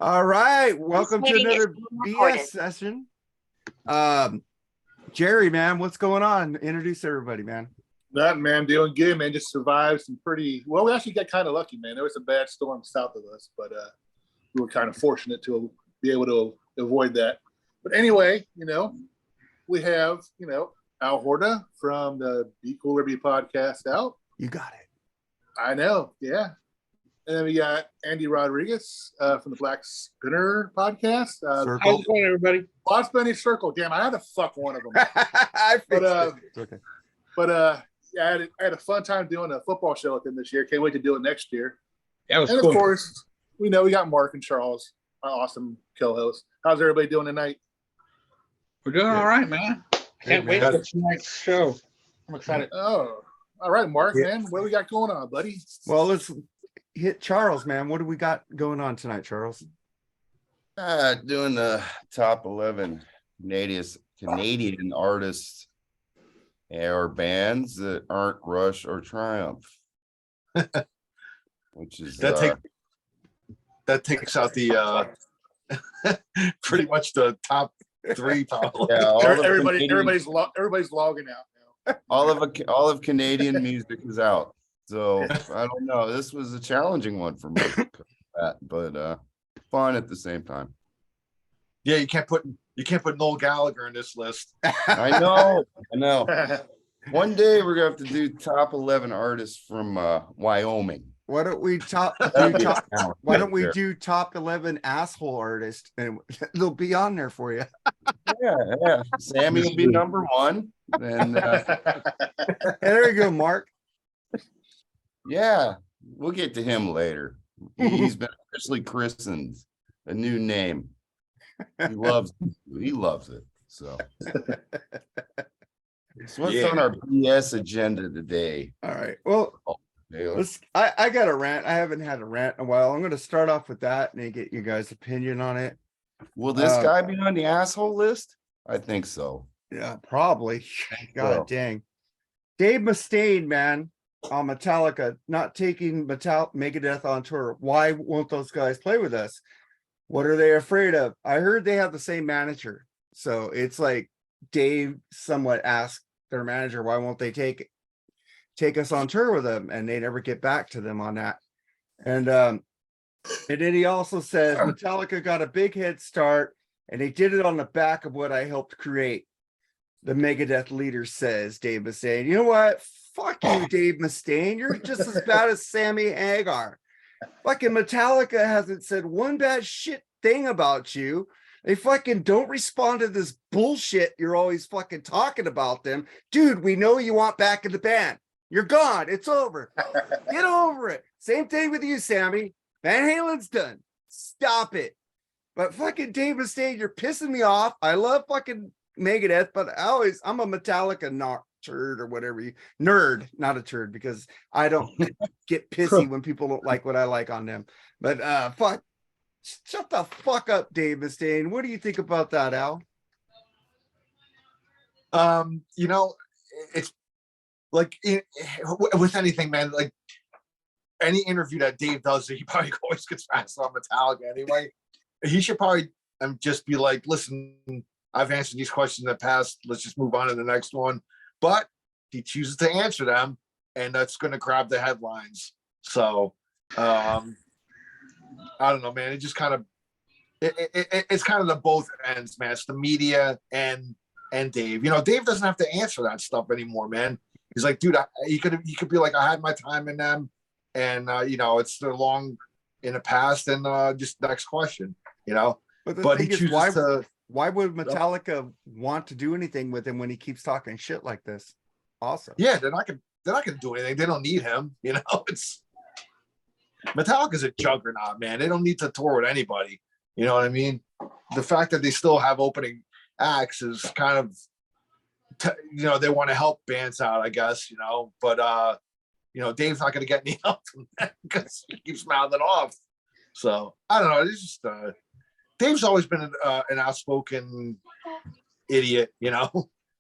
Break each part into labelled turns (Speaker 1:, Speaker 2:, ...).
Speaker 1: All right, welcome to another BS session. Jerry, man, what's going on? Introduce everybody, man.
Speaker 2: Nothing, man. Doing good, man. Just survived some pretty well. We actually got kind of lucky, man. There was a bad storm south of us, but we were kind of fortunate to be able to avoid that. But anyway, we have Al Horta from the Be Cooler Be podcast out.
Speaker 1: You got it.
Speaker 2: I know, yeah. And then we got Andy Rodriguez from the Blackspinner podcast.
Speaker 3: How's it going, everybody?
Speaker 2: Blackspinner Circle. Damn, I had to fuck one of them. Yeah, I had a fun time doing a football show with him this year. Can't wait to do it next year.
Speaker 3: That was
Speaker 2: and
Speaker 3: cool.
Speaker 2: Of course, we got Mark and Charles, my awesome co-hosts. How's everybody doing tonight?
Speaker 3: We're doing all right, man. Can't wait for tonight's show. I'm excited.
Speaker 2: Oh, all right, Mark, man. What do we got going on, buddy?
Speaker 1: Well, let's hit Charles, man. What do we got going on tonight, Charles?
Speaker 4: Doing the top 11 Canadian artists or bands that aren't Rush or Triumph, which is
Speaker 5: that takes out the pretty much the top three.
Speaker 4: Yeah,
Speaker 2: everybody's logging out now.
Speaker 4: all of Canadian music is out, so I don't know. This was a challenging one for me, but fun at the same time.
Speaker 5: Yeah, you can't put Noel Gallagher in this list.
Speaker 4: I know. One day we're gonna have to do top 11 artists from Wyoming.
Speaker 1: Why don't we do top 11 asshole artists, and they'll be on there for you.
Speaker 4: Yeah. Sammy will be number one, and
Speaker 1: there you go, Mark.
Speaker 4: Yeah, we'll get to him later. He's been officially christened a new name. He loves it. So what's on our BS agenda today?
Speaker 1: All right. Well, I got a rant. I haven't had a rant in a while. I'm going to start off with that and get you guys' opinion on it.
Speaker 4: Will this guy be on the asshole list? I think so.
Speaker 1: Yeah, probably. God dang. Dave Mustaine, man, on Metallica, not taking Megadeth on tour. Why won't those guys play with us? What are they afraid of? I heard they have the same manager. So it's like Dave somewhat asked their manager, why won't they take us on tour with them? And they never get back to them on that. And then he also says Metallica got a big head start and they did it on the back of what I helped create. The Megadeth leader says, Dave Mustaine. You know what? Fuck you, Dave Mustaine. You're just as bad as Sammy Hagar. Fucking Metallica hasn't said one bad shit thing about you. They fucking don't respond to this bullshit. You're always fucking talking about them. Dude, we know you want back in the band. You're gone. It's over. Get over it. Same thing with you, Sammy. Van Halen's done. Stop it. But fucking Dave Mustaine, you're pissing me off. I love fucking Megadeth, but I'm a Metallica turd or whatever nerd, not a turd, because I don't get pissy when people don't like what I like on them. But shut the fuck up, Dave Mustaine. What do you think about that, Al?
Speaker 5: It's like with anything, man. Like any interview that Dave does, he probably always gets asked on Metallica anyway. He should probably just be like, listen, I've answered these questions in the past. Let's just move on to the next one. But he chooses to answer them, and that's going to grab the headlines. So I don't know, man. It just kind of it's kind of the both ends, man. It's the media and Dave. Dave doesn't have to answer that stuff anymore, man. He's like, dude, he could be like, I had my time in them, and it's they're long in the past, and just next question,
Speaker 1: But he chooses why would Metallica want to do anything with him when he keeps talking shit like this? Awesome.
Speaker 5: Yeah, they're not gonna do anything. They don't need him. It's Metallica's a juggernaut, man. They don't need to tour with anybody. You know what I mean? The fact that they still have opening acts is kind of, they want to help bands out, I guess. But Dave's not gonna get any help from that because he keeps mouthing off. So I don't know. It's just Dave's always been an outspoken idiot, but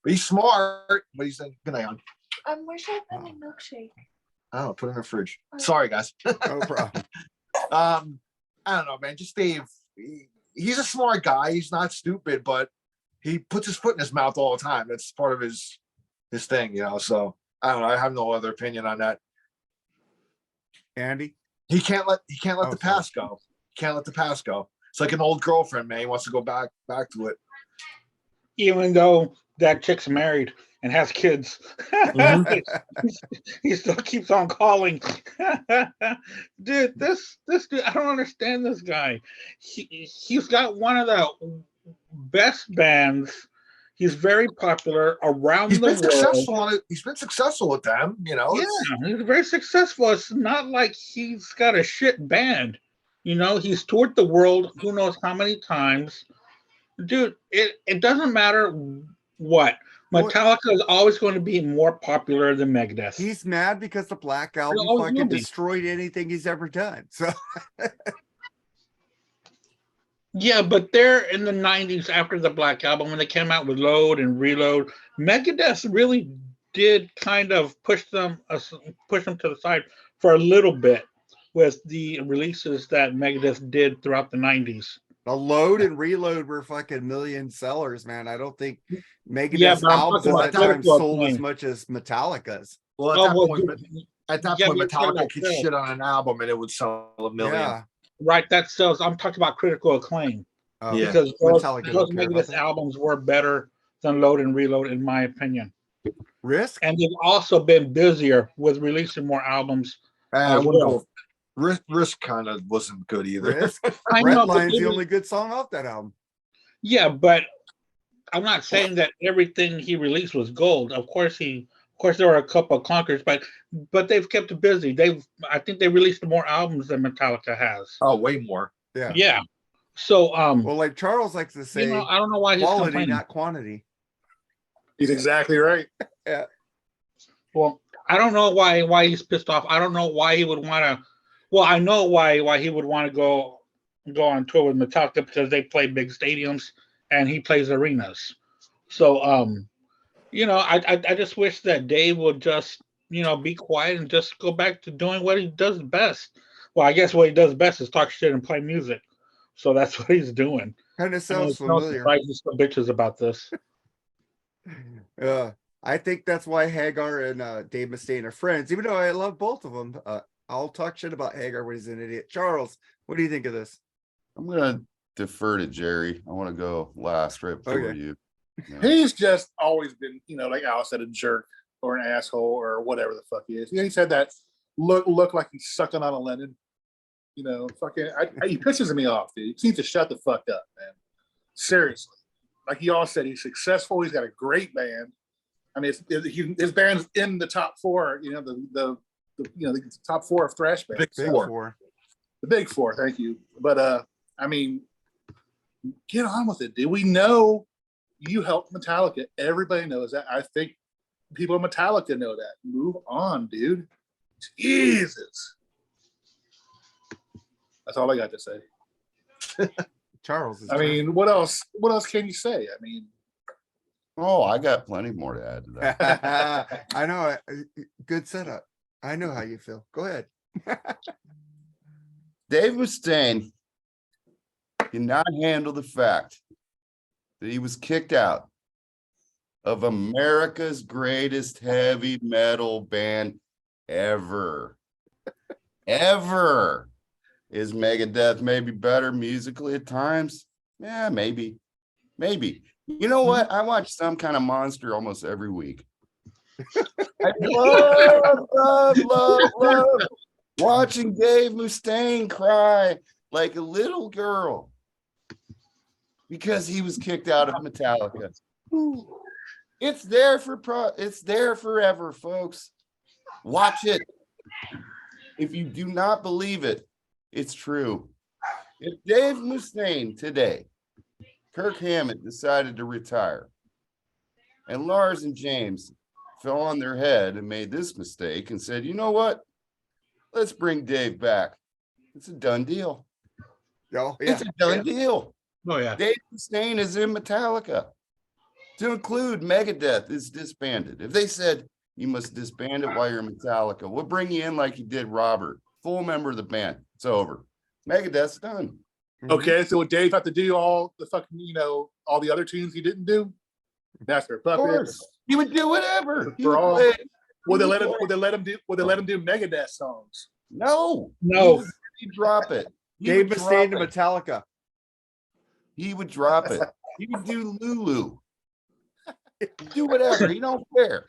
Speaker 5: he's smart. But he's like, good night, on.
Speaker 6: Where should I put my milkshake?
Speaker 5: I don't know, put it in the fridge. Sorry, guys.
Speaker 1: No problem.
Speaker 5: I don't know, man. Just Dave. he's a smart guy. He's not stupid, but he puts his foot in his mouth all the time. That's part of his thing, you know. So I don't know. I have no other opinion on that.
Speaker 1: Andy?
Speaker 5: He can't let
Speaker 1: Oh,
Speaker 5: the
Speaker 1: sorry.
Speaker 5: past go. He can't let the past go. It's like an old girlfriend, man. He wants to go back to it.
Speaker 3: Even though that chick's married and has kids, he still keeps on calling. Dude, this dude, I don't understand this guy. He's got one of the best bands. He's very popular around
Speaker 5: He's
Speaker 3: the
Speaker 5: been
Speaker 3: world.
Speaker 5: successful on it. He's been successful with them, you know.
Speaker 3: Yeah, he's very successful. It's not like he's got a shit band. You know, he's toured the world who knows how many times. Dude, it doesn't matter what. Metallica is always going to be more popular than Megadeth.
Speaker 1: He's mad because the Black Album
Speaker 3: always will
Speaker 1: fucking
Speaker 3: be.
Speaker 1: destroyed anything he's ever done. So
Speaker 3: Yeah, but they're in the 90s after the Black Album when they came out with Load and Reload. Megadeth really did kind of push them to the side for a little bit with the releases that Megadeth did throughout the 90s.
Speaker 1: the Load and Reload were fucking million sellers, man. I don't think
Speaker 3: Yeah,
Speaker 1: Megadeth's
Speaker 3: but I'm
Speaker 1: albums
Speaker 3: talking
Speaker 1: at
Speaker 3: about
Speaker 1: that time
Speaker 3: critical
Speaker 1: sold as
Speaker 3: acclaim.
Speaker 1: much as Metallica's.
Speaker 5: Well,
Speaker 3: Oh, well,
Speaker 5: at that
Speaker 3: yeah,
Speaker 5: point,
Speaker 3: but you're talking
Speaker 5: Metallica
Speaker 3: about
Speaker 5: could
Speaker 3: sales.
Speaker 5: shit on an album and it would sell 1 million.
Speaker 1: Yeah.
Speaker 3: Right, that sells. I'm talking about critical acclaim.
Speaker 5: Yeah.
Speaker 3: Because
Speaker 1: Metallica
Speaker 3: those
Speaker 1: don't care about
Speaker 3: Megadeth
Speaker 1: that.
Speaker 3: albums were better than Load and Reload, in my opinion.
Speaker 1: Risk?
Speaker 3: And they've also been busier with releasing more albums.
Speaker 5: I
Speaker 3: as
Speaker 5: wouldn't
Speaker 3: well.
Speaker 5: go. Risk kind of wasn't good either.
Speaker 1: Risk?
Speaker 3: I know, but
Speaker 1: Redline's
Speaker 3: they
Speaker 1: the
Speaker 3: were-
Speaker 1: only good song off that album.
Speaker 3: Yeah, but I'm not saying that everything he released was gold. Of course, there were a couple of clunkers, but they've kept it busy. I think they released more albums than Metallica has.
Speaker 5: Oh, way more.
Speaker 1: Yeah.
Speaker 3: Yeah. So,
Speaker 1: Well, like Charles likes to say,
Speaker 3: I don't know why he's
Speaker 1: quality,
Speaker 3: complaining.
Speaker 1: not quantity.
Speaker 2: He's exactly right.
Speaker 3: Well, I don't know why he's pissed off. I don't know why he would want to. Well, I know why he would want to go on tour with Metallica, because they play big stadiums and he plays arenas. So, I just wish that Dave would just be quiet and just go back to doing what he does best. Well, I guess what he does best is talk shit and play music. So that's what he's doing.
Speaker 1: Kind of sounds
Speaker 3: it's no
Speaker 1: familiar.
Speaker 3: surprise he's still bitches about this.
Speaker 1: I think that's why Hagar and Dave Mustaine are friends, even though I love both of them. I'll talk shit about Hagar when he's an idiot. Charles, what do you think of this?
Speaker 4: I'm gonna defer to Jerry. I want to go last right before
Speaker 1: Okay.
Speaker 4: you. Yeah.
Speaker 2: He's just always been, like Al said, a jerk or an asshole or whatever the fuck he is. He said that look like he's sucking on a lemon. Fucking, he pisses me off, dude. He needs to shut the fuck up, man. Seriously. Like you all said, he's successful. He's got a great band. I mean, his band's in the top four. The top four of thrash bands.
Speaker 1: Big four.
Speaker 2: The big four. Thank you. But I mean, get on with it, dude. We know you helped Metallica. Everybody knows that. I think people in Metallica know that. Move on, dude. Jesus. That's all I got to say.
Speaker 1: Charles.
Speaker 2: I mean, what else? What else can you say? I mean,
Speaker 4: Oh, I got plenty more to add to that.
Speaker 1: I know. Good setup. I know how you feel. Go ahead.
Speaker 4: Dave Mustaine cannot handle the fact that he was kicked out of America's greatest heavy metal band ever. Ever. Is Megadeth maybe better musically at times? Yeah, maybe. Maybe. You know what? I watch Some Kind of Monster almost every week. I love watching Dave Mustaine cry like a little girl because he was kicked out of Metallica. It's there it's there forever, folks. Watch it. If you do not believe it, it's true. If Dave Mustaine today, Kirk Hammett decided to retire, and Lars and James fell on their head and made this mistake and said, you know what? Let's bring Dave back. It's a done deal.
Speaker 1: Oh, yeah.
Speaker 4: It's a done deal.
Speaker 3: Oh yeah.
Speaker 4: Dave Mustaine is in Metallica. To include Megadeth is disbanded. If they said you must disband it while you're in Metallica, we'll bring you in like you did Robert, full member of the band. It's over. Megadeth's done.
Speaker 2: Okay, so would Dave have to do all the fucking, all the other tunes he didn't do? Master of
Speaker 4: Of
Speaker 2: Puppets.
Speaker 4: course. He would do whatever. He
Speaker 2: For
Speaker 4: would
Speaker 2: all-
Speaker 4: play-
Speaker 2: Would they
Speaker 4: he
Speaker 2: let him?
Speaker 4: would
Speaker 2: Would they let him do? Would they let him do Megadeth songs?
Speaker 4: No.
Speaker 3: No.
Speaker 4: He'd drop it. He
Speaker 1: Dave
Speaker 4: would
Speaker 1: Mustaine
Speaker 4: drop
Speaker 1: to
Speaker 4: it.
Speaker 1: Metallica.
Speaker 4: He would drop it. He would do Lulu. Do whatever. He don't care.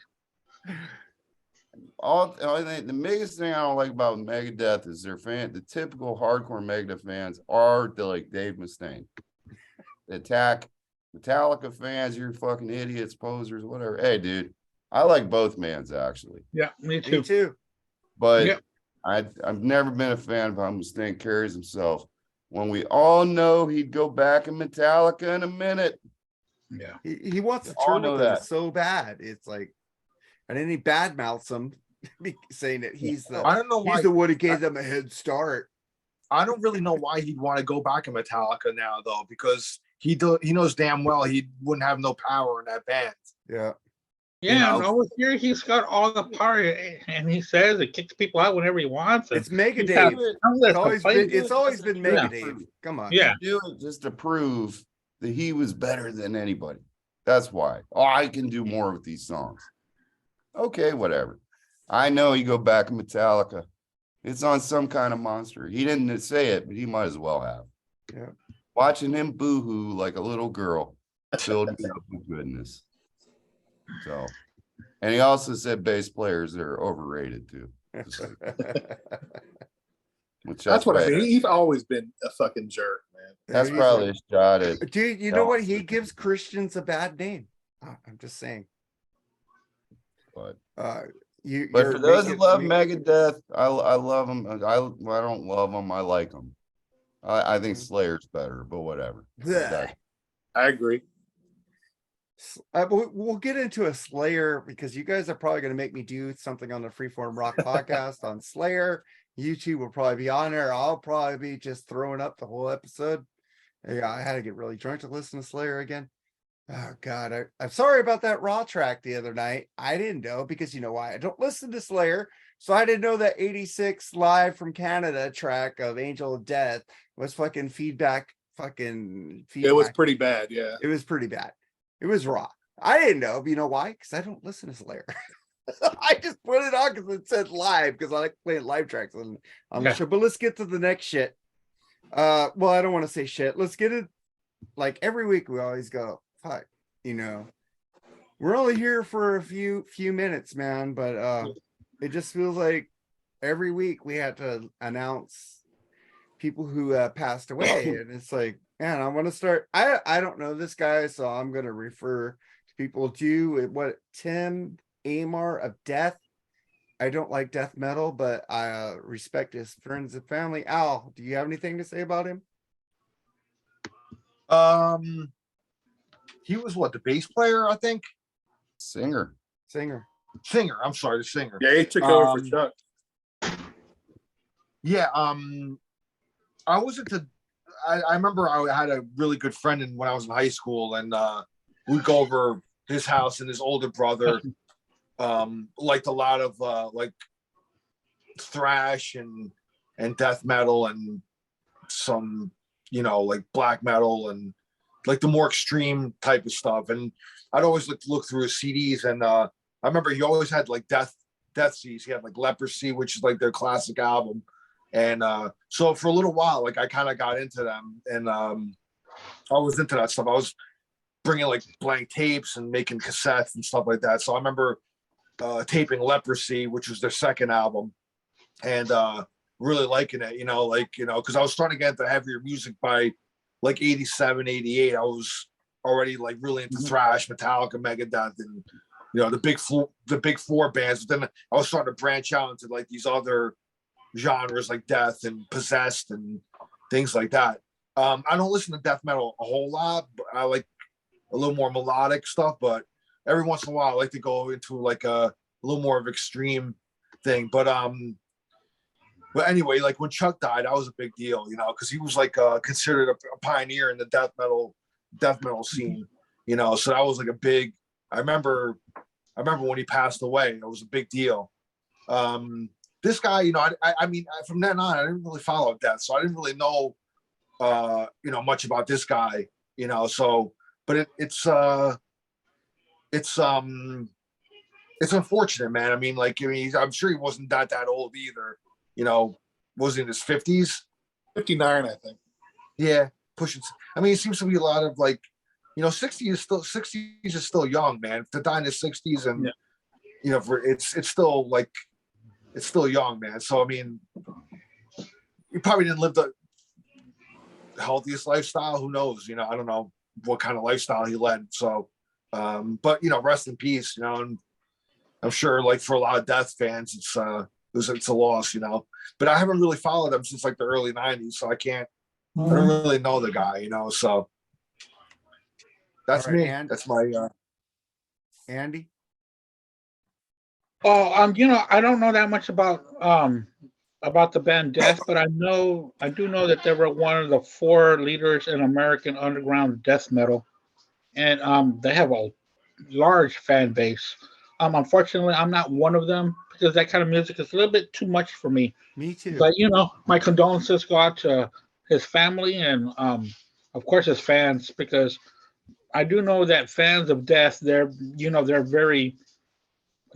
Speaker 4: The biggest thing I don't like about Megadeth is the typical hardcore Megadeth fans are like Dave Mustaine. They attack Metallica fans, you're fucking idiots, posers, whatever. Hey, dude, I like both bands actually,
Speaker 3: Yeah, me
Speaker 1: Me
Speaker 3: too.
Speaker 1: too.
Speaker 4: but
Speaker 3: Yep.
Speaker 4: I've never been a fan of how Mustaine carries himself. When we all know he'd go back in Metallica in a minute.
Speaker 3: Yeah.
Speaker 1: He wants to
Speaker 4: all
Speaker 1: tour
Speaker 4: know
Speaker 1: with them
Speaker 4: that.
Speaker 1: so bad. It's like, and then he badmouths them, saying that he's
Speaker 5: I don't know why.
Speaker 1: the one who gave them a head start.
Speaker 5: I don't really know why he'd want to go back in Metallica now, though, because he knows damn well he wouldn't have no power in that band.
Speaker 1: Yeah.
Speaker 3: Yeah,
Speaker 5: know?
Speaker 3: and over here he's got all the power, and he says it kicks people out whenever he wants. And
Speaker 1: It's Mega
Speaker 3: he's got
Speaker 1: Dave.
Speaker 3: countless
Speaker 1: It's always
Speaker 3: complaints.
Speaker 1: been
Speaker 3: Yeah.
Speaker 1: Mega Dave. Come on.
Speaker 3: Yeah.
Speaker 4: Do it just to prove that he was better than anybody. That's why. Oh, I can do more with these songs. Okay, whatever. I know you go back in Metallica. It's on some kind of monster. He didn't say it, but he might as well have.
Speaker 1: Yeah.
Speaker 4: Watching him boo-hoo like a little girl filled me up with goodness. So, and he also said bass players are overrated too. Which
Speaker 2: That's what I
Speaker 4: right.
Speaker 2: mean. He's always been a fucking jerk, man.
Speaker 4: That's
Speaker 1: He's
Speaker 4: probably
Speaker 1: like,
Speaker 4: a shot at.
Speaker 1: dude, you know what? He gives Christians a bad name. I'm just saying.
Speaker 4: But
Speaker 1: But
Speaker 4: for those that love Megadeth, I love them. I don't love them. I like them. I think Slayer's better, but whatever. That-
Speaker 2: I agree.
Speaker 1: We'll get into a Slayer because you guys are probably going to make me do something on the Freeform Rock podcast on Slayer. You two will probably be on there. I'll probably be just throwing up the whole episode. Yeah, I had to get really drunk to listen to Slayer again. Oh God, I'm sorry about that Raw track the other night. I didn't know because you know why? I don't listen to Slayer, so I didn't know that 86 live from Canada track of Angel of Death was fucking feedback.
Speaker 2: It was pretty bad. Yeah.
Speaker 1: It was pretty bad. It was raw. I didn't know, but you know why? Because I don't listen to Slayer. I just put it on because it said live because I like playing live tracks on the show. But let's get to the next shit. Well, I don't want to say shit. Let's get it. Like every week, we always go, fuck, we're only here for a few minutes, man. But it just feels like every week we had to announce people who passed away, and it's like, man, I want to start. I don't know this guy, so I'm going to refer to people to what Tim Amar of Death. I don't like death metal, but I respect his friends and family. Al, do you have anything to say about him?
Speaker 5: He was the bass player, I think.
Speaker 4: Singer.
Speaker 1: Singer.
Speaker 5: I'm sorry, the singer.
Speaker 2: Yeah, he took over for Chuck.
Speaker 5: Yeah, I was into. I remember I had a really good friend when I was in high school, and we'd go over his house, and his older brother liked a lot of like thrash and death metal and some like black metal and like the more extreme type of stuff. And I'd always look through his CDs, and I remember he always had like death seas. He had like Leprosy, which is like their classic album. And so for a little while, like I kind of got into them, and I was into that stuff. I was bringing like blank tapes and making cassettes and stuff like that. So I remember taping Leprosy, which was their second album, and really liking it, because I was starting to get into heavier music by like 87, 88. I was already like really into thrash, Metallica, Megadeth, and the big four bands. But then I was starting to branch out into like these other genres like death and possessed and things like that. I don't listen to death metal a whole lot, but I like a little more melodic stuff. But every once in a while, I like to go into like a little more of extreme thing. But anyway, like when Chuck died, that was a big deal, because he was like considered a pioneer in the death metal scene, So that was like a big. I remember when he passed away, it was a big deal. This guy, I mean, from then on, I didn't really follow death, so I didn't really know much about this guy, so, but it's unfortunate, man. I mean, I'm sure he wasn't that old either, was in his 50s.
Speaker 2: 59, I think.
Speaker 5: Yeah, pushing. I mean, it seems to be a lot of 60s is still young, man. To die in his 60s and it's still young, man. So I mean, he probably didn't live the healthiest lifestyle. Who knows? I don't know what kind of lifestyle he led. So, but rest in peace. And I'm sure, for a lot of Death fans, it's a loss. But I haven't really followed him since the early '90s, so I don't really know the guy. So that's
Speaker 1: All right,
Speaker 5: me. That's my
Speaker 1: Andy.
Speaker 3: Oh, I don't know that much about the band Death, but I do know that they were one of the 4 leaders in American underground death metal, and they have a large fan base. Unfortunately, I'm not one of them because that kind of music is a little bit too much for me.
Speaker 1: Me too.
Speaker 3: But my condolences go out to his family and of course his fans, because I do know that fans of Death, they're very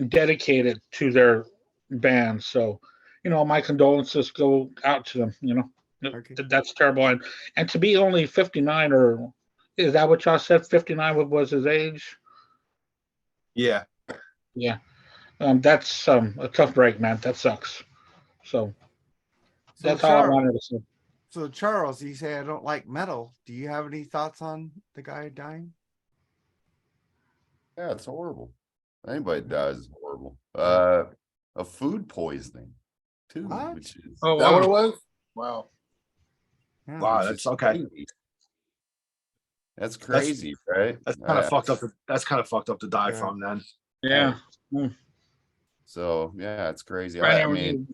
Speaker 3: dedicated to their band. So, my condolences go out to them.
Speaker 1: Okay.
Speaker 3: That's terrible. And to be only 59, or is that what y'all said? 59 was his age?
Speaker 5: yeah.
Speaker 3: Yeah. That's a tough break, man. That sucks. So that's all I wanted to say.
Speaker 1: So Charles, you say I don't like metal. Do you have any thoughts on the guy dying?
Speaker 4: Yeah, it's horrible. Anybody dies is horrible. A food poisoning too,
Speaker 1: What?
Speaker 4: which is
Speaker 3: Oh,
Speaker 2: Is that what it
Speaker 3: wow.
Speaker 2: was? Wow.
Speaker 1: Yeah.
Speaker 5: Wow,
Speaker 4: which
Speaker 5: that's
Speaker 4: is
Speaker 5: okay.
Speaker 4: crazy. That's crazy, right?
Speaker 5: That's kind of fucked up. That's kind of fucked up to die
Speaker 1: Yeah.
Speaker 5: from, then.
Speaker 3: Yeah.
Speaker 4: So yeah, it's crazy.
Speaker 3: Right,
Speaker 4: I mean,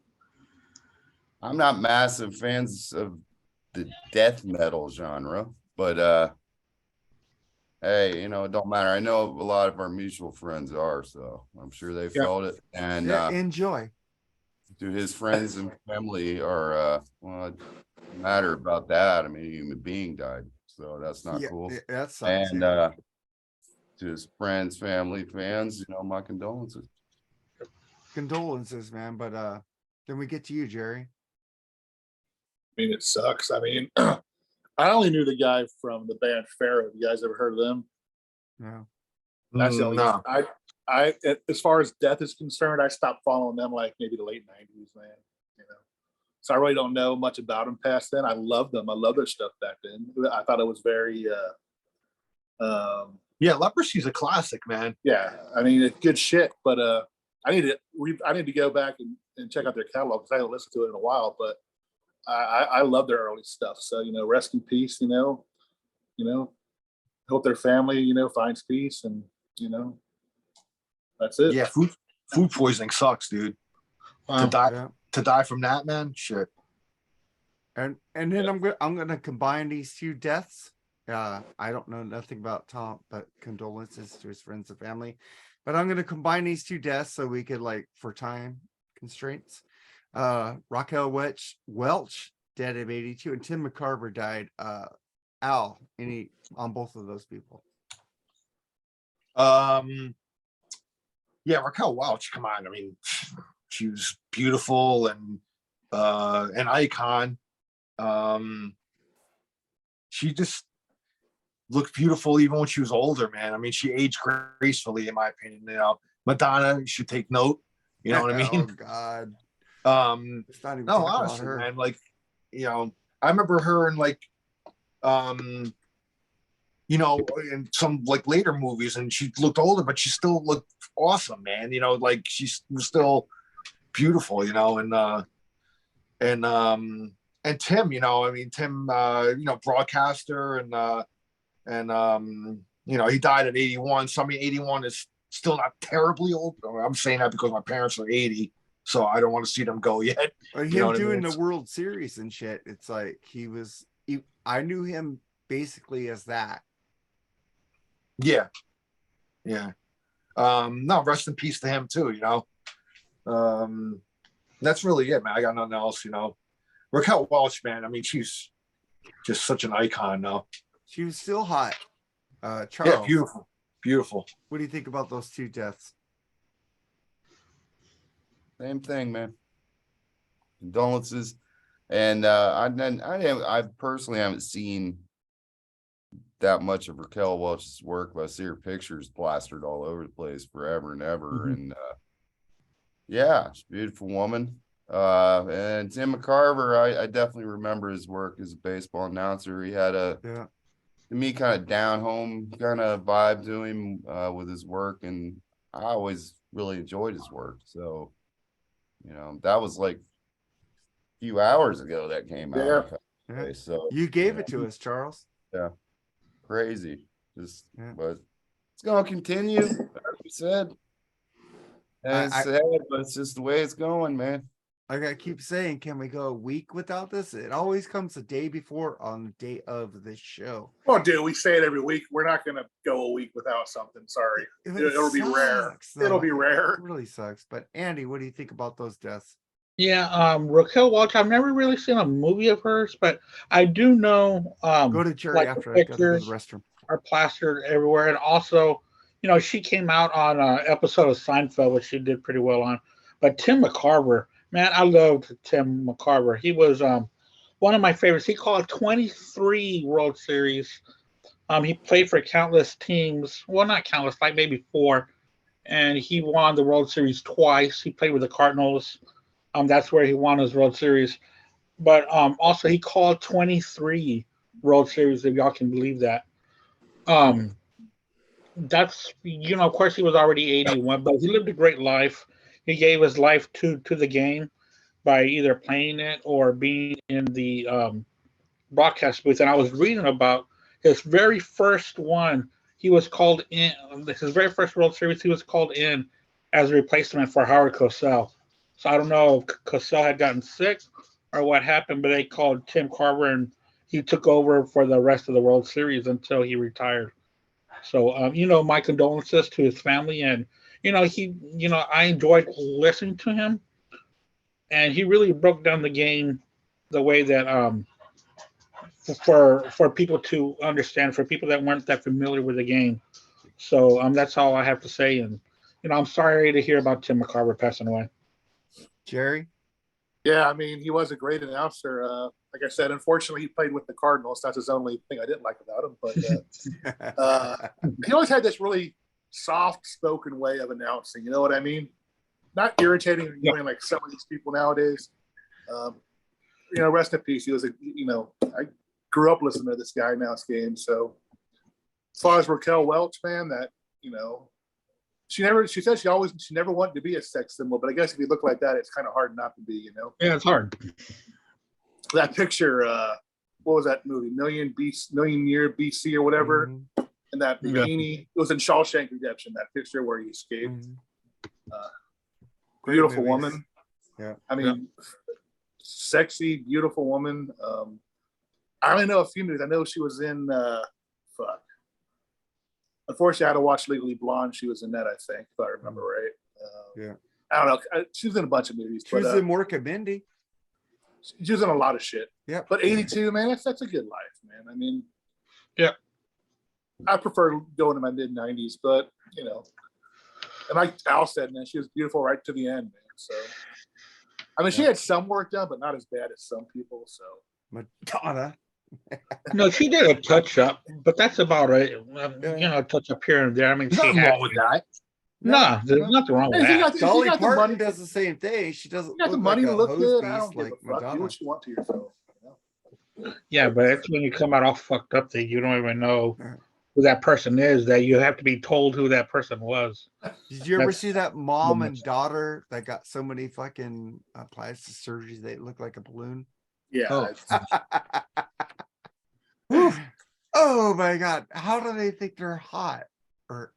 Speaker 4: I'm not massive fans of the death metal genre, but hey, it don't matter. I know a lot of our mutual friends are, so I'm sure they felt it. And
Speaker 1: Yeah, enjoy.
Speaker 4: to his friends and family are well, it doesn't matter about that. I mean, a human being died, so that's not cool.
Speaker 1: Yeah, that sucks.
Speaker 4: And
Speaker 1: yeah.
Speaker 4: to his friends, family, fans, my condolences.
Speaker 1: Condolences, man. But then we get to you, Jerry.
Speaker 2: I mean, it sucks. I mean, I only knew the guy from the band Pharaoh. You guys ever heard of them?
Speaker 1: No.
Speaker 2: That's the only.
Speaker 5: No.
Speaker 2: I, as far as Death is concerned, I stopped following them maybe the late '90s, man. So I really don't know much about them past then. I loved them. I loved their stuff back then. I thought it was very.
Speaker 5: Yeah, Leprosy's a classic, man.
Speaker 2: Yeah, I mean, it's good shit. But I need to go back and check out their catalog because I haven't listened to it in a while. But I love their early stuff. So rest in peace. Hope their family finds peace, and that's it.
Speaker 5: Yeah, food poisoning sucks, dude.
Speaker 3: Wow.
Speaker 5: To die from that, man, shit.
Speaker 1: And then I'm gonna combine these 2 deaths. I don't know nothing about Tom, but condolences to his friends and family. But I'm gonna combine these 2 deaths so we could, for time constraints. Raquel Welch dead at 82, and Tim McCarver died. Al, any on both of those people?
Speaker 5: Yeah, Raquel Welch, come on. I mean, she was beautiful and an icon. She just looked beautiful even when she was older, man. I mean, she aged gracefully, in my opinion. Madonna, you should take note. You know what I mean?
Speaker 1: Oh God. It's not even
Speaker 5: No,
Speaker 1: talking about
Speaker 5: honestly,
Speaker 1: her.
Speaker 5: man, I remember her in in some later movies, and she looked older, but she still looked awesome, man. She was still beautiful, and Tim, Tim, broadcaster, and he died at 81. So I mean, 81 is still not terribly old. I'm saying that because my parents are 80, so I don't want to see them go yet.
Speaker 1: Him doing the World Series and shit. It's like I knew him basically as that.
Speaker 5: Yeah. No, rest in peace to him too. That's really it, man. I got nothing else. Raquel Welch, man. I mean, she's just such an icon now.
Speaker 1: She was still hot. Charles,
Speaker 5: Yeah, beautiful, beautiful.
Speaker 1: what do you think about those two deaths?
Speaker 4: Same thing, man. Condolences. And I personally haven't seen that much of Raquel Welch's work, but I see her pictures plastered all over the place forever and ever. And yeah, she's a beautiful woman. And Tim McCarver, I definitely remember his work as a baseball announcer. He had a to me kind of down home kind of vibe to him with his work, and I always really enjoyed his work. So, you know, that was like a few hours ago that came out.
Speaker 1: Yeah.
Speaker 4: So
Speaker 1: You gave it to us, Charles.
Speaker 4: yeah, crazy. Just
Speaker 1: Yeah.
Speaker 4: but it's gonna continue, like you said. And it's sad, but it's just the way it's going, man.
Speaker 1: I gotta keep saying, can we go a week without this? It always comes the day before on the day of the show.
Speaker 2: Well, dude, we say it every week. We're not going to go a week without something. Sorry. It'll be rare.
Speaker 1: Sucks, though.
Speaker 2: It'll be rare.
Speaker 1: It really sucks. But Andy, what do you think about those deaths?
Speaker 3: Yeah, Raquel Welch, I've never really seen a movie of hers, but I do know
Speaker 1: Go to Jerry
Speaker 3: like
Speaker 1: after
Speaker 3: the
Speaker 1: I go to the
Speaker 3: pictures
Speaker 1: restroom.
Speaker 3: are plastered everywhere. And also, you know, she came out on an episode of Seinfeld, which she did pretty well on. But Tim McCarver, man, I loved Tim McCarver. He was one of my favorites. He called 23 World Series. He played for countless teams. Well, not countless, like maybe 4. And he won the World Series twice. He played with the Cardinals. That's where he won his World Series. But also he called 23 World Series, if y'all can believe that. That's, you know, of course he was already 81, but he lived a great life. He gave his life to the game by either playing it or being in the broadcast booth. And I was reading about his very first one. He was called in, his very first World Series, he was called in as a replacement for Howard Cosell. So I don't know if Cosell had gotten sick or what happened, but they called Tim Carver and he took over for the rest of the World Series until he retired. So, you know, my condolences to his family. And, you know, I enjoyed listening to him. And he really broke down the game the way that for people to understand, for people that weren't that familiar with the game. So that's all I have to say. And, you know, I'm sorry to hear about Tim McCarver passing away.
Speaker 1: Jerry?
Speaker 2: Yeah, I mean, he was a great announcer. Like I said, unfortunately, he played with the Cardinals. That's his only thing I didn't like about him. But he always had this really soft-spoken way of announcing. You know what I mean? Not irritating or annoying like some of these people nowadays. You know, rest in peace. He was I grew up listening to this guy announce games. So as far as Raquel Welch, man, that, you know, she said she never wanted to be a sex symbol, but I guess if you look like that, it's kind of hard not to be, you know?
Speaker 3: Yeah, it's hard.
Speaker 2: That picture, what was that movie? Million Year BC or whatever.
Speaker 1: Mhm.
Speaker 2: And that bikini, it was in Shawshank Redemption, that picture where he escaped.
Speaker 1: Mhm.
Speaker 2: Beautiful
Speaker 1: movies.
Speaker 2: woman.
Speaker 1: Yeah.
Speaker 2: I mean, sexy, beautiful woman. I only know a few movies. I know she was in, unfortunately, I had to watch Legally Blonde. She was in that, I think, if I remember right.
Speaker 1: Yeah.
Speaker 2: I don't know. She was in a bunch of movies.
Speaker 1: She was in Work at Mindy.
Speaker 2: She was in a lot of shit.
Speaker 1: Yeah.
Speaker 2: But 82, man, that's a good life, man. I mean,
Speaker 3: yeah.
Speaker 2: I prefer going to my mid 90s, but, you know, and like Al said, man, she was beautiful right to the end, man. So, I mean, she had some work done, but not as bad as some people. So,
Speaker 1: Madonna.
Speaker 3: No, she did a touch up, but that's about it. You know, a touch up here and there. I mean, she
Speaker 5: Nothing
Speaker 3: had
Speaker 5: wrong with that.
Speaker 3: No, there's nothing wrong with
Speaker 2: Hey,
Speaker 3: that.
Speaker 1: Dolly
Speaker 2: got the
Speaker 1: Parton
Speaker 2: money-
Speaker 1: does the same thing. She doesn't
Speaker 2: you got the
Speaker 1: look
Speaker 2: money
Speaker 1: like
Speaker 2: to
Speaker 1: a
Speaker 2: look
Speaker 1: hose
Speaker 2: good. I
Speaker 1: piece
Speaker 2: don't give
Speaker 1: like
Speaker 2: a fuck. Do
Speaker 1: Madonna.
Speaker 2: what you want to yourself. You know?
Speaker 3: Yeah, but it's when you come out all fucked up that you don't even know who that person is, that you have to be told who that person was.
Speaker 1: Did you ever
Speaker 3: That's-
Speaker 1: see that mom and daughter that got so many fucking plastic surgeries they look like a balloon?
Speaker 2: Yeah.
Speaker 5: Oh.
Speaker 2: it's-
Speaker 1: Oh my god! How do they think they're hot? Or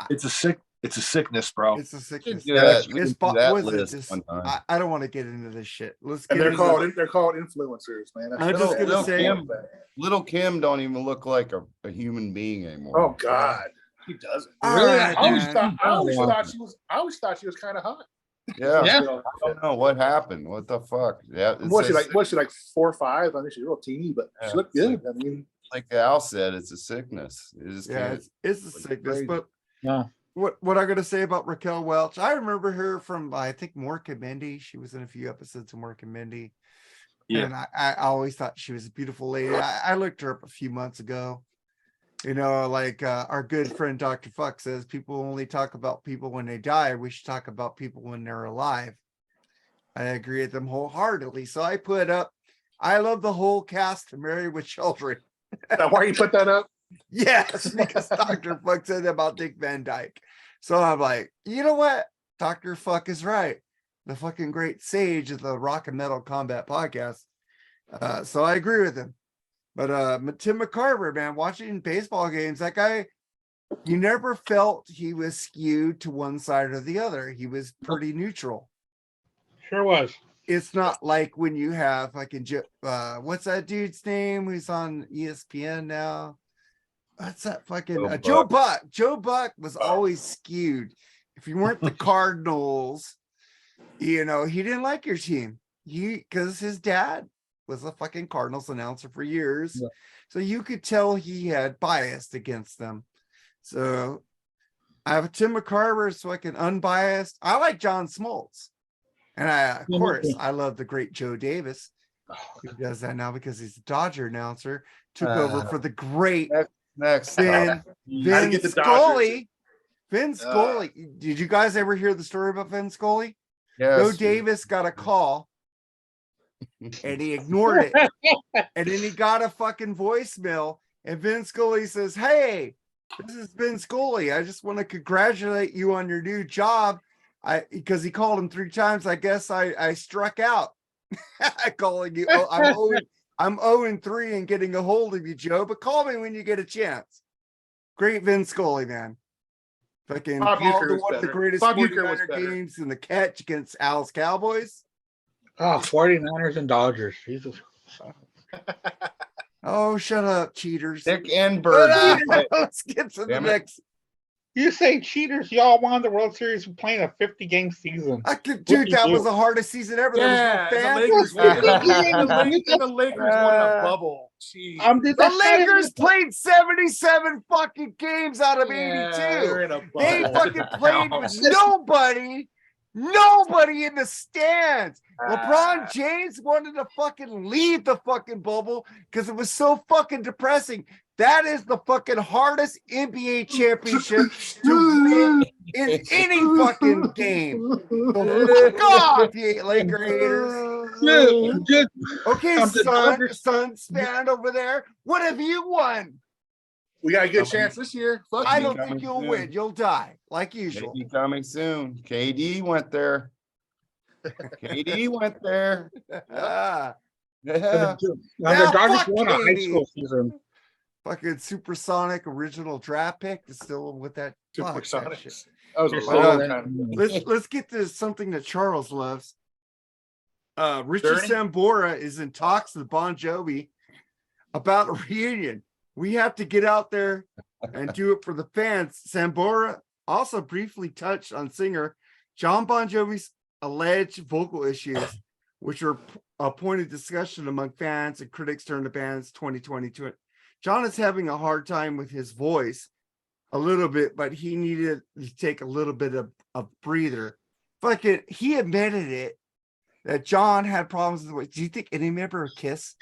Speaker 5: It's a sickness, bro.
Speaker 1: it's a sickness.
Speaker 4: We can do
Speaker 1: It's
Speaker 4: that
Speaker 1: was it
Speaker 4: list
Speaker 1: just?
Speaker 4: one time.
Speaker 1: I don't want to get into this shit. Let's
Speaker 2: and
Speaker 1: get
Speaker 2: they're
Speaker 1: into
Speaker 2: called influencers, man.
Speaker 1: I'm just gonna
Speaker 4: Little
Speaker 1: say-
Speaker 4: Kim, Little Kim don't even look like a human being anymore.
Speaker 2: Oh God, he doesn't.
Speaker 1: All
Speaker 3: Really?
Speaker 1: right,
Speaker 2: I always
Speaker 1: man.
Speaker 2: thought she was. I always thought she was kind of hot.
Speaker 4: Yeah.
Speaker 3: Yeah.
Speaker 4: I don't know what happened. What the fuck? Yeah. It
Speaker 2: What's she
Speaker 4: says-
Speaker 2: like? What's she like? 4 or 5? I mean, she's real teeny, but
Speaker 4: Yeah,
Speaker 2: she looked
Speaker 4: it's
Speaker 2: good. I mean,
Speaker 4: like Al said, it's a sickness. It just
Speaker 1: Yeah,
Speaker 4: can't.
Speaker 1: it's a
Speaker 4: like
Speaker 1: sickness.
Speaker 4: crazy.
Speaker 1: But
Speaker 3: Yeah.
Speaker 1: what I gotta say about Raquel Welch? I remember her from I think Mork and Mindy. She was in a few episodes of Mork and Mindy.
Speaker 5: Yeah.
Speaker 1: And I always thought she was a beautiful lady. I looked her up a few months ago. You know, like our good friend Dr. Fuck says, people only talk about people when they die. We should talk about people when they're alive. I agree with them wholeheartedly. So I put up, I love the whole cast of Married with Children.
Speaker 2: why you put that up?
Speaker 1: Yes, because Dr. Fuck said about Dick Van Dyke. So I'm like, you know what? Dr. Fuck is right. The fucking great sage of the Rock and Metal Combat podcast. So I agree with him. But Tim McCarver, man, watching baseball games, that guy, you never felt he was skewed to one side or the other. He was pretty neutral.
Speaker 3: Sure was.
Speaker 1: It's not like when you have like what's that dude's name who's on ESPN now? What's that fucking Joe Buck? Joe Buck was always skewed. If you weren't the Cardinals, you know, he didn't like your team. Because his dad was a fucking Cardinals announcer for years.
Speaker 3: Yeah.
Speaker 1: So you could tell he had bias against them. So I have Tim McCarver, so I can unbiased. I like John Smoltz. And of
Speaker 3: Yeah, me
Speaker 1: course,
Speaker 3: too.
Speaker 1: I love the great Joe Davis, who does that now because he's the Dodger announcer. Took over for the great
Speaker 4: Next.
Speaker 1: Vin
Speaker 2: How to get the Dodgers.
Speaker 1: Scully. Vin Scully. Did you guys ever hear the story about Vin Scully? Joe
Speaker 4: Yes.
Speaker 1: Davis got a call and he ignored it. And then he got a fucking voicemail. And Vin Scully says, "Hey, this is Vin Scully. I just want to congratulate you on your new job. Because he called him 3 times. I guess I struck out calling you. Oh, I'm 0-3 and getting a hold of you, Joe. But call me when you get a chance." Great Vin Scully, man. Fucking
Speaker 2: Bob
Speaker 1: called
Speaker 2: Uecker was
Speaker 1: one of the
Speaker 2: better.
Speaker 1: greatest
Speaker 2: Bob Uecker was
Speaker 1: 49er
Speaker 2: better.
Speaker 1: games in the catch against Al's Cowboys.
Speaker 3: Oh, 49ers and Dodgers. Jesus.
Speaker 1: Oh, shut up, cheaters.
Speaker 4: Dick and Bird.
Speaker 1: Let's get to the
Speaker 4: Damn it.
Speaker 1: next.
Speaker 3: You say cheaters, y'all won the World Series playing a 50-game season.
Speaker 1: Dude, that was the hardest season ever.
Speaker 2: Yeah,
Speaker 1: There
Speaker 2: the
Speaker 1: was no
Speaker 2: Lakers
Speaker 1: fans.
Speaker 2: won. The Lakers won in a bubble. Jeez.
Speaker 1: The Lakers played 77 fucking games out of 82.
Speaker 2: they're in a
Speaker 1: They
Speaker 2: bubble.
Speaker 1: fucking played with nobody in the stands. LeBron James wanted to fucking leave the fucking bubble because it was so fucking depressing. That is the fucking hardest NBA championship to win in any fucking game. So fuck off, you Laker haters.
Speaker 3: Dude,
Speaker 1: Okay,
Speaker 3: The Dodgers-
Speaker 1: son stand over there. What have you won?
Speaker 2: We got a good chance this year. Fuck
Speaker 1: I
Speaker 2: you.
Speaker 1: don't think you'll win. You'll die like usual.
Speaker 4: Maybe coming soon. KD went there. KD went there.
Speaker 1: Ah,
Speaker 4: Yeah.
Speaker 3: the
Speaker 1: Now
Speaker 3: Dodgers
Speaker 1: fuck
Speaker 3: won a high
Speaker 1: Katie.
Speaker 3: school season.
Speaker 1: fucking supersonic original draft pick is still with that. Fuck that
Speaker 2: Supersonics.
Speaker 1: shit.
Speaker 2: That was a
Speaker 3: You're
Speaker 2: long
Speaker 1: so-
Speaker 2: time.
Speaker 1: Let's get to something that Charles loves. Richie
Speaker 2: Journey?
Speaker 1: Sambora is in talks with Bon Jovi about a reunion. We have to get out there and do it for the fans. Sambora also briefly touched on singer John Bon Jovi's alleged vocal issues, which were a point of discussion among fans and critics during the band's 2022. John is having a hard time with his voice a little bit, but he needed to take a little bit of a breather. Fucking, he admitted it that John had problems with the voice. Do you think any member of Kiss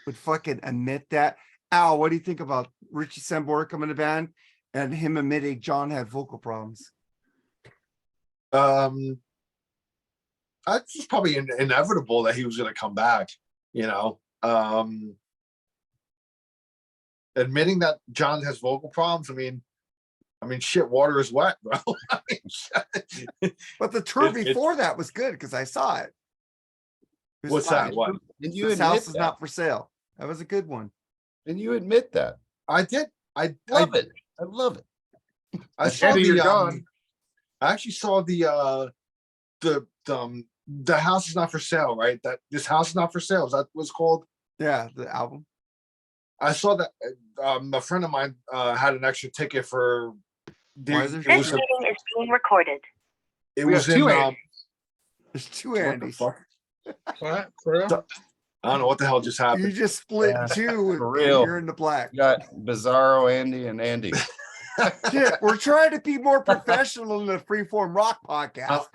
Speaker 1: would fucking admit that? Al, what do you think about Richie Sambora coming to band and him admitting John had vocal problems?
Speaker 5: It's probably inevitable that he was going to come back. Admitting that John has vocal problems. I mean, shit, water is wet, bro.
Speaker 1: But the tour
Speaker 5: It-
Speaker 1: before that was good because I saw it. It was
Speaker 5: What's that?
Speaker 1: fine.
Speaker 5: What?
Speaker 4: Did you
Speaker 1: This
Speaker 4: admit
Speaker 1: house is
Speaker 4: that?
Speaker 1: not for sale. That was a good one.
Speaker 4: Did you admit that?
Speaker 5: I did. I
Speaker 4: Love it. I love it.
Speaker 5: I saw
Speaker 2: Andy, you're
Speaker 5: the.
Speaker 2: gone.
Speaker 5: I actually saw the house is not for sale, right? That this house is not for sale. Is that what it's called?
Speaker 1: Yeah, the album.
Speaker 5: I saw that a friend of mine had an extra ticket for.
Speaker 1: Why is there
Speaker 5: it was,
Speaker 1: shit?
Speaker 6: This meeting is being recorded.
Speaker 5: it
Speaker 2: We
Speaker 5: was
Speaker 2: got
Speaker 5: in
Speaker 2: two Andes.
Speaker 1: There's two
Speaker 5: What the
Speaker 1: Andys.
Speaker 5: fuck?
Speaker 3: What? For real?
Speaker 5: I don't know what the hell just
Speaker 1: You
Speaker 5: happened.
Speaker 1: just split
Speaker 4: Yeah,
Speaker 1: two and
Speaker 4: for real.
Speaker 1: you're in the black.
Speaker 4: You got Bizarro Andy and Andy.
Speaker 1: Shit, we're trying to be more professional in the Freeform Rock podcast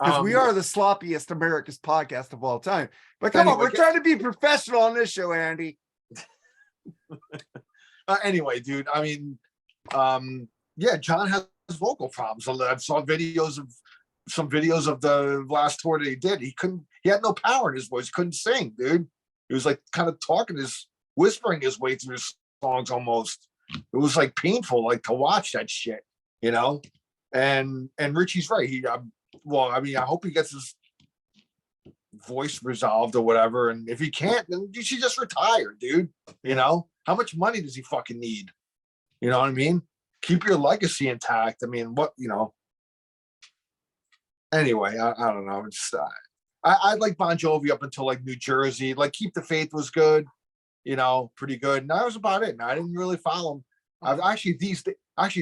Speaker 1: because we are the sloppiest America's podcast of all time. But come on,
Speaker 5: Anyway,
Speaker 1: we're trying to be professional on this show, Andy.
Speaker 5: Anyway, dude. I mean, yeah, John has vocal problems. I saw some videos of the last tour that he did. He had no power in his voice. Couldn't sing, dude. He was like kind of whispering his way through his songs almost. It was like painful, like to watch that shit, you know. And Richie's right. I mean, I hope he gets his voice resolved or whatever. And if he can't, then you should just retire, dude. You know, how much money does he fucking need? You know what I mean? Keep your legacy intact. I mean, what, you know? Anyway, I don't know. It's I like Bon Jovi up until like New Jersey. Like Keep the Faith was good, you know, pretty good. And that was about it. And I didn't really follow him. I've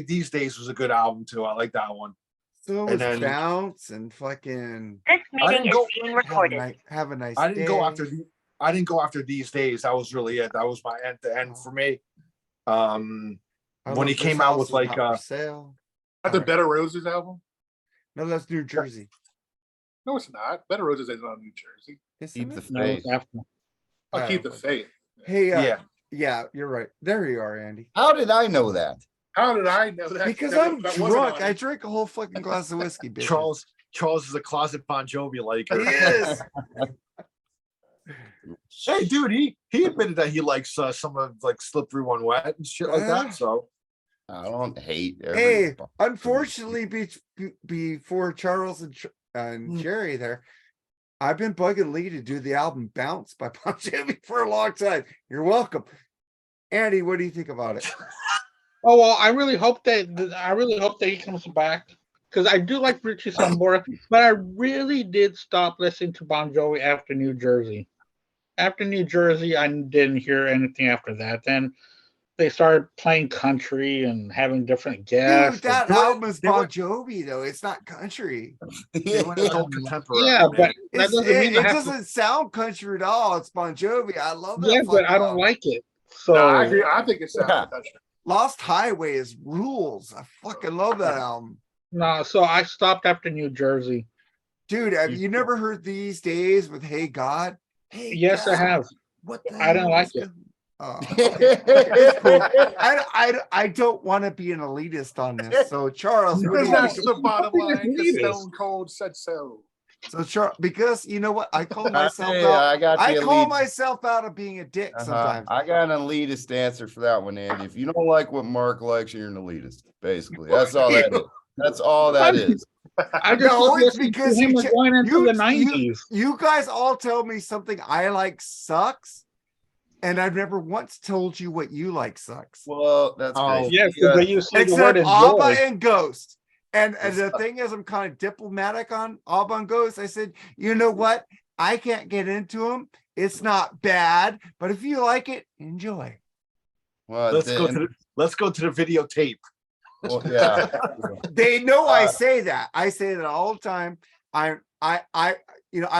Speaker 5: these days was a good album too. I like that one.
Speaker 1: So
Speaker 5: And
Speaker 1: was
Speaker 5: then-
Speaker 1: Bounce and fucking
Speaker 6: This
Speaker 5: I
Speaker 6: meeting
Speaker 5: didn't
Speaker 6: is
Speaker 5: go-
Speaker 6: being recorded.
Speaker 1: have a nice
Speaker 5: I didn't go
Speaker 1: day.
Speaker 5: after I didn't go after These Days. That was really it. That was my end to end for me.
Speaker 1: I
Speaker 5: When
Speaker 1: Love
Speaker 5: he
Speaker 1: This
Speaker 5: came out
Speaker 1: House
Speaker 5: with
Speaker 1: Is
Speaker 5: like
Speaker 1: Not For Sale.
Speaker 2: Not the Better Roses album?
Speaker 1: No, that's New Jersey.
Speaker 2: No, it's not. Better Roses is on New Jersey.
Speaker 1: Isn't
Speaker 4: Keep
Speaker 1: it?
Speaker 4: the
Speaker 3: No,
Speaker 4: faith.
Speaker 3: it's after.
Speaker 2: I'll
Speaker 1: I
Speaker 2: keep the
Speaker 1: don't know.
Speaker 2: faith.
Speaker 1: Hey,
Speaker 5: yeah.
Speaker 1: yeah, you're right. There you are, Andy.
Speaker 4: How did I know that?
Speaker 2: How did I know that?
Speaker 1: Because
Speaker 2: that-
Speaker 1: I'm
Speaker 2: that wasn't
Speaker 1: drunk.
Speaker 2: on
Speaker 1: I
Speaker 2: it?
Speaker 1: drink a whole fucking glass of whiskey, bitch.
Speaker 5: Charles is a closet Bon Jovi liker.
Speaker 1: He is.
Speaker 5: Hey, dude, he admitted that he likes some of like Slippery When Wet and shit like that. So
Speaker 4: I don't hate
Speaker 1: Hey, unfortunately, before Charles and Jerry there, I've been bugging Lee to do the album Bounce by Bon Jovi for a long time. You're welcome. Andy, what do you think about it?
Speaker 3: Oh well, I really hope that he comes back because I do like Richie Sambora, but I really did stop listening to Bon Jovi after New Jersey. After New Jersey, I didn't hear anything after that. Then they started playing country and having different guests.
Speaker 1: Dude, that
Speaker 5: they went-
Speaker 1: album is
Speaker 5: they
Speaker 1: Bon
Speaker 5: went-
Speaker 1: Jovi, though. It's not country.
Speaker 5: they went adult contemporary.
Speaker 3: Yeah,
Speaker 5: man.
Speaker 3: but that
Speaker 1: It's,
Speaker 3: doesn't
Speaker 1: it
Speaker 3: mean I have to.
Speaker 1: doesn't sound country at all. It's Bon Jovi. I love that.
Speaker 3: Yeah, but
Speaker 1: fucking
Speaker 3: I don't
Speaker 1: album.
Speaker 3: like it. So
Speaker 2: No, I agree. I think it's
Speaker 4: Yeah.
Speaker 2: country.
Speaker 1: Lost Highway is rules. I fucking love that album.
Speaker 3: no, so I stopped after New Jersey.
Speaker 1: Dude, have you never heard These Days with Hey God? Hey
Speaker 3: Yes, I
Speaker 1: God,
Speaker 3: have.
Speaker 1: What the
Speaker 3: I didn't
Speaker 1: hell
Speaker 3: like
Speaker 1: is
Speaker 3: it.
Speaker 1: good? Oh, okay. It's cool. I don't want to be an elitist on this. So Charles, what do
Speaker 2: Because
Speaker 1: you
Speaker 2: that's
Speaker 1: think?
Speaker 2: the bottom line. 'Cause
Speaker 3: It is.
Speaker 2: Stone Cold said so.
Speaker 1: So Charles, because you know what? I call
Speaker 4: I
Speaker 1: myself
Speaker 4: got
Speaker 1: out.
Speaker 4: the
Speaker 1: I call
Speaker 4: elite-
Speaker 1: myself out of being a dick sometimes.
Speaker 4: I got an elitist answer for that one, Andy. If you don't like what Mark likes, you're an elitist. Basically, that's all that is. That's all that is.
Speaker 3: I just
Speaker 1: No,
Speaker 3: was
Speaker 1: it's
Speaker 3: listening
Speaker 1: because
Speaker 3: to him
Speaker 1: you
Speaker 3: going into
Speaker 1: you-
Speaker 3: the 90s.
Speaker 1: You guys all tell me something I like sucks, and I've never once told you what you like sucks.
Speaker 4: Well, that's
Speaker 5: Oh,
Speaker 4: great.
Speaker 3: Yes,
Speaker 4: Yeah.
Speaker 3: but you say the
Speaker 1: Except
Speaker 3: word
Speaker 1: Abba
Speaker 3: enjoy.
Speaker 1: and Ghost. And the thing is, I'm kind of diplomatic on Abba and Ghost. I said, you know what? I can't get into them. It's not bad, but if you like it, enjoy.
Speaker 4: Well,
Speaker 5: let's go to the videotape.
Speaker 4: well, yeah.
Speaker 1: They know I say that. I say that all the time. I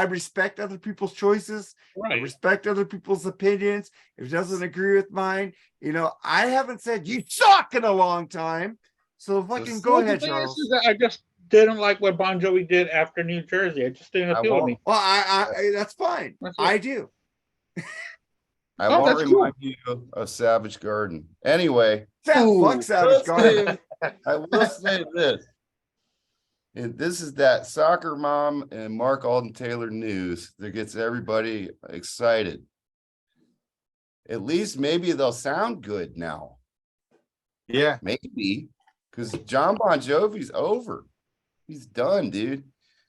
Speaker 1: respect other people's choices. I
Speaker 3: Right.
Speaker 1: respect other people's opinions. If it doesn't agree with mine, I haven't said you suck in a long time. So fucking go
Speaker 3: Well, the
Speaker 1: ahead,
Speaker 3: thing
Speaker 1: Charles.
Speaker 3: is that I just didn't like what Bon Jovi did after New Jersey. It just didn't
Speaker 4: I
Speaker 3: appeal to
Speaker 4: won't-
Speaker 3: me.
Speaker 1: Well, I that's fine.
Speaker 3: That's it.
Speaker 1: I do.
Speaker 4: I
Speaker 3: Oh,
Speaker 4: won't
Speaker 3: that's cool.
Speaker 4: remind you of Savage Garden. Anyway,
Speaker 1: Fuck Savage
Speaker 4: let's
Speaker 1: Garden.
Speaker 4: say- I will say this. And this is that soccer mom and Mark Alden Taylor news that gets everybody excited. At least maybe they'll sound good now.
Speaker 5: Yeah.
Speaker 4: Maybe. Because John Bon Jovi's over. He's done, dude.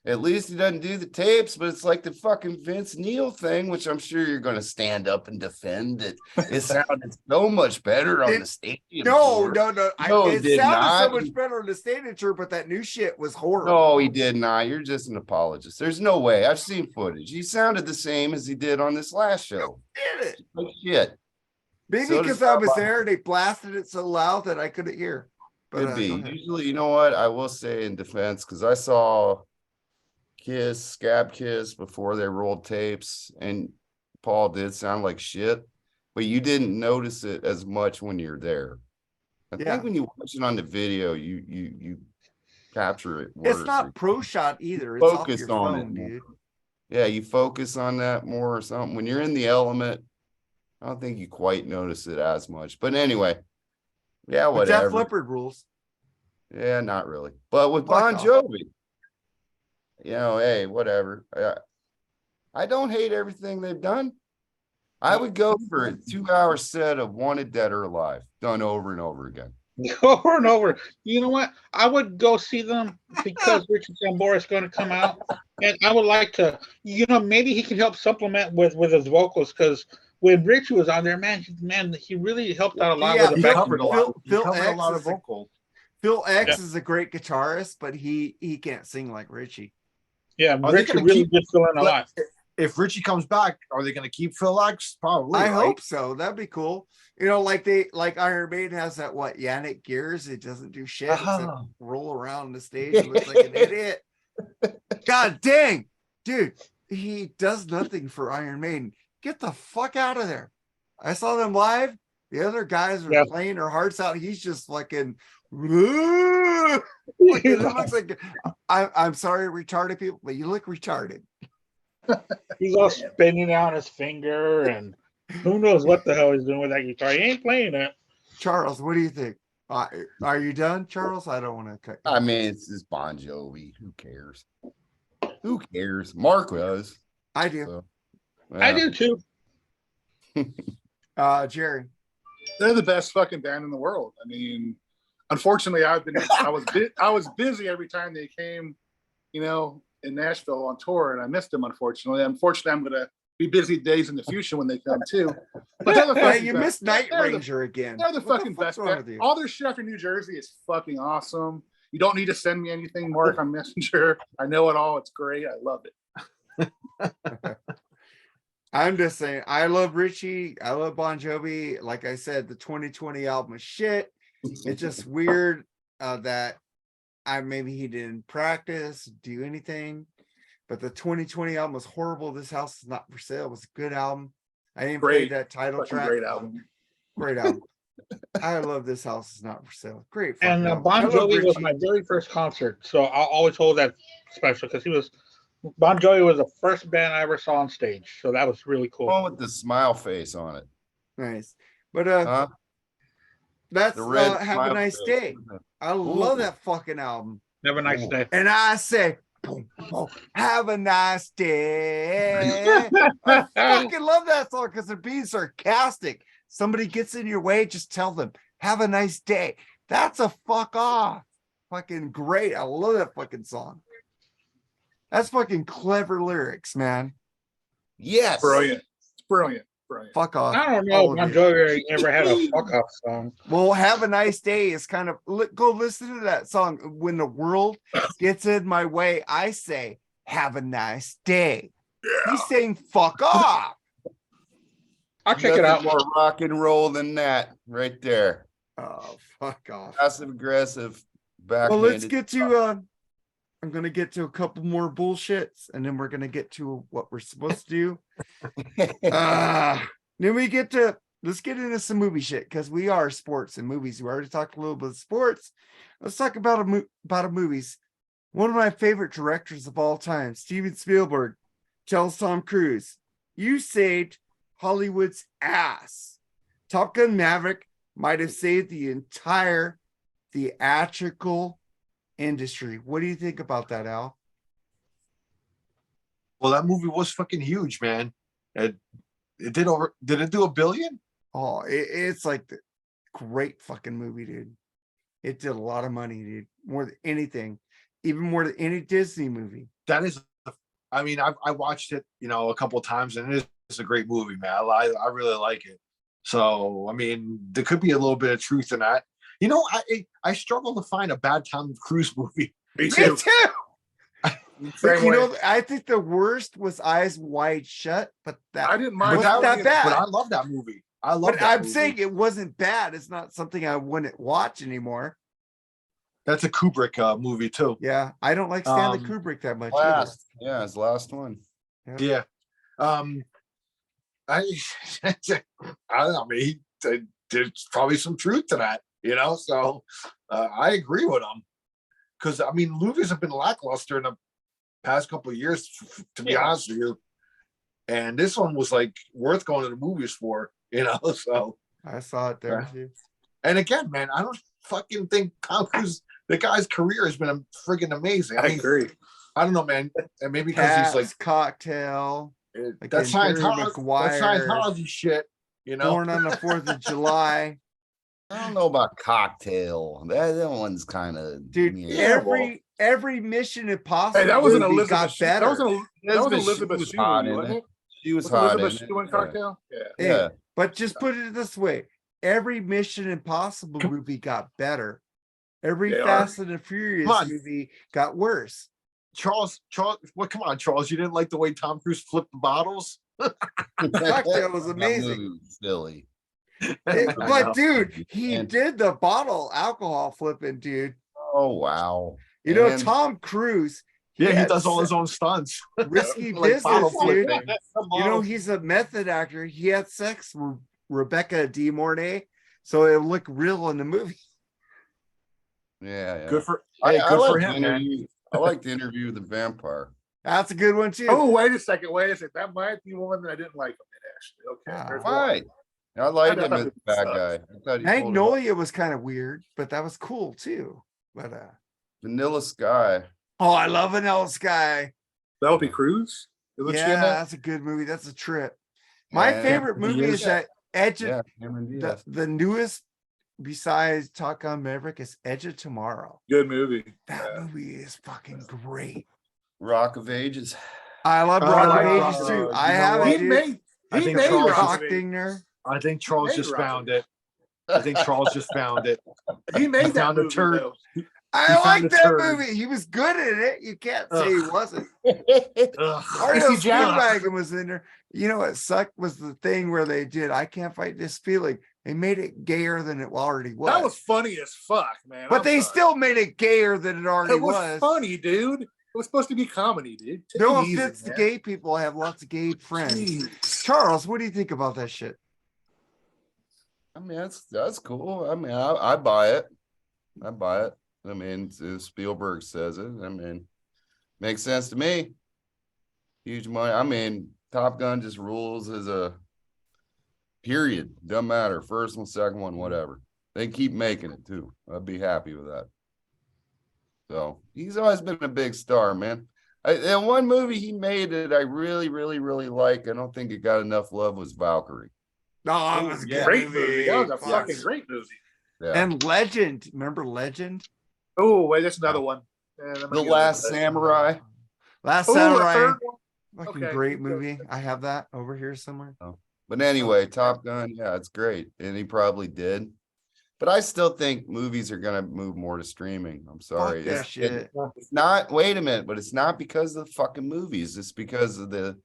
Speaker 4: At least he doesn't do the tapes, but it's like the fucking Vince Neil thing, which I'm sure you're going to stand up and defend. It sounded so much better on the stadium.
Speaker 1: No.
Speaker 4: tour.
Speaker 1: No,
Speaker 4: No,
Speaker 1: it
Speaker 4: did
Speaker 1: sounded so
Speaker 4: not.
Speaker 1: much better on the stadium tour, but that new shit was horrible.
Speaker 4: No, he did not. You're just an apologist. There's no way. I've seen footage. He sounded the same as he did on this last show.
Speaker 1: Did it?
Speaker 4: Like shit.
Speaker 1: Maybe
Speaker 4: So
Speaker 1: because
Speaker 4: does
Speaker 1: I was
Speaker 4: Bob.
Speaker 1: there, they blasted it so loud that I couldn't hear. But,
Speaker 4: Could be.
Speaker 1: go ahead.
Speaker 4: Usually, you know what? I will say in defense, because I saw Kiss, Scab Kiss before they rolled tapes, and Paul did sound like shit, but you didn't notice it as much when you're there. I
Speaker 1: Yeah.
Speaker 4: think when you watch it on the video, you capture it
Speaker 1: It's
Speaker 4: worse.
Speaker 1: not pro shot either. It's off
Speaker 4: Focus
Speaker 1: your
Speaker 4: on it
Speaker 1: phone,
Speaker 4: more.
Speaker 1: dude.
Speaker 4: Yeah, you focus on that more or something. When you're in the element, I don't think you quite notice it as much. But anyway, yeah,
Speaker 1: But Def
Speaker 4: whatever.
Speaker 1: Leppard rules.
Speaker 4: Yeah, not really. But with
Speaker 1: Fuck
Speaker 4: Bon
Speaker 1: off.
Speaker 4: Jovi, hey, whatever. I don't hate everything they've done. I would go for a 2-hour set of Wanted Dead or Alive, done over and over again.
Speaker 3: Over and over. You know what? I would go see them because Richard Sambora is going to come out, and I would like to. Maybe he can help supplement with his vocals because when Richie was on there, man, he really helped out a lot
Speaker 1: Yeah,
Speaker 3: with the
Speaker 5: He
Speaker 3: back.
Speaker 5: covered a lot. He
Speaker 1: Phil
Speaker 5: covered a
Speaker 1: X
Speaker 5: lot of
Speaker 1: is a-
Speaker 5: vocals.
Speaker 1: Phil X
Speaker 3: Yeah.
Speaker 1: is a great guitarist, but he can't sing like Richie.
Speaker 3: Yeah,
Speaker 5: Are they
Speaker 3: Richie
Speaker 5: gonna
Speaker 3: really
Speaker 5: keep-
Speaker 3: did fill in a
Speaker 5: but
Speaker 3: lot.
Speaker 5: If Richie comes back, are they going to keep Phil X? Probably.
Speaker 1: I
Speaker 5: right?
Speaker 1: hope so. That'd be cool. Like Iron Maiden has that Yannick Gears. It doesn't do shit except
Speaker 5: Oh.
Speaker 1: roll around the stage and looks like an idiot. God dang, dude, he does nothing for Iron Maiden. Get the fuck out of there. I saw them live. The other guys were playing their hearts out. He's just fucking. It looks like I'm sorry, retarded people, but you look retarded.
Speaker 3: He's all spinning out his finger, and who knows what the hell he's doing with that guitar. He ain't playing it.
Speaker 1: Charles, what do you think? Are you done, Charles? I don't want to cut.
Speaker 4: I mean, it's just Bon Jovi. Who cares? Who cares? Mark was.
Speaker 1: I do.
Speaker 4: So,
Speaker 3: I do too.
Speaker 1: Jerry.
Speaker 2: They're the best fucking band in the world. I mean, unfortunately, I was busy every time they came, in Nashville on tour, and I missed them. Unfortunately, I'm gonna be busy days in the future when they come too. But they're the
Speaker 1: Hey,
Speaker 2: fucking
Speaker 1: you
Speaker 2: best.
Speaker 1: mest Night
Speaker 2: They're the-
Speaker 1: Ranger again.
Speaker 2: They're the
Speaker 1: What
Speaker 2: fucking
Speaker 1: fuck's
Speaker 2: best.
Speaker 1: wrong with you?
Speaker 2: All their shit after New Jersey is fucking awesome. You don't need to send me anything, Mark, on Messenger. I know it all. It's great. I love it.
Speaker 1: I'm just saying, I love Richie. I love Bon Jovi. Like I said, the 2020 album is shit. It's just weird that maybe he didn't practice, do anything. But the 2020 album was horrible. This House Is Not For Sale was a good album. I didn't play
Speaker 2: Great.
Speaker 1: that title
Speaker 2: Fucking
Speaker 1: track.
Speaker 2: great album.
Speaker 1: Great album. I love This House Is Not For Sale. Great.
Speaker 3: And
Speaker 1: fucking album.
Speaker 3: Bon
Speaker 1: I love
Speaker 3: Jovi was
Speaker 1: Richie.
Speaker 3: my very first concert, so I'll always hold that special because Bon Jovi was the first band I ever saw on stage, so that was really cool.
Speaker 4: One with the smile face on it.
Speaker 1: Nice. But
Speaker 4: Huh?
Speaker 1: that's
Speaker 4: The red
Speaker 1: Have a
Speaker 4: smile
Speaker 1: Nice
Speaker 4: face.
Speaker 1: Day. I love that fucking album.
Speaker 3: Have a nice day.
Speaker 1: And I say, boom, boom, have a nice day. I fucking love that song because they're being sarcastic. Somebody gets in your way, just tell them, have a nice day. That's a fuck off. Fucking great. I love that fucking song. That's fucking clever lyrics, man.
Speaker 4: Yes.
Speaker 2: Brilliant. It's brilliant. Brilliant.
Speaker 1: Fuck off.
Speaker 3: I don't know
Speaker 1: All
Speaker 3: if
Speaker 1: of
Speaker 3: Bon
Speaker 1: you.
Speaker 3: Jovi ever had a fuck off song.
Speaker 1: Well, have a nice day is kind of go listen to that song. When the world gets in my way, I say, have a nice day. He's saying fuck off.
Speaker 3: I'll check it out.
Speaker 4: More rock and roll than that, right there.
Speaker 1: Oh, fuck off.
Speaker 4: Passive aggressive.
Speaker 1: Well, let's
Speaker 4: backhanded.
Speaker 1: get to I'm gonna get to a couple more bullshits, and then we're gonna get to what we're supposed to do. Then we get to let's get into some movie shit because we are sports and movies. We already talked a little bit of sports. Let's talk about movies. One of my favorite directors of all time, Steven Spielberg, tells Tom Cruise, "You saved Hollywood's ass. Top Gun Maverick might have saved the entire theatrical industry." What do you think about that, Al?
Speaker 5: Well, that movie was fucking huge, man. It did it do $1 billion?
Speaker 1: Oh, it's like the great fucking movie, dude. It did a lot of money, dude. More than anything, even more than any Disney movie.
Speaker 5: That is, I mean, I watched it, a couple of times, and it's a great movie, man. I really like it. So, I mean, there could be a little bit of truth in that. I struggle to find a bad Tom Cruise movie.
Speaker 2: Me
Speaker 1: Me
Speaker 2: too.
Speaker 1: too.
Speaker 2: Same way.
Speaker 1: I think the worst was Eyes Wide Shut, but that
Speaker 2: I didn't mind
Speaker 1: wasn't that bad.
Speaker 5: But I love that movie. I love
Speaker 1: But
Speaker 5: that
Speaker 1: I'm
Speaker 5: movie.
Speaker 1: saying it wasn't bad. It's not something I wouldn't watch anymore.
Speaker 5: That's a Kubrick movie too.
Speaker 1: Yeah, I don't like Stanley
Speaker 5: Um,
Speaker 1: Kubrick that much either.
Speaker 4: Last, yeah, his last one.
Speaker 5: Yeah. I I don't know. I mean, there's probably some truth to that, you know. So I agree with him because I mean, movies have been lackluster in the past couple of years, to be honest with you. And this one was like worth going to the movies for, you know. So
Speaker 1: I saw it there too.
Speaker 5: and again, man, I don't fucking think Tom Cruise, the guy's career has been freaking amazing.
Speaker 2: I agree.
Speaker 5: I don't know, man. And maybe because
Speaker 1: Cats,
Speaker 5: he's like
Speaker 1: Cocktail,
Speaker 5: that's
Speaker 1: Terry
Speaker 5: Scientology, that's
Speaker 1: Maguire,
Speaker 5: Scientology shit, you know.
Speaker 1: Born on the 4th of July.
Speaker 4: I don't know about Cocktail. That one's kind of
Speaker 1: Dude, every Mission Impossible
Speaker 2: Hey, that was an
Speaker 1: movie
Speaker 2: Elizabeth.
Speaker 1: got better.
Speaker 2: That was Elizabeth
Speaker 4: was
Speaker 2: Shue,
Speaker 4: hot in
Speaker 2: wasn't
Speaker 4: it.
Speaker 2: it?
Speaker 4: She was
Speaker 2: Was
Speaker 4: hot in
Speaker 2: Elizabeth
Speaker 4: it.
Speaker 2: Shue in Cocktail? Yeah.
Speaker 1: Hey,
Speaker 4: Yeah.
Speaker 1: but just put it this way: every Mission Impossible movie got better. Every
Speaker 2: They are.
Speaker 1: Fast and the Furious
Speaker 5: Come on.
Speaker 1: movie got worse.
Speaker 5: Charles, well, come on, Charles. You didn't like the way Tom Cruise flipped the bottles?
Speaker 1: Cocktail was
Speaker 4: That
Speaker 1: amazing.
Speaker 4: movie was silly.
Speaker 1: But dude, he
Speaker 4: And-
Speaker 1: did the bottle alcohol flipping, dude.
Speaker 4: Oh wow.
Speaker 1: You know,
Speaker 4: And-
Speaker 1: Tom Cruise.
Speaker 5: Yeah, he
Speaker 1: had
Speaker 5: does all his own stunts.
Speaker 1: risky
Speaker 5: Like bottle
Speaker 1: business, dude.
Speaker 5: flipping.
Speaker 1: You know, he's a method actor. He had sex with Rebecca De Mornay, so it looked real in the movie.
Speaker 4: Yeah, yeah.
Speaker 5: Good for
Speaker 4: I,
Speaker 5: hey,
Speaker 4: I
Speaker 5: good
Speaker 4: like
Speaker 5: for
Speaker 4: the
Speaker 5: him, man.
Speaker 4: interview. I like the interview with the vampire.
Speaker 1: That's a good one too.
Speaker 2: Oh, wait a second. That might be one that I didn't like him in, actually. Okay.
Speaker 1: Ah,
Speaker 2: there's
Speaker 4: Why?
Speaker 2: one.
Speaker 4: I liked
Speaker 2: I
Speaker 4: him as a
Speaker 2: thought
Speaker 4: bad
Speaker 2: it
Speaker 4: guy. I thought he pulled it off.
Speaker 1: Magnolia was kind of weird, but that was cool too. But
Speaker 4: Vanilla Sky.
Speaker 1: oh, I love Vanilla Sky.
Speaker 2: Penelope Cruz? Isn't she in
Speaker 1: Yeah,
Speaker 2: that?
Speaker 1: that's a good movie. That's a trip. My
Speaker 4: And-
Speaker 1: favorite movie is that Edge of
Speaker 4: Yeah, Cameron Diaz.
Speaker 1: the newest besides Top Gun Maverick is Edge of Tomorrow.
Speaker 2: Good movie.
Speaker 1: That
Speaker 2: Yeah.
Speaker 1: movie is fucking great.
Speaker 4: Rock of Ages.
Speaker 1: I love
Speaker 2: Oh,
Speaker 1: Rock
Speaker 2: I
Speaker 1: of
Speaker 2: like
Speaker 1: Ages
Speaker 2: Rock
Speaker 1: too.
Speaker 5: of-
Speaker 1: I
Speaker 5: you know
Speaker 1: have
Speaker 5: what?
Speaker 1: it,
Speaker 2: He
Speaker 1: dude.
Speaker 2: made,
Speaker 5: I
Speaker 2: he
Speaker 5: think
Speaker 2: made
Speaker 5: Charles
Speaker 2: Rock of Ages.
Speaker 1: Cockdinger.
Speaker 5: I think Charles
Speaker 2: Hey,
Speaker 5: just
Speaker 2: Roger.
Speaker 5: found it. I think Charles just found it.
Speaker 2: He made that
Speaker 5: found a
Speaker 2: movie,
Speaker 5: turd.
Speaker 2: though.
Speaker 1: I
Speaker 5: found
Speaker 1: like
Speaker 5: a
Speaker 1: that
Speaker 5: turd.
Speaker 1: movie. He was good in it. You can't say he wasn't.
Speaker 5: Ugh.
Speaker 1: Arnold
Speaker 2: Casey Jones.
Speaker 1: Speedwagon was in there. You know what sucked was the thing where they did I Can't Fight This Feeling. They made it gayer than it already was.
Speaker 2: That was funny as fuck, man.
Speaker 1: but
Speaker 2: I'm
Speaker 1: they
Speaker 2: sorry.
Speaker 1: still made it gayer than it already
Speaker 2: It was funny, dude. It was supposed to be comedy, dude. Take
Speaker 1: No
Speaker 2: it easy,
Speaker 1: offense to
Speaker 2: man.
Speaker 1: gay people. I have lots of gay friends.
Speaker 2: Jeez.
Speaker 1: Charles, what do you think about that shit?
Speaker 4: I mean, that's cool. I mean, I buy it. I buy it. I mean, Spielberg says it. I mean, makes sense to me. Huge money. I mean, Top Gun just rules as a period. Doesn't matter. First one, second one, whatever. They keep making it too. I'd be happy with that. So he's always been a big star, man. And one movie he made that I really, really, really like, I don't think it got enough love, was Valkyrie.
Speaker 1: No, that was a good
Speaker 2: Great movie. That was a
Speaker 1: Fuck.
Speaker 2: fucking great movie.
Speaker 4: Yeah.
Speaker 1: And Legend. Remember Legend?
Speaker 2: Oh, wait, that's another one. Yeah,
Speaker 4: The Last Samurai.
Speaker 1: Last
Speaker 2: Oh, a
Speaker 1: Samurai.
Speaker 2: third one.
Speaker 1: Fucking
Speaker 2: Okay.
Speaker 1: great movie. I have that over here somewhere.
Speaker 4: But anyway, Top Gun, yeah, it's great. And he probably did. But I still think movies are gonna move more to streaming. I'm sorry.
Speaker 1: Fuck that shit.
Speaker 4: It's not, wait a minute, but it's not because of the fucking movies. It's because of the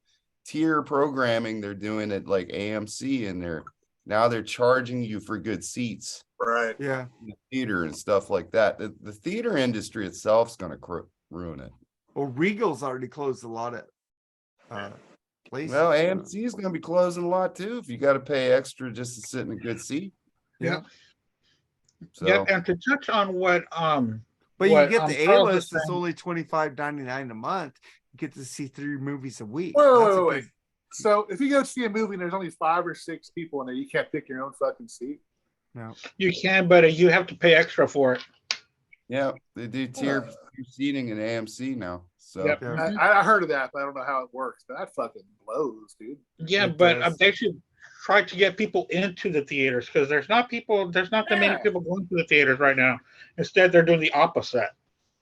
Speaker 4: tier programming they're doing at like AMC, and they're charging you for good seats
Speaker 2: Right.
Speaker 1: Yeah.
Speaker 4: in the theater and stuff like that. The theater industry itself is gonna ruin it.
Speaker 1: Well, Regal's already closed a lot of places.
Speaker 4: Well, AMC is gonna be closing a lot too if you got to pay extra just to sit in a good seat.
Speaker 1: Yeah.
Speaker 4: So
Speaker 3: Yeah, and to touch on what
Speaker 1: But
Speaker 3: what,
Speaker 1: you get the
Speaker 3: Charles
Speaker 1: A-list,
Speaker 3: was
Speaker 1: it's
Speaker 3: saying-
Speaker 1: only $25.99 a month. You get to see 3 movies a week.
Speaker 2: Wait,
Speaker 1: That's
Speaker 2: wait,
Speaker 1: a
Speaker 2: wait, wait.
Speaker 1: good-
Speaker 2: So if you go see a movie and there's only 5 or 6 people in there, you can't pick your own fucking seat.
Speaker 1: No.
Speaker 3: you can, but you have to pay extra for it.
Speaker 4: yeah, they do tier seating in AMC now. So
Speaker 3: Yep.
Speaker 1: Yeah.
Speaker 2: I heard of that, but I don't know how it works. But that fucking blows, dude.
Speaker 3: Yeah,
Speaker 1: It
Speaker 3: but
Speaker 1: does.
Speaker 3: they should try to get people into the theaters because there's not that many
Speaker 2: Yeah.
Speaker 3: people going to the theaters right now. Instead, they're doing the opposite.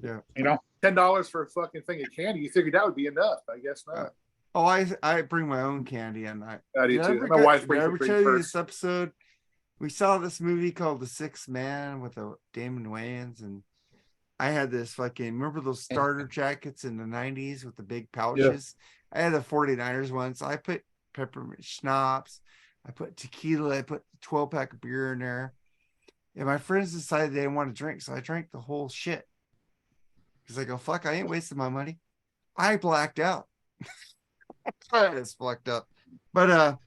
Speaker 1: Yeah.
Speaker 3: You know,
Speaker 2: $10 for a fucking thing of candy. You figured that would be enough? I guess not.
Speaker 1: Oh, I bring my own candy and I
Speaker 2: I do
Speaker 1: Did I
Speaker 2: too.
Speaker 1: ever,
Speaker 2: My wife
Speaker 1: did I
Speaker 2: brings
Speaker 1: ever
Speaker 2: the
Speaker 1: tell
Speaker 2: drink
Speaker 1: you
Speaker 2: first.
Speaker 1: this episode? We saw this movie called The Sixth Man with Damon Wayans, and I had this fucking, remember those starter jackets in the 90s with the big pouches? I had the 49ers once. I put peppermint schnapps, I put tequila, I put 12-pack of beer in there. And my friends decided they didn't want to drink, so I drank the whole shit. Because I go, fuck, I ain't wasting my money. I blacked out. It's fucked up. But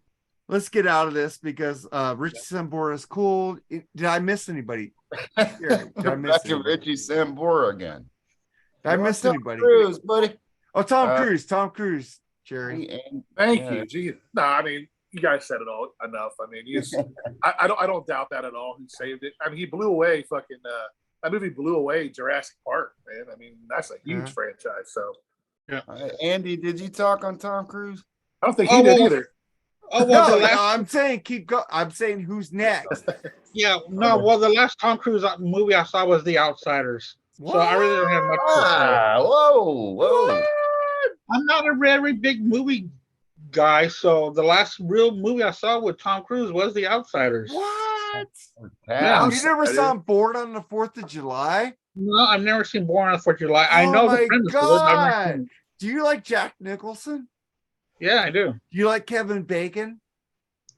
Speaker 1: let's get out of this because Richie Sambora is cool. Did I miss anybody? Did I miss
Speaker 4: Back to
Speaker 1: anybody?
Speaker 4: Richie Sambora again.
Speaker 1: Did I miss anybody?
Speaker 4: Cruise, buddy.
Speaker 1: Oh, Tom Cruise, Jerry.
Speaker 2: Thank
Speaker 4: Yeah.
Speaker 2: you. Gee. No, I mean, you guys said it all enough. I mean, I don't doubt that at all. He saved it. I mean, he blew away fucking that movie blew away Jurassic Park, man. I mean, that's a huge franchise. So
Speaker 4: Andy, did you talk on Tom Cruise?
Speaker 2: I don't think he did
Speaker 3: well,
Speaker 2: either.
Speaker 3: Oh well,
Speaker 1: No,
Speaker 3: the last,
Speaker 1: I'm saying keep going. I'm saying who's next.
Speaker 3: yeah, no, well, the last Tom Cruise movie I saw was The Outsiders. So I really don't have much to say.
Speaker 4: Whoa.
Speaker 3: I'm not a very big movie guy, so the last real movie I saw with Tom Cruise was The Outsiders.
Speaker 1: What?
Speaker 3: Yeah.
Speaker 1: You never saw him bored on the 4th of July?
Speaker 3: No, I've never seen Born on the 4th of July. I
Speaker 1: Oh
Speaker 3: know
Speaker 1: my
Speaker 3: the premise of it. I've never
Speaker 1: God.
Speaker 3: seen it.
Speaker 1: Do you like Jack Nicholson?
Speaker 3: Yeah, I do.
Speaker 1: Do you like Kevin Bacon?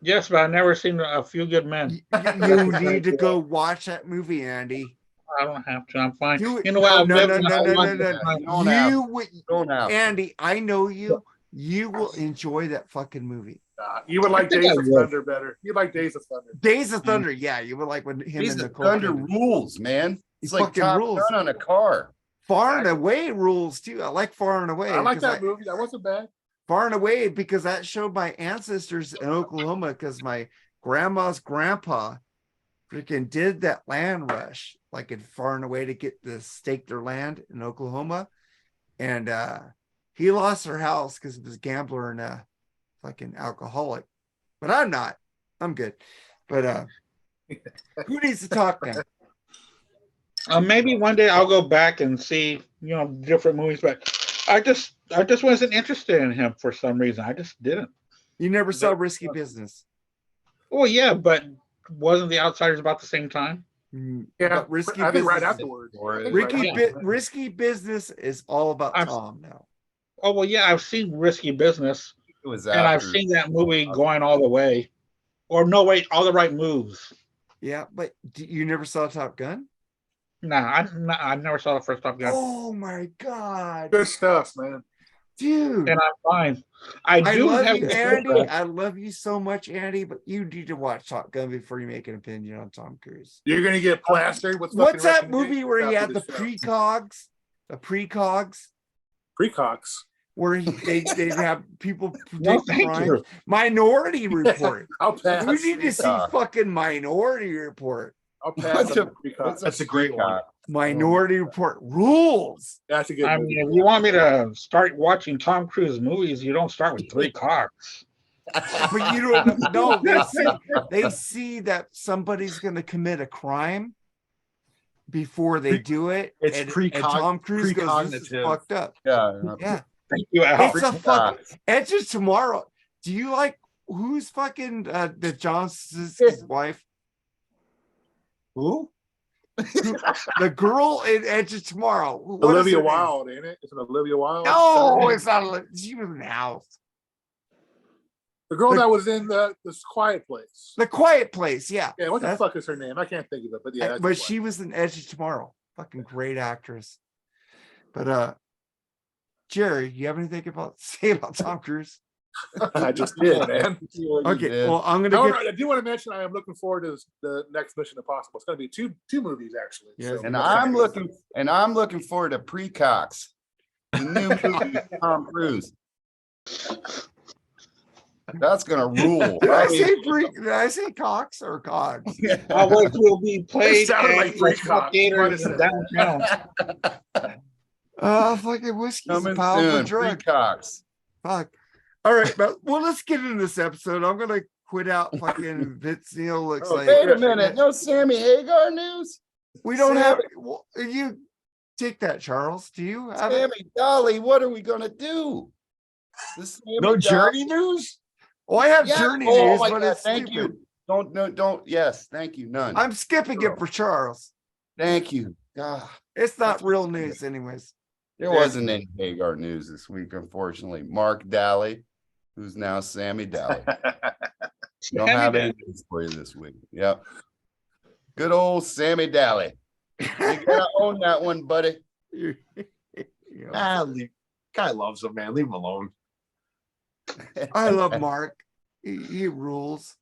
Speaker 3: Yes, but I've never seen A Few Good Men.
Speaker 1: You need to go watch that movie, Andy.
Speaker 3: I don't have to. I'm fine.
Speaker 1: Do it.
Speaker 3: You know what?
Speaker 1: No,
Speaker 3: I've
Speaker 1: no,
Speaker 3: lived
Speaker 1: no,
Speaker 3: my
Speaker 1: no,
Speaker 3: life.
Speaker 1: no, no.
Speaker 4: Don't have
Speaker 1: You would,
Speaker 4: Don't have.
Speaker 1: Andy, I know you. You will enjoy that fucking movie.
Speaker 2: You would like
Speaker 3: think
Speaker 2: Days
Speaker 3: I
Speaker 2: of
Speaker 3: would.
Speaker 2: Thunder better. You like Days of Thunder.
Speaker 1: Days of Thunder, yeah, you would like when him
Speaker 4: He's
Speaker 1: and
Speaker 4: the
Speaker 1: Nicole
Speaker 4: Thunder
Speaker 1: Kidman.
Speaker 4: rules, man. It's
Speaker 1: He
Speaker 4: like
Speaker 1: fucking
Speaker 4: Top
Speaker 1: rules.
Speaker 4: Gun on a car.
Speaker 1: Far and Away rules too. I like Far and Away.
Speaker 2: I like
Speaker 1: 'cause
Speaker 2: that movie. That wasn't bad.
Speaker 1: Far and Away because that showed my ancestors in Oklahoma because my grandma's grandpa freaking did that land rush like in Far and Away to get to stake their land in Oklahoma. And he lost their house because he was a gambler and a fucking alcoholic. But I'm not. I'm good. But who needs to talk now?
Speaker 3: Maybe one day I'll go back and see, different movies, but I just wasn't interested in him for some reason. I just didn't.
Speaker 1: You never saw Risky Business.
Speaker 3: Oh yeah, but wasn't The Outsiders about the same time?
Speaker 2: Yeah,
Speaker 1: But Risky
Speaker 2: I think right
Speaker 1: Business-
Speaker 2: afterwards. I think right afterwards.
Speaker 1: Risky Business is all about
Speaker 3: I'm-
Speaker 1: Tom now.
Speaker 3: Oh well, yeah, I've seen Risky Business,
Speaker 4: It was
Speaker 3: and I've
Speaker 4: after.
Speaker 3: seen that movie Going All the Way, or no, wait, All the Right Moves.
Speaker 1: Yeah, but you never saw Top Gun?
Speaker 3: Nah, I never saw the first Top Gun,
Speaker 1: Oh my God,
Speaker 2: Good stuff, man.
Speaker 1: dude.
Speaker 3: and I'm fine. I
Speaker 1: I
Speaker 3: do
Speaker 1: love
Speaker 3: have
Speaker 1: you,
Speaker 3: the
Speaker 1: Andy.
Speaker 3: soundtrack.
Speaker 1: I love you so much, Andy, but you need to watch Top Gun before you make an opinion on Tom Cruise.
Speaker 2: You're gonna get plastered with
Speaker 1: What's
Speaker 2: fucking
Speaker 1: that movie where he had
Speaker 2: recommendations
Speaker 1: the
Speaker 2: after this show.
Speaker 1: precogs? The precogs?
Speaker 2: Precox.
Speaker 1: Where they have people
Speaker 3: No,
Speaker 1: predict
Speaker 3: thank
Speaker 1: crime?
Speaker 3: you.
Speaker 1: Minority Report.
Speaker 2: I'll pass.
Speaker 1: You need to see
Speaker 4: Precogs.
Speaker 1: fucking Minority Report.
Speaker 2: I'll pass
Speaker 4: What's
Speaker 2: on
Speaker 4: a-
Speaker 2: the Precox.
Speaker 4: what's
Speaker 5: That's a great one.
Speaker 1: Minority Report rules.
Speaker 2: That's a good
Speaker 3: I
Speaker 2: movie.
Speaker 3: mean, if you want me to start watching Tom Cruise movies, you don't start with Three Cocks.
Speaker 1: But you don't know. They see that somebody's going to commit a crime before they do it.
Speaker 5: It's
Speaker 1: and Tom Cruise goes, "This is
Speaker 5: precognitive.
Speaker 1: fucked up."
Speaker 4: Yeah.
Speaker 1: Yeah,
Speaker 3: Thank you, Al.
Speaker 1: it's a fuck. Edge of Tomorrow. Do you like who's fucking the Johnson's wife?
Speaker 5: Who?
Speaker 1: The girl in Edge of Tomorrow. What is
Speaker 2: Olivia
Speaker 1: her name?
Speaker 2: Wilde, ain't it? It's an Olivia Wilde.
Speaker 1: No, it's not. She was in the house.
Speaker 2: The girl
Speaker 1: the-
Speaker 2: that was in this Quiet Place.
Speaker 1: The Quiet Place. Yeah.
Speaker 2: Yeah, what the
Speaker 1: That's-
Speaker 2: fuck is her name? I can't think of it, but yeah. that's
Speaker 1: but
Speaker 2: the
Speaker 1: she was in Edge of Tomorrow. Fucking great actress. But Jerry, you have anything about say about Tom Cruise?
Speaker 2: one. I just did, man.
Speaker 1: Okay, well, I'm
Speaker 2: No,
Speaker 1: gonna
Speaker 2: no, I do want to mention I am looking forward to the next Mission Impossible. It's going to be two movies actually.
Speaker 1: Yes.
Speaker 2: So-
Speaker 4: And I'm looking forward to Precox. The new movie with Tom Cruise. That's gonna rule.
Speaker 1: Did I say Cox or Cogs?
Speaker 3: Which will be played
Speaker 2: sounded like
Speaker 3: at
Speaker 2: Three
Speaker 3: the Smoke
Speaker 2: Cocks.
Speaker 3: Theater
Speaker 2: Might have
Speaker 3: in
Speaker 2: said
Speaker 3: downtown.
Speaker 1: Fucking whiskey's a
Speaker 4: Coming
Speaker 1: powerful
Speaker 4: soon.
Speaker 1: drug.
Speaker 4: Precox.
Speaker 1: Fuck. All right, but well, let's get into this episode. I'm gonna quit out fucking Vince Neil looks
Speaker 2: Oh,
Speaker 1: like
Speaker 4: Wait a minute. No Sammy Hagar news?
Speaker 1: we don't have well, you take that, Charles. Do you have it?
Speaker 4: Sammy Dolly, what are we gonna do?
Speaker 5: No Journey news?
Speaker 1: Oh, I have
Speaker 4: Yeah.
Speaker 1: Journey
Speaker 4: Oh
Speaker 1: news,
Speaker 4: my
Speaker 1: but
Speaker 4: God,
Speaker 1: it's
Speaker 4: thank
Speaker 1: stupid.
Speaker 4: you. Don't. Yes, thank you. None.
Speaker 1: I'm skipping it for Charles.
Speaker 4: Thank you. God,
Speaker 1: It's not real news, anyways.
Speaker 4: there wasn't any Hagar news this week, unfortunately. Mark Daly, who's now Sammy Daly. Don't have any news for you this week. Yep. Good old Sammy Daly. You gotta own that one, buddy.
Speaker 5: Guy loves him, man. Leave him alone.
Speaker 1: I love Mark. He rules.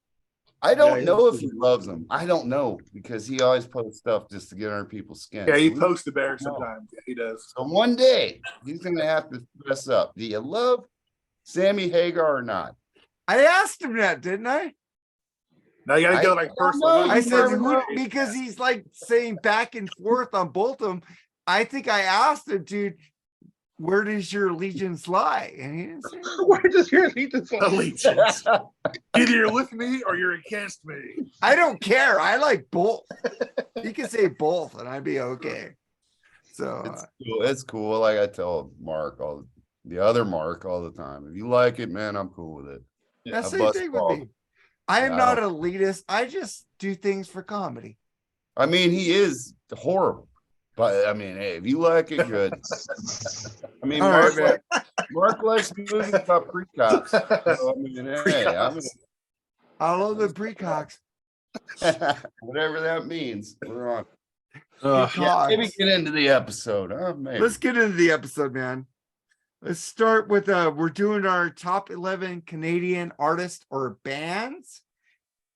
Speaker 4: I don't
Speaker 3: Yeah,
Speaker 4: know if he loves them. I don't know because he always posts stuff just to get under people's skin.
Speaker 2: Yeah, he
Speaker 4: So we
Speaker 2: posts the bear
Speaker 4: don't know.
Speaker 2: sometimes. Yeah, he does.
Speaker 4: So one day he's gonna have to dress up. Do you love Sammy Hagar or not?
Speaker 1: I asked him that, didn't I?
Speaker 2: Now you gotta go
Speaker 4: I
Speaker 2: like
Speaker 4: don't
Speaker 2: personal.
Speaker 4: know.
Speaker 1: I
Speaker 4: You
Speaker 1: said
Speaker 4: never
Speaker 1: who,
Speaker 4: know.
Speaker 1: because he's like saying back and forth on both of them. I think I asked him, dude, where does your allegiance lie? And he didn't say it.
Speaker 3: Where does your allegiance lie?
Speaker 2: allegiance. Either you're with me or you're against me.
Speaker 1: I don't care. I like both. You can say both, and I'd be okay. So
Speaker 4: It's cool. It's cool. Like I tell Mark the other Mark all the time. If you like it, man, I'm cool with it.
Speaker 1: that's
Speaker 4: I
Speaker 1: the same
Speaker 4: bust
Speaker 1: thing with
Speaker 4: balls.
Speaker 1: me. I am
Speaker 4: Yeah, I
Speaker 1: not
Speaker 4: don't-
Speaker 1: elitist. I just do things for comedy.
Speaker 4: I mean, he is horrible, but I mean, hey, if you like it, good. I mean,
Speaker 1: All
Speaker 4: Mark,
Speaker 1: right, man.
Speaker 4: Mark likes movies about pre-cops. So, I mean, hey,
Speaker 1: I love the precocks.
Speaker 4: whatever that means. We're on.
Speaker 1: Precocks.
Speaker 4: Maybe get into the episode. Huh? Maybe.
Speaker 1: Let's get into the episode, man. Let's start with we're doing our top 11 Canadian artists or bands.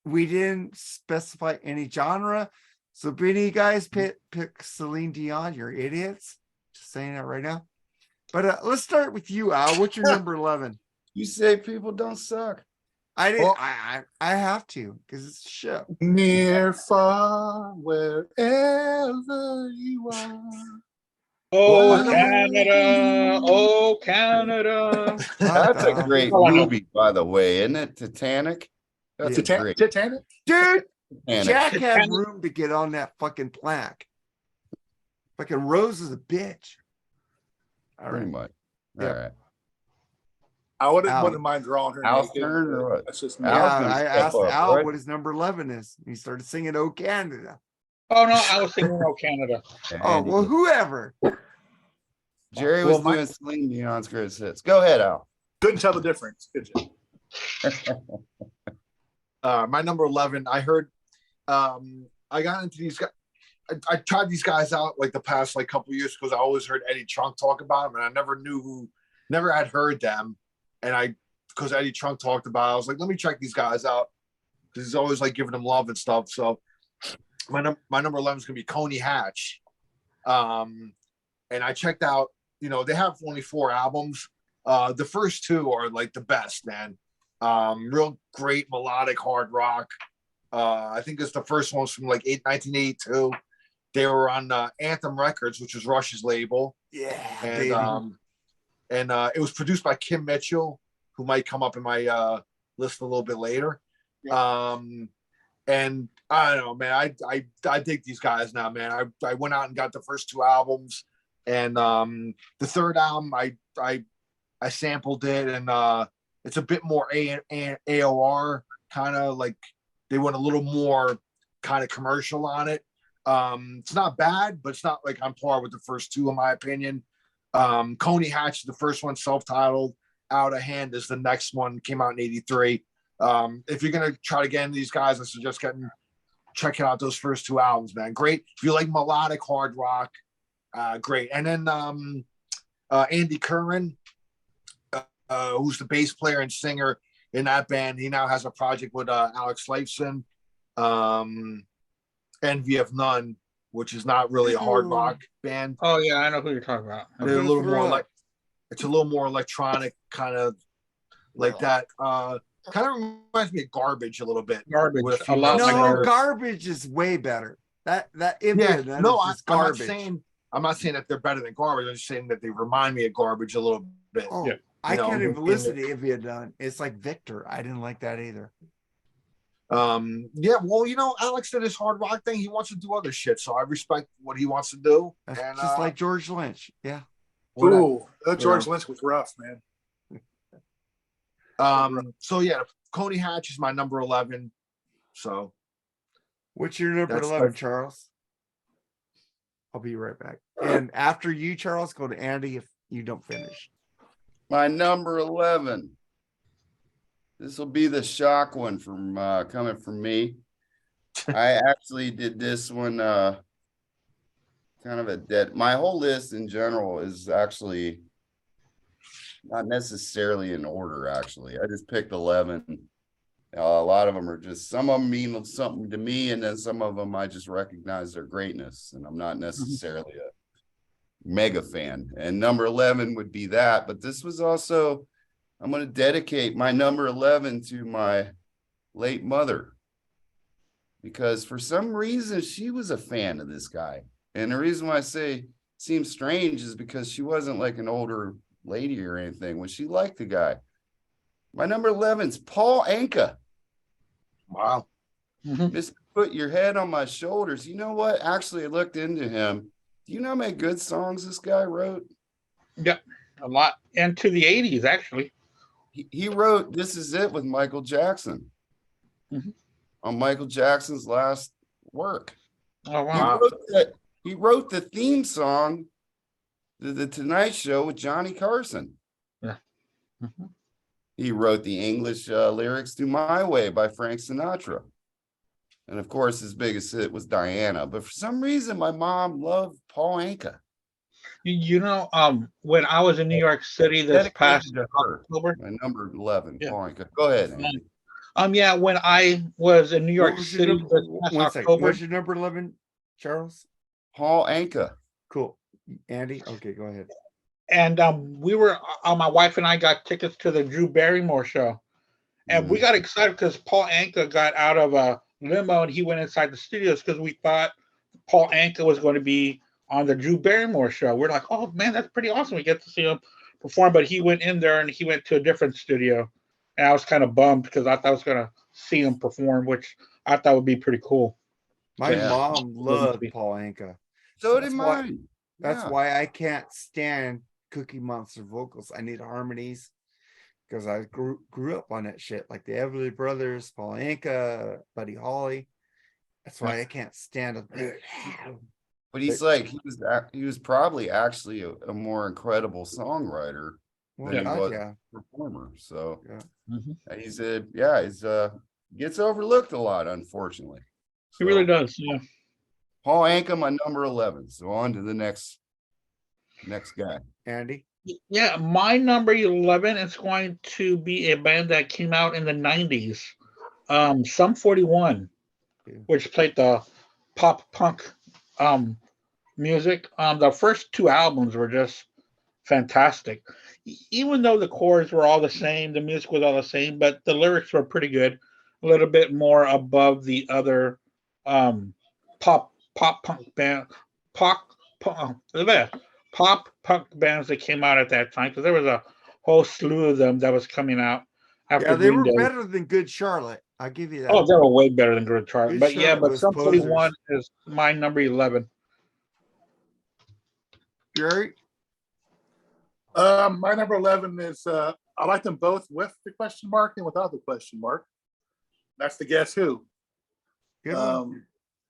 Speaker 1: We didn't specify any genre. So if any of you guys pick Celine Dion, you're idiots. Just saying that right now. But let's start with you, Al. What's your number 11?
Speaker 4: You say people don't suck.
Speaker 1: I didn't.
Speaker 2: Well-
Speaker 1: I have to because it's a show.
Speaker 2: Near, far, wherever you are.
Speaker 3: Oh,
Speaker 2: Well,
Speaker 3: Canada. Oh, Canada.
Speaker 4: That's a
Speaker 1: What
Speaker 4: great
Speaker 3: Oh, I know.
Speaker 4: movie, by the way, isn't it? Titanic. That's a great
Speaker 2: Titanic?
Speaker 1: dude.
Speaker 4: Titanic.
Speaker 1: Jack had
Speaker 3: Titanic.
Speaker 1: room to get on that fucking plaque. Fucking Rose is a bitch. All
Speaker 4: Pretty
Speaker 1: right.
Speaker 4: much.
Speaker 1: Yep.
Speaker 4: All right.
Speaker 2: I wouldn't
Speaker 1: Al.
Speaker 2: mind drawing her.
Speaker 4: Al's
Speaker 2: naked.
Speaker 4: turn or what?
Speaker 2: That's just me.
Speaker 4: Al?
Speaker 1: Yeah,
Speaker 4: gonna
Speaker 1: I
Speaker 4: step
Speaker 1: asked
Speaker 4: up,
Speaker 1: Al
Speaker 4: right?
Speaker 1: what his number 11 is. He started singing "Oh Canada."
Speaker 3: Oh, no, I was thinking Oh, Canada.
Speaker 1: Oh
Speaker 4: And
Speaker 1: well, whoever.
Speaker 4: Jerry
Speaker 2: Well,
Speaker 4: was
Speaker 2: my-
Speaker 4: doing Celine Dion's greatest hits. Go ahead, Al.
Speaker 2: Couldn't tell the difference, could you?
Speaker 5: My number 11, I heard I got into these guys. I tried these guys out like the past like couple years because I always heard Eddie Trunk talk about them, and I never had heard them. And because Eddie Trunk talked about it, I was like, let me check these guys out because he's always like giving them love and stuff. So my number 11 is gonna be Coney Hatch. And I checked out, they have only 4 albums. The first 2 are like the best, man. Real great melodic hard rock. I think it's the first one's from like 1982. They were on Anthem Records, which was Rush's label,
Speaker 1: Yeah,
Speaker 5: and
Speaker 1: baby.
Speaker 5: it was produced by Kim Mitchell, who might come up in my list a little bit later. And I don't know, man. I dig these guys now, man. I went out and got the first 2 albums, and the third album I sampled it, and it's a bit more AOR kind of like they went a little more kind of commercial on it. It's not bad, but it's not like on par with the first 2, in my opinion. Coney Hatch is the first one, self-titled. Out of Hand is the next one, came out in '83. If you're gonna try to get into these guys, I suggest checking out those first 2 albums, man. Great. If you like melodic hard rock, great. And then Andy Curran, who's the bass player and singer in that band, he now has a project with Alex Lifeson, Envy of None, which is not really a hard rock band.
Speaker 3: Oh, yeah, I know who you're talking about.
Speaker 1: I'm
Speaker 5: They're a
Speaker 1: gonna
Speaker 5: little
Speaker 1: throw
Speaker 5: more
Speaker 1: up.
Speaker 5: like it's a little more electronic, kind of like that. Kind of reminds me of Garbage a little bit.
Speaker 3: Garbage.
Speaker 5: With
Speaker 3: A lot
Speaker 5: female
Speaker 3: like
Speaker 1: No,
Speaker 5: singers.
Speaker 1: Garbage is way better. That
Speaker 5: Yeah,
Speaker 1: that
Speaker 5: no,
Speaker 1: is just garbage.
Speaker 5: I'm not saying that they're better than Garbage. I'm just saying that they remind me of Garbage a little bit.
Speaker 1: Oh,
Speaker 3: Yeah.
Speaker 1: I
Speaker 5: know,
Speaker 1: can't even
Speaker 5: in
Speaker 1: listen
Speaker 5: the-
Speaker 1: to If You Had Done. It's like Victor. I didn't like that either.
Speaker 5: Yeah, well, Alex did his hard rock thing. He wants to do other shit, so I respect what he wants to do.
Speaker 1: That's
Speaker 5: And
Speaker 1: just like George Lynch. Yeah.
Speaker 2: Ooh, that George Lynch was rough, man.
Speaker 5: So yeah, Coney Hatch is my number 11. So
Speaker 1: What's your number
Speaker 5: That's
Speaker 1: 11,
Speaker 5: like-
Speaker 1: Charles? I'll be right back. And after you, Charles, go to Andy if you don't finish.
Speaker 4: My number 11. This will be the shock one from coming from me. I actually did this one kind of a dead. My whole list in general is actually not necessarily in order, actually. I just picked 11. A lot of them are just, some of them mean something to me, and then some of them I just recognize their greatness, and I'm not necessarily a mega fan. And number 11 would be that. But this was also, I'm going to dedicate my number 11 to my late mother, because for some reason she was a fan of this guy. And the reason why I say seems strange is because she wasn't like an older lady or anything when she liked the guy. My number 11 is Paul Anka.
Speaker 5: Wow.
Speaker 4: Miss Put Your Head on My Shoulders. You know what? Actually, I looked into him. Do you know how many good songs this guy wrote?
Speaker 3: Yeah, a lot. And to the 80s, actually.
Speaker 4: He wrote This Is It with Michael Jackson on Michael Jackson's last work.
Speaker 3: Oh, wow.
Speaker 4: He wrote the theme song to The Tonight Show with Johnny Carson.
Speaker 3: Yeah.
Speaker 4: He wrote the English lyrics to My Way by Frank Sinatra. And of course, his biggest hit was Diana. But for some reason, my mom loved Paul Anka.
Speaker 3: You know, when I was in New York City this past
Speaker 4: Dedicated to her.
Speaker 3: October.
Speaker 4: My number 11,
Speaker 3: Yeah.
Speaker 4: Paul Anka. Go ahead, Andy.
Speaker 3: Yeah, when I was in New York
Speaker 1: What was your
Speaker 3: City
Speaker 1: number-
Speaker 3: this past
Speaker 1: one second.
Speaker 3: October.
Speaker 1: What's your number 11, Charles?
Speaker 4: Paul Anka.
Speaker 1: Cool. Andy? Okay, go ahead.
Speaker 3: And we were, my wife and I got tickets to the Drew Barrymore show. And we got excited because Paul Anka got out of a limo and he went inside the studios because we thought Paul Anka was going to be on the Drew Barrymore show. We're like, oh man, that's pretty awesome. We get to see him perform. But he went in there and he went to a different studio. And I was kind of bummed because I thought I was going to see him perform, which I thought would be pretty cool.
Speaker 1: My
Speaker 4: Yeah.
Speaker 1: mom loved Paul Anka.
Speaker 4: So
Speaker 1: That's
Speaker 4: did
Speaker 1: why-
Speaker 4: mine.
Speaker 1: That's
Speaker 4: Yeah.
Speaker 1: why I can't stand Cookie Monster vocals. I need harmonies because I grew up on that shit, like the Everly Brothers, Paul Anka, Buddy Holly. That's why I can't stand it.
Speaker 4: But he's like, he was probably actually a more incredible songwriter
Speaker 1: Well,
Speaker 4: than he
Speaker 1: God,
Speaker 4: was
Speaker 1: yeah.
Speaker 4: a performer. So
Speaker 1: Yeah.
Speaker 4: and he's gets overlooked a lot, unfortunately.
Speaker 3: He really
Speaker 4: So,
Speaker 3: does. Yeah.
Speaker 4: Paul Anka, my number 11. So on to the next guy.
Speaker 1: Andy?
Speaker 3: Yeah, my number 11 is going to be a band that came out in the 90s. Sum 41, which played the pop punk music. The first two albums were just fantastic. Even though the chords were all the same, the music was all the same, but the lyrics were pretty good. A little bit more above the other pop punk band, pop punk bands that came out at that time, because there was a whole slew of them that was coming out after
Speaker 1: Yeah, they
Speaker 3: Green
Speaker 1: were
Speaker 3: Day.
Speaker 1: better than Good Charlotte. I'll give you that.
Speaker 3: Oh, they were way better than Good Charlotte.
Speaker 1: Good
Speaker 3: But yeah,
Speaker 1: Charlotte
Speaker 3: but
Speaker 1: was
Speaker 3: Sum 41
Speaker 1: posers.
Speaker 3: is my number 11.
Speaker 1: Jerry?
Speaker 2: My number 11 is I like them both with the question mark and without the question mark. That's the Guess Who.
Speaker 1: Good one.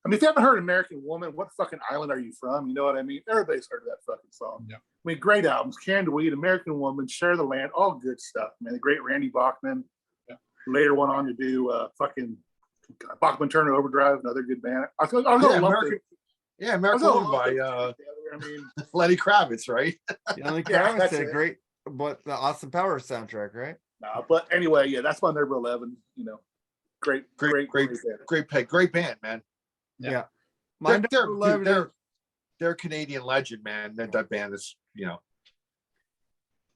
Speaker 2: I mean, if you haven't heard American Woman, what fucking island are you from? You know what I mean? Everybody's heard of that fucking song.
Speaker 3: Yeah.
Speaker 2: I mean, great albums. Candleweed, American Woman, Share the Land, all good stuff, man. The great Randy Bachman.
Speaker 3: Yeah.
Speaker 2: Later went on to do fucking Bachman Turner Overdrive, another good band. I was going
Speaker 5: Yeah,
Speaker 2: to lump
Speaker 5: American-
Speaker 2: it.
Speaker 5: Yeah,
Speaker 2: I was
Speaker 5: American
Speaker 2: gonna
Speaker 5: Woman
Speaker 2: lump
Speaker 5: by
Speaker 2: it together. I mean,
Speaker 5: Lenny Kravitz, right?
Speaker 1: The only
Speaker 2: yeah,
Speaker 1: crowd
Speaker 2: that's
Speaker 1: said
Speaker 2: it.
Speaker 1: great, but the Austin Powers soundtrack, right?
Speaker 2: nah, but anyway, yeah, that's my number 11. You know, great band.
Speaker 5: Great pick, great band, man.
Speaker 3: Yeah.
Speaker 1: My
Speaker 5: They're,
Speaker 1: number 11 is-
Speaker 5: they're a Canadian legend, man. That band is,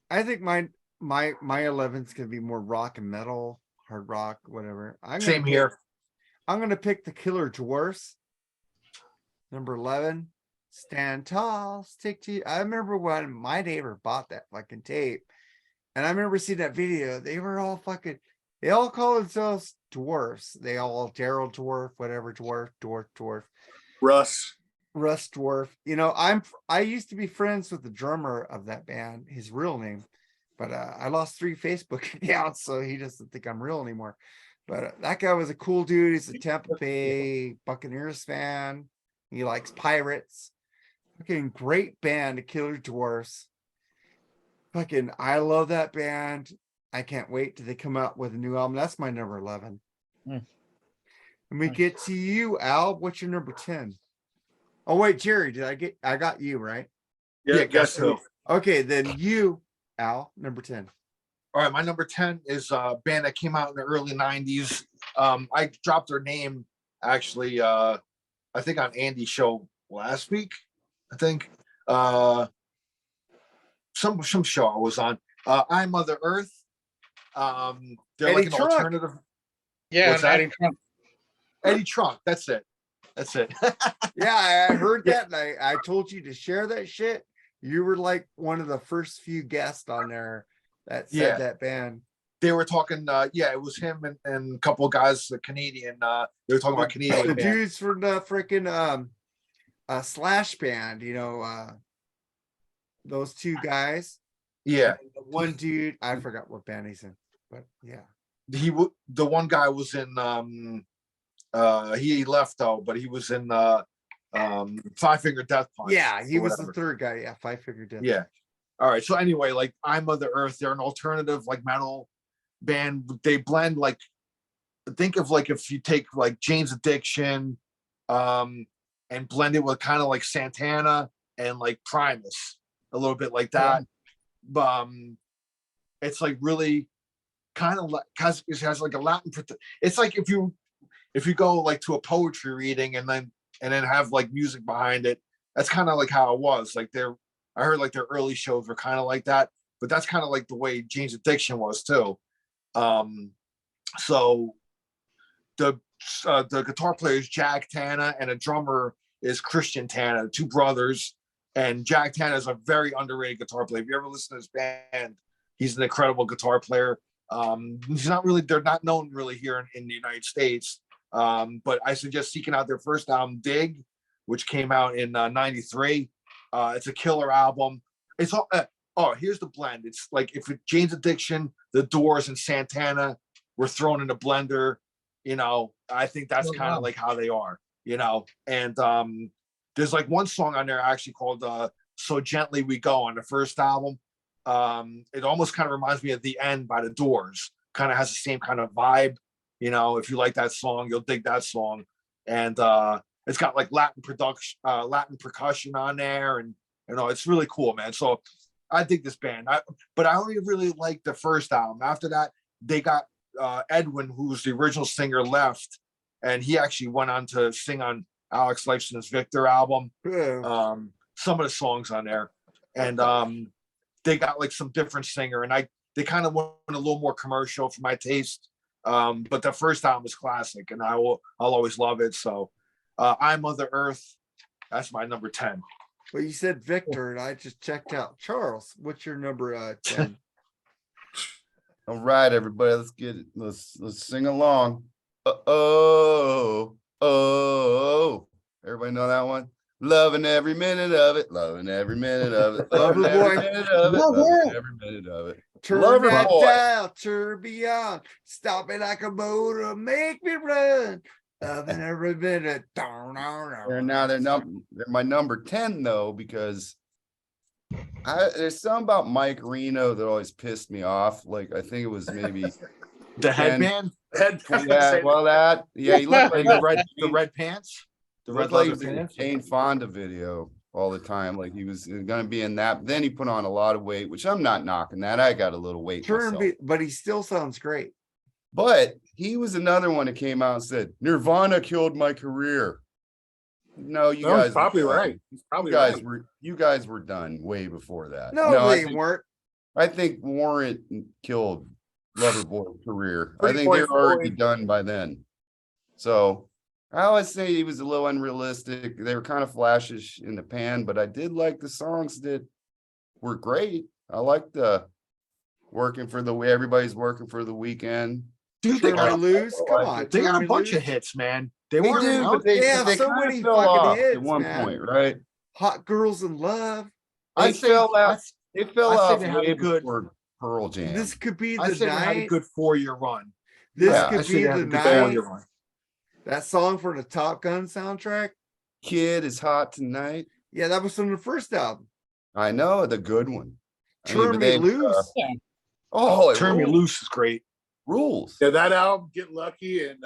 Speaker 1: I think my 11's gonna be more rock and metal, hard rock, whatever.
Speaker 5: same here.
Speaker 1: I'm gonna pick the Killer Dwarfs. Number 11, Stand Tall, Stick to You. I remember when my neighbor bought that fucking tape, and I remember seeing that video. They were all fucking. They all call themselves dwarfs. They all Daryl Dwarf, whatever dwarf.
Speaker 2: Russ.
Speaker 1: Russ Dwarf. You know, I used to be friends with the drummer of that band, his real name, but I lost 3 Facebook accounts, so he doesn't think I'm real anymore. But that guy was a cool dude. He's a Tampa Bay Buccaneers fan. He likes pirates. Fucking great band, the Killer Dwarfs. Fucking, I love that band. I can't wait till they come out with a new album. That's my number 11. Let me get to you, Al. What's your number 10? Oh, wait, Jerry, I got you, right?
Speaker 2: Yeah, guess so.
Speaker 1: Okay, then you, Al, number 10.
Speaker 5: All right, my number 10 is a band that came out in the early 90s. I dropped their name actually, I think on Andy's show last week. I think some show I was on. I Mother Earth. They're
Speaker 1: Eddie
Speaker 5: like an
Speaker 1: Trunk.
Speaker 5: alternative.
Speaker 3: Yeah,
Speaker 5: What's that?
Speaker 3: Eddie Trump.
Speaker 5: Eddie Trunk. That's it. That's it.
Speaker 1: Yeah, I heard that, and I told you to share that shit. You were like one of the first few guests on there that said
Speaker 5: Yeah.
Speaker 1: that band.
Speaker 5: They were talking. Yeah, it was him and a couple of guys, the Canadian. They were talking about Canadian.
Speaker 1: The
Speaker 5: band.
Speaker 1: dudes from the freaking Slash band, those two guys.
Speaker 5: Yeah,
Speaker 1: And the one dude, I forgot what band he's in, but yeah.
Speaker 5: the one guy was in he left though, but he was in Five Finger Death Punch.
Speaker 1: Yeah, he
Speaker 5: or
Speaker 1: was the
Speaker 5: whatever.
Speaker 1: third guy. Yeah, Five Finger Death.
Speaker 5: Yeah. All right. So anyway, like I Mother Earth, they're an alternative like metal band. They blend like, think of like if you take like Jane's Addiction, and blend it with kind of like Santana and like Primus, a little bit like that. It's like really kind of like it has like a Latin. It's like if you go like to a poetry reading and then have like music behind it. That's kind of like how it was. Like I heard like their early shows were kind of like that, but that's kind of like the way Jane's Addiction was too. So the guitar player is Jack Tanna and a drummer is Christian Tanna, two brothers. And Jack Tanna is a very underrated guitar player. If you ever listen to this band, he's an incredible guitar player. They're not known really here in the United States. But I suggest seeking out their first album, Dig, which came out in '93. It's a killer album. It's all, here's the blend. It's like if Jane's Addiction, The Doors, and Santana were thrown in a blender, I think that's kind of like how they are, and there's like one song on there actually called So Gently We Go on the first album. It almost kind of reminds me of The End by The Doors. Kind of has the same kind of vibe. If you like that song, you'll dig that song. And it's got like Latin percussion on there, and it's really cool, man. So I dig this band. But I only really like the first album. After that, they got Edwin, who's the original singer, left, and he actually went on to sing on Alex Lifeson's Victor album. Some of the songs on there, and they got like some different singer, and they kind of went a little more commercial for my taste. But the first album is classic, and I'll always love it. So I Mother Earth, that's my number 10.
Speaker 1: Well, you said Victor, and I just checked out. Charles, what's your number 10?
Speaker 4: All right, everybody, let's get it. Let's sing along. Oh. Everybody know that one? Loving every minute of it. Loving every minute of it. Loving every minute of it. Loving every minute of it.
Speaker 1: Turn
Speaker 4: Lover
Speaker 1: that
Speaker 4: boy.
Speaker 1: dial, turn beyond. Stop me like a motor, make me run. Loving every minute.
Speaker 4: They're my number 10 though, because there's something about Mike Reno that always pissed me off. Like I think it was maybe
Speaker 5: The headband.
Speaker 4: yeah, well he looked like
Speaker 5: the red pants. The red
Speaker 4: looked like he
Speaker 5: leather
Speaker 4: was in a
Speaker 5: pants.
Speaker 4: Jane Fonda video all the time. Like he was gonna be in that. Then he put on a lot of weight, which I'm not knocking that. I got a little weight myself.
Speaker 1: But he still sounds great.
Speaker 4: But he was another one that came out and said, Nirvana killed my career. No, you guys
Speaker 2: He's probably
Speaker 4: were
Speaker 2: right. He's probably
Speaker 4: you guys were done way before that.
Speaker 1: No, they
Speaker 4: I think,
Speaker 1: weren't.
Speaker 4: I think Warrant killed Loverboy's career. I
Speaker 2: Pretty
Speaker 4: think they were
Speaker 2: point
Speaker 4: already
Speaker 2: forward.
Speaker 4: done by then. So I always say he was a little unrealistic. They were kind of flashish in the pan, but I did like the songs that were great. I liked the working for the way everybody's working for the weekend.
Speaker 5: Dude, they
Speaker 1: Turn me
Speaker 5: got,
Speaker 1: loose. Come on.
Speaker 5: they got
Speaker 1: turn
Speaker 5: a
Speaker 1: me
Speaker 5: bunch of
Speaker 1: loose.
Speaker 5: hits, man. They
Speaker 4: They
Speaker 5: weren't
Speaker 4: do,
Speaker 5: out.
Speaker 4: but they
Speaker 1: Yeah,
Speaker 4: they
Speaker 1: so
Speaker 4: kind
Speaker 1: many
Speaker 4: of fell
Speaker 1: fucking
Speaker 4: off
Speaker 1: hits,
Speaker 4: at one
Speaker 1: man.
Speaker 4: point, right?
Speaker 1: Hot Girls in Love.
Speaker 4: They fell out. They fell
Speaker 5: I'd say
Speaker 4: off
Speaker 5: they had
Speaker 4: way
Speaker 5: a good-
Speaker 4: before Pearl Jam.
Speaker 1: This could be
Speaker 5: I
Speaker 1: the
Speaker 5: say they had a
Speaker 1: night.
Speaker 5: good 4-year run.
Speaker 1: This
Speaker 4: Yeah,
Speaker 5: I
Speaker 1: could
Speaker 5: say
Speaker 1: be
Speaker 5: they had
Speaker 1: the
Speaker 5: a good
Speaker 1: night.
Speaker 5: 4-year run.
Speaker 1: That song for the Top Gun soundtrack.
Speaker 4: Kid is hot tonight.
Speaker 1: Yeah, that was from the first album.
Speaker 4: I know the good one. I mean,
Speaker 1: Turn
Speaker 4: but
Speaker 1: Me
Speaker 4: they,
Speaker 1: Loose.
Speaker 4: oh, it
Speaker 5: Turn Me
Speaker 4: rules.
Speaker 5: Loose is great.
Speaker 4: Rules.
Speaker 2: Yeah, that album, Get Lucky, and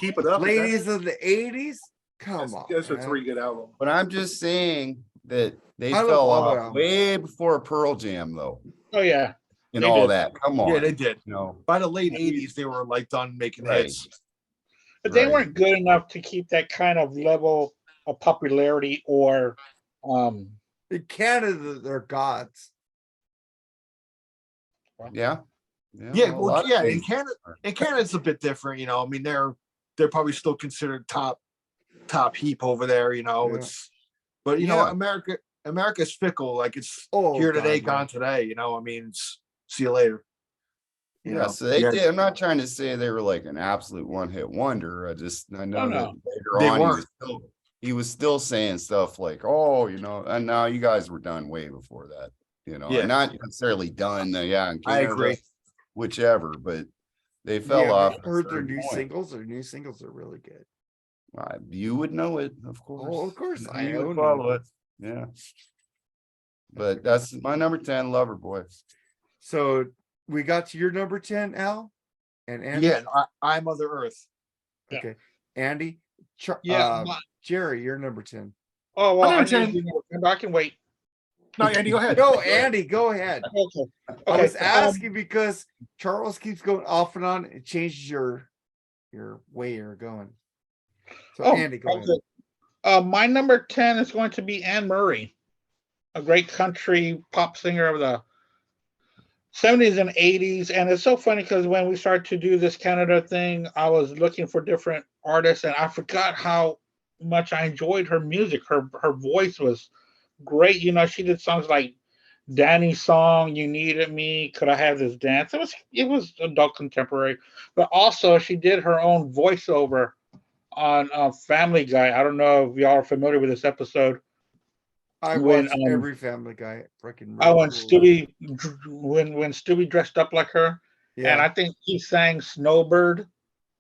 Speaker 2: Keep It Up.
Speaker 1: Ladies of the 80s. Come on.
Speaker 2: That's a
Speaker 1: man.
Speaker 2: 3 good album.
Speaker 4: But I'm just saying that they
Speaker 1: I love
Speaker 4: fell
Speaker 1: all the
Speaker 4: off
Speaker 1: albums.
Speaker 4: way before Pearl Jam, though,
Speaker 3: Oh yeah.
Speaker 4: and
Speaker 3: They
Speaker 4: all
Speaker 3: did.
Speaker 4: that. Come on.
Speaker 5: Yeah, they did.
Speaker 4: You know,
Speaker 5: By the late 80s, they were like done making
Speaker 4: Right.
Speaker 5: hits.
Speaker 3: But they
Speaker 4: Right.
Speaker 3: weren't good enough to keep that kind of level of popularity or
Speaker 1: In Canada, they're gods.
Speaker 4: yeah.
Speaker 5: Yeah,
Speaker 4: a
Speaker 5: well,
Speaker 4: lot of
Speaker 5: yeah. In
Speaker 4: things
Speaker 5: Canada,
Speaker 4: are.
Speaker 5: It's a bit different. You know, I mean, they're probably still considered top heap over there. You know,
Speaker 1: Yeah.
Speaker 5: it's but you know,
Speaker 4: Yeah.
Speaker 5: America's fickle. Like it's
Speaker 1: Oh,
Speaker 5: here today,
Speaker 1: God, yeah.
Speaker 5: gone today. You know, I mean, see you later. You
Speaker 4: Yeah,
Speaker 5: know,
Speaker 4: so they
Speaker 5: yeah,
Speaker 4: did. I'm not trying to say they were like an absolute one-hit wonder. I know
Speaker 3: Oh,
Speaker 4: that
Speaker 3: no.
Speaker 4: later
Speaker 5: They
Speaker 4: on
Speaker 5: weren't.
Speaker 4: he was still saying stuff like, "Oh, you know," and now you guys were done way before that, you know,
Speaker 5: Yeah.
Speaker 4: and not necessarily done. Yeah, in
Speaker 5: I
Speaker 4: Canada,
Speaker 5: agree.
Speaker 4: whichever, but they fell
Speaker 1: Yeah,
Speaker 4: off.
Speaker 1: but
Speaker 4: at a
Speaker 1: heard their
Speaker 4: certain
Speaker 1: new
Speaker 4: point.
Speaker 1: singles. Their new singles are really good.
Speaker 4: You would know it, of course.
Speaker 1: Oh, of course, I
Speaker 4: You would
Speaker 1: own
Speaker 4: follow
Speaker 1: them.
Speaker 4: it. Yeah, but that's my number 10, Lover Boy.
Speaker 1: So we got to your number 10, Al, and Andy.
Speaker 5: Yeah, I Mother Earth.
Speaker 3: Yeah.
Speaker 1: Okay, Andy.
Speaker 3: Yeah,
Speaker 1: Jerry, you're number 10.
Speaker 3: oh well,
Speaker 2: number
Speaker 3: I need
Speaker 2: 10.
Speaker 3: to do more. I can wait.
Speaker 2: No, Andy, go ahead.
Speaker 1: No, Andy, go ahead.
Speaker 3: Okay.
Speaker 1: I was
Speaker 3: Okay.
Speaker 1: asking because Charles keeps going off and on. It changes your way you're going. So Andy, go ahead.
Speaker 3: My number 10 is going to be Anne Murray, a great country pop singer of the 70s and 80s. And it's so funny because when we started to do this Canada thing, I was looking for different artists and I forgot how much I enjoyed her music. Her voice was great. You know, she did songs like Danny's song, You Needed Me, Could I Have This Dance? It was adult contemporary, but also she did her own voiceover on Family Guy. I don't know if y'all are familiar with this episode.
Speaker 1: I
Speaker 3: when,
Speaker 1: watched every Family Guy. Freaking
Speaker 3: when Stewie dressed up like her, and I
Speaker 1: yeah,
Speaker 3: think he sang Snowbird,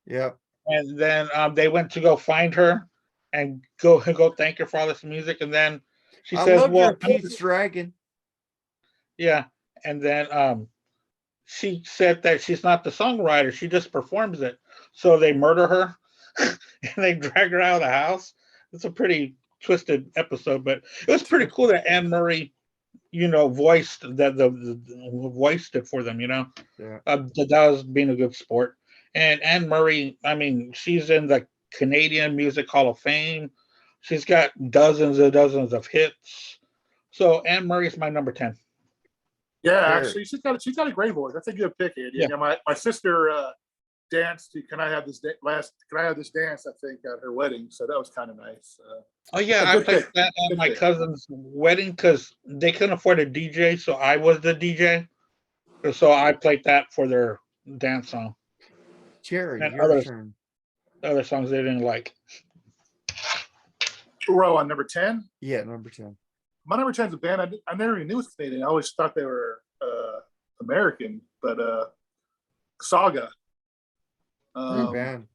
Speaker 1: yeah.
Speaker 3: and then they went to go find her and go thank her for all this music, and then she
Speaker 1: I
Speaker 3: says,
Speaker 1: love
Speaker 3: "Well,
Speaker 1: your Pete's Dragon.
Speaker 3: yeah," and then she said that she's not the songwriter; she just performs it. So they murder her and they drag her out of the house. It's a pretty twisted episode, but it was pretty cool that Anne Murray, you know, voiced voiced it for them. You know,
Speaker 1: Yeah.
Speaker 3: that was being a good sport. And Anne Murray, I mean, she's in the Canadian Music Hall of Fame. She's got dozens and dozens of hits. So Anne Murray is my number 10.
Speaker 2: Yeah,
Speaker 1: Sure.
Speaker 2: actually, she's got a great voice. That's a good pick, Andy.
Speaker 3: Yeah.
Speaker 2: You know, my sister danced to "Can I Have This Can I Have This Dance?" I think at her wedding, so that was kind of nice.
Speaker 3: Oh yeah,
Speaker 2: a
Speaker 3: I
Speaker 2: good
Speaker 3: played
Speaker 2: pick.
Speaker 3: that at
Speaker 2: Good
Speaker 3: my
Speaker 2: pick.
Speaker 3: cousin's wedding because they couldn't afford a DJ, so I was the DJ. So I played that for their dance song
Speaker 1: Jerry,
Speaker 3: and
Speaker 1: your turn.
Speaker 3: other songs they didn't like.
Speaker 2: Row on number 10.
Speaker 1: Yeah, number 10.
Speaker 2: My number 10 is a band I never even knew was Canadian. I always thought they were American, but Saga.
Speaker 1: Great band.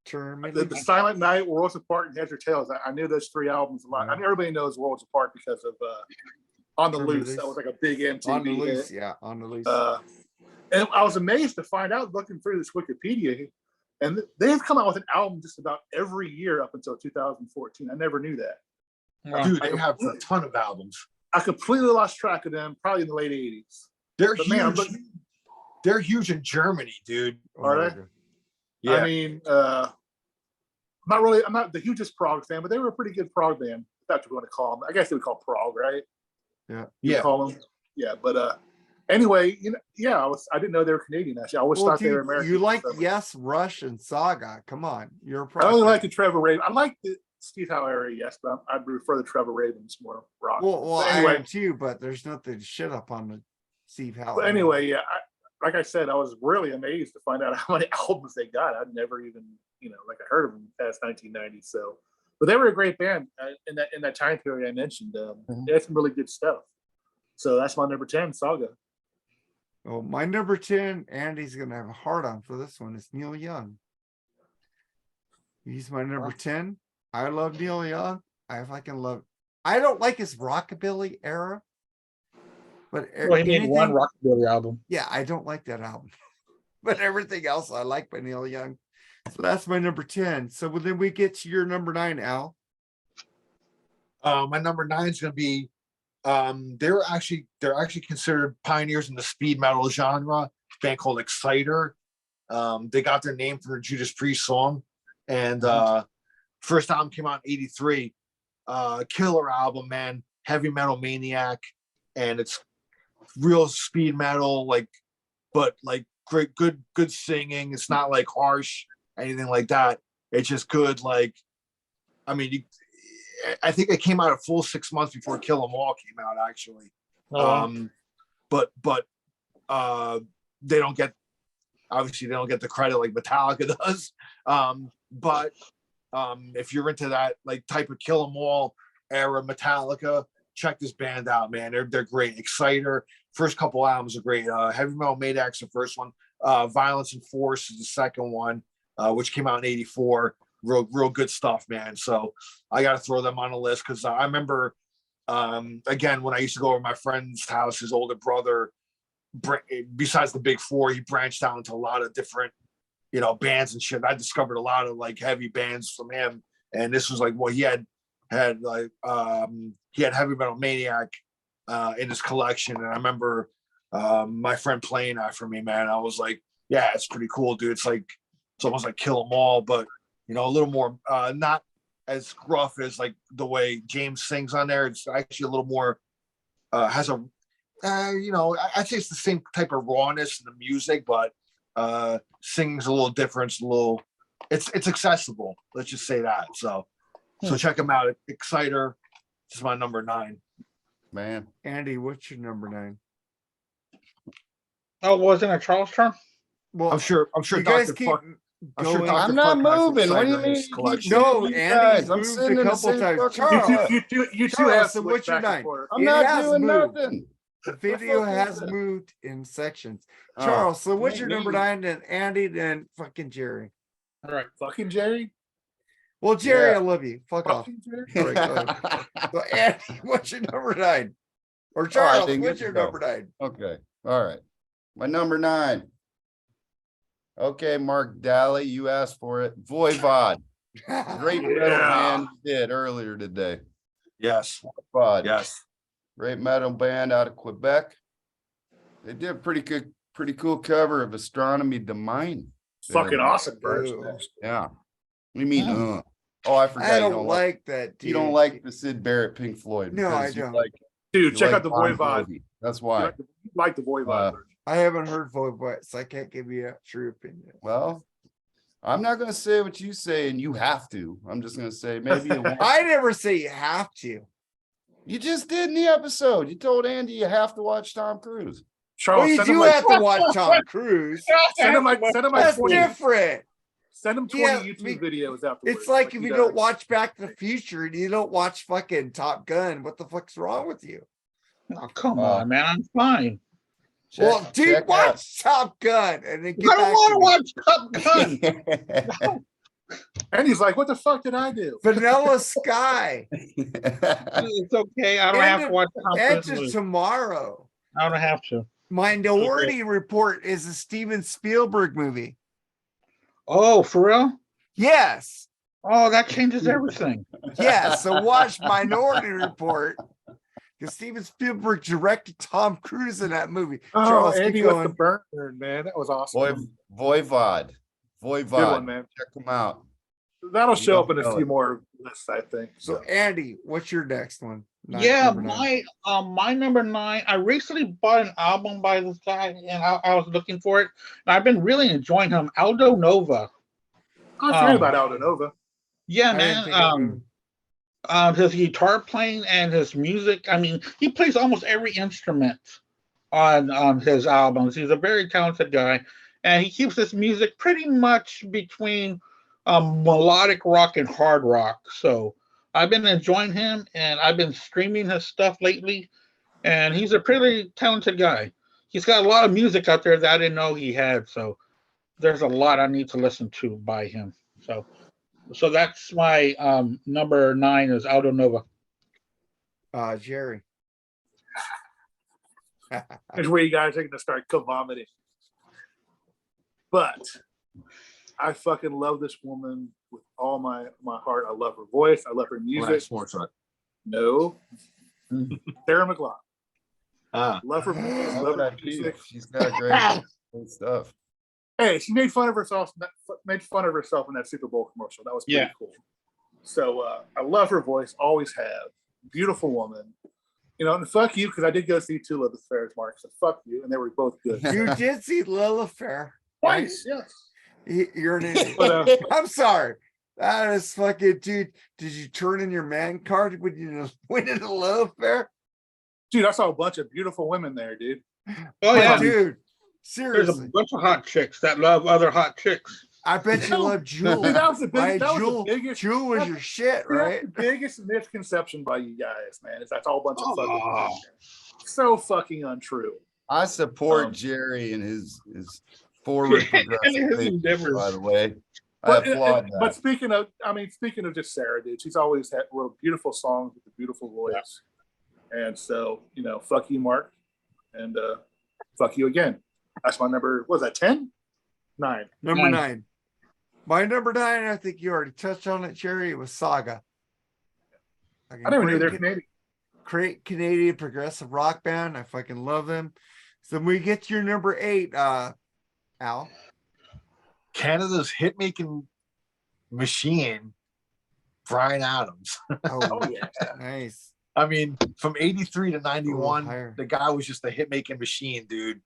Speaker 1: Terminally.
Speaker 2: The Silent Night, Worlds Apart, and Heads or Tails. I knew those 3 albums a lot.
Speaker 1: Yeah.
Speaker 2: I mean, everybody knows Worlds Apart because of On the
Speaker 1: On the
Speaker 2: Loose.
Speaker 1: Loose.
Speaker 2: That was like a big MTV
Speaker 1: On the loose,
Speaker 2: hit.
Speaker 1: yeah, on the loose.
Speaker 2: And I was amazed to find out, looking through this Wikipedia, and they've come out with an album just about every year up until 2014. I never knew that.
Speaker 3: Wow.
Speaker 5: Dude, they have a ton of albums.
Speaker 2: I completely lost track of them, probably in the late 80s.
Speaker 5: They're
Speaker 2: But
Speaker 5: huge.
Speaker 2: man, I'm looking-
Speaker 5: They're huge in Germany, dude.
Speaker 1: Oh,
Speaker 2: are
Speaker 1: my
Speaker 2: they?
Speaker 1: God.
Speaker 5: Yeah.
Speaker 2: I mean, I'm not the hugest prog fan, but they were a pretty good prog band. If that's what you want to call them. I guess they would call prog, right?
Speaker 1: Yeah.
Speaker 2: You
Speaker 5: Yeah.
Speaker 2: call them. Yeah, but anyway, you know, yeah, I didn't know they were Canadian. Actually, I always
Speaker 1: Well,
Speaker 2: thought they were
Speaker 1: dude,
Speaker 2: American.
Speaker 1: you like
Speaker 2: so.
Speaker 1: Yes, Rush, and Saga. Come on, you're a pro.
Speaker 2: I only like the Trevor Raven. I like the Steve Howe era, yes, but I'd prefer the Trevor Ravens more rock.
Speaker 1: Well,
Speaker 2: But
Speaker 1: I
Speaker 2: anyway,
Speaker 1: am too, but there's nothing to shit up on the Steve Howe.
Speaker 2: but anyway, yeah. Like I said, I was really amazed to find out how many albums they got. I'd never even, I heard of them past 1990. So, but they were a great band in that time period I mentioned. They had some really good stuff. So that's my number 10, Saga.
Speaker 1: Oh, my number 10, Andy's gonna have a hard on for this one. It's Neil Young. He's my number 10. I love Neil Young. I don't like his rockabilly era, but
Speaker 3: Well, he made
Speaker 1: anything,
Speaker 3: one rockabilly album.
Speaker 1: yeah, I don't like that album. But everything else I like by Neil Young. So that's my number 10. So then we get to your number 9, Al.
Speaker 5: My number 9 is going to be. They're actually considered pioneers in the speed metal genre. A band called Exciter. They got their name from the Judas Priest song, and first album came out in '83. Killer album, man. Heavy metal maniac, and it's real speed metal, but great, good singing. It's not like harsh, anything like that. It's just good. I mean, I think it came out a full 6 months before Kill 'Em All came out, actually. But they don't get the credit like Metallica does. But if you're into that type of Kill 'Em All era Metallica, check this band out, man. They're great. Exciter, first couple albums are great. Heavy Metal Maniac's the first one. Violence and Force is the second one, which came out in '84. Real good stuff, man. So I got to throw them on the list because I remember, again, when I used to go over my friend's house, his older brother, besides the big four, he branched out into a lot of different, bands and shit. I discovered a lot of heavy bands from him, and this was he had Heavy Metal Maniac in his collection, and I remember my friend playing that for me, man. I was like, yeah, it's pretty cool, dude. It's almost like Kill 'Em All, but a little more not as gruff as the way James sings on there. It's actually a little more has a I'd say it's the same type of rawness in the music, but sings a little different. It's accessible. Let's just say that. So check them out. Exciter. This is my number 9.
Speaker 4: Man,
Speaker 1: Andy, what's your number 9?
Speaker 3: Oh, wasn't it Charles' turn?
Speaker 1: Well,
Speaker 5: I'm sure
Speaker 1: you guys
Speaker 5: Dr.
Speaker 1: keep
Speaker 5: Fuck. I'm sure
Speaker 1: going.
Speaker 5: Dr.
Speaker 4: I'm not
Speaker 5: Fuck has
Speaker 4: moving. What do you
Speaker 5: Exciter in
Speaker 4: mean?
Speaker 5: his collection.
Speaker 1: No,
Speaker 4: You
Speaker 1: Andy's
Speaker 4: guys, I'm
Speaker 1: moved
Speaker 4: sitting
Speaker 1: a
Speaker 4: in the
Speaker 1: couple
Speaker 4: same
Speaker 1: times.
Speaker 4: fucking
Speaker 1: Charles,
Speaker 2: You two
Speaker 1: Charles,
Speaker 2: have
Speaker 1: so
Speaker 2: switched
Speaker 1: what's your
Speaker 2: back and
Speaker 1: 9?
Speaker 2: forth.
Speaker 4: I'm
Speaker 1: It
Speaker 4: not
Speaker 1: has
Speaker 4: doing
Speaker 1: moved.
Speaker 4: nothing.
Speaker 1: The video
Speaker 4: fuck is
Speaker 1: has
Speaker 4: that?
Speaker 1: moved in sections.
Speaker 4: Oh,
Speaker 1: Charles, so what's your
Speaker 4: me.
Speaker 1: number 9? Then Andy, then fucking Jerry.
Speaker 3: All right.
Speaker 2: Fucking Jerry.
Speaker 1: Well, Jerry,
Speaker 4: Yeah.
Speaker 1: I love you. Fuck off.
Speaker 2: Fucking Jerry.
Speaker 1: All right, go ahead. So Andy, what's your number 9? Or
Speaker 4: Oh, I
Speaker 1: Charles,
Speaker 4: didn't
Speaker 1: what's
Speaker 4: get
Speaker 1: your
Speaker 4: to go.
Speaker 1: number 9?
Speaker 4: Okay. All right. My number 9. Okay, Mark Daly, you asked for it. Voivod. Great metal band you did earlier today.
Speaker 5: Yes.
Speaker 4: Voivod.
Speaker 5: Yes.
Speaker 4: Great metal band out of Quebec. They did a pretty cool cover of Astronomy de Mine.
Speaker 2: Fucking awesome version.
Speaker 1: Ew.
Speaker 4: Yeah. What do you mean? Oh, I forgot.
Speaker 1: I
Speaker 4: you
Speaker 1: don't like that, dude.
Speaker 4: You don't like the Sid Barrett Pink Floyd.
Speaker 1: No, I
Speaker 4: because you
Speaker 1: don't.
Speaker 2: Dude,
Speaker 4: you
Speaker 2: check
Speaker 4: like
Speaker 2: out the
Speaker 4: Bon
Speaker 2: Voivod.
Speaker 4: Jovi. That's why.
Speaker 2: You like the Voivod version.
Speaker 1: I haven't heard Voivod, so I can't give you a true opinion.
Speaker 4: Well, I'm not going to say what you say, and you have to. I'm just going to say maybe you won't.
Speaker 1: I never say you have to.
Speaker 4: You just did in the episode. You told Andy you have to watch Tom Cruise.
Speaker 2: Charles,
Speaker 1: Well, you
Speaker 2: send him
Speaker 1: do have to watch Tom Cruise.
Speaker 2: send him like
Speaker 1: That's
Speaker 2: 20.
Speaker 1: different.
Speaker 2: Send him 20
Speaker 1: Yeah,
Speaker 2: YouTube videos afterwards.
Speaker 1: It's like if
Speaker 2: he
Speaker 1: you
Speaker 2: does.
Speaker 1: don't watch Back to the Future and you don't watch fucking Top Gun, what the fuck's wrong with you?
Speaker 3: Oh, come on, man. I'm fine.
Speaker 1: Well, dude,
Speaker 4: check
Speaker 1: watch Top Gun and then get
Speaker 3: I don't
Speaker 1: back
Speaker 3: want
Speaker 1: to
Speaker 3: to watch Top Gun.
Speaker 4: out.
Speaker 2: And he's like, what the fuck did I do?
Speaker 1: Vanilla Sky.
Speaker 3: It's okay. I don't have to watch Top
Speaker 1: Edge
Speaker 3: Gun.
Speaker 1: of Tomorrow.
Speaker 3: I don't have to.
Speaker 1: Minority Report is a Steven Spielberg movie.
Speaker 3: Oh, for real?
Speaker 1: Yes.
Speaker 3: Oh, that changes everything.
Speaker 1: Yeah. So watch Minority Report. Because Steven Spielberg directed Tom Cruise in that movie.
Speaker 2: Oh,
Speaker 1: Charles, keep
Speaker 2: Andy with
Speaker 1: going.
Speaker 2: the burn, man. That was awesome.
Speaker 4: Voivod.
Speaker 2: Good one, man.
Speaker 4: Check them out.
Speaker 2: That'll show up in a
Speaker 4: Know
Speaker 2: few
Speaker 4: it.
Speaker 2: more lists, I think.
Speaker 1: So Andy, what's your next one?
Speaker 3: Yeah,
Speaker 1: Number 9.
Speaker 3: my number 9. I recently bought an album by this guy, and I was looking for it. And I've been really enjoying him, Aldo Nova.
Speaker 2: I forgot about Aldo Nova.
Speaker 3: Yeah,
Speaker 1: I didn't think
Speaker 3: man. His guitar playing and his music. I mean, he plays almost every instrument on his albums. He's a very talented guy, and he keeps his music pretty much between melodic rock and hard rock. So I've been enjoying him, and I've been streaming his stuff lately. And he's a pretty talented guy. He's got a lot of music out there that I didn't know he had. So there's a lot I need to listen to by him. So that's my number 9 is Aldo Nova.
Speaker 1: Jerry.
Speaker 2: That's where you guys are going to start vomiting. But I fucking love this woman with all my heart. I love her voice. I love her music. No, Sarah McLachlan. Love her voice.
Speaker 4: How
Speaker 2: Love
Speaker 4: would
Speaker 2: her
Speaker 4: I feel?
Speaker 2: music.
Speaker 4: She's got great stuff.
Speaker 2: Hey, she made fun of herself. Made fun of herself in that Super Bowl commercial. That was pretty cool. So I love her voice. Always have. Beautiful woman. You know, and fuck you, because I did go see two Lilith Fairs, Mark. So fuck you, and they were both good.
Speaker 1: You did see Lilith Fair.
Speaker 2: Twice, yes.
Speaker 1: You're an idiot.
Speaker 2: But
Speaker 1: I'm sorry. That is fucking, dude. Did you turn in your man card when you went into Lilith Fair?
Speaker 2: dude, I saw a bunch of beautiful women there, dude.
Speaker 3: Oh yeah,
Speaker 1: Dude,
Speaker 3: there's a
Speaker 1: seriously.
Speaker 3: bunch of hot chicks that love other hot chicks.
Speaker 1: I bet you love Jewel.
Speaker 2: Dude, that was the
Speaker 1: Right,
Speaker 2: the biggest.
Speaker 1: Jewel was your shit, right?
Speaker 2: That's the biggest misconception by you guys, man. Is that's all a bunch of fucking
Speaker 3: Oh.
Speaker 2: so fucking untrue.
Speaker 4: I support Jerry and his forward progressive thinking, by the way. I applaud that.
Speaker 2: But speaking of just Sarah, dude, she's always wrote beautiful songs with a beautiful voice. And so, fuck you, Mark. And fuck you again. That's my number. What was that, 10? 9.
Speaker 1: Number 9. My number 9, I think you already touched on it, Jerry. It was Saga.
Speaker 2: I never knew they were Canadian.
Speaker 1: Great Canadian progressive rock band. I fucking love them. So when we get to your number 8, Al.
Speaker 5: Canada's hit-making machine, Bryan Adams.
Speaker 1: Oh, yeah. Nice.
Speaker 5: I mean, from 83 to 91,
Speaker 1: higher.
Speaker 5: the guy was just a hit-making machine, dude.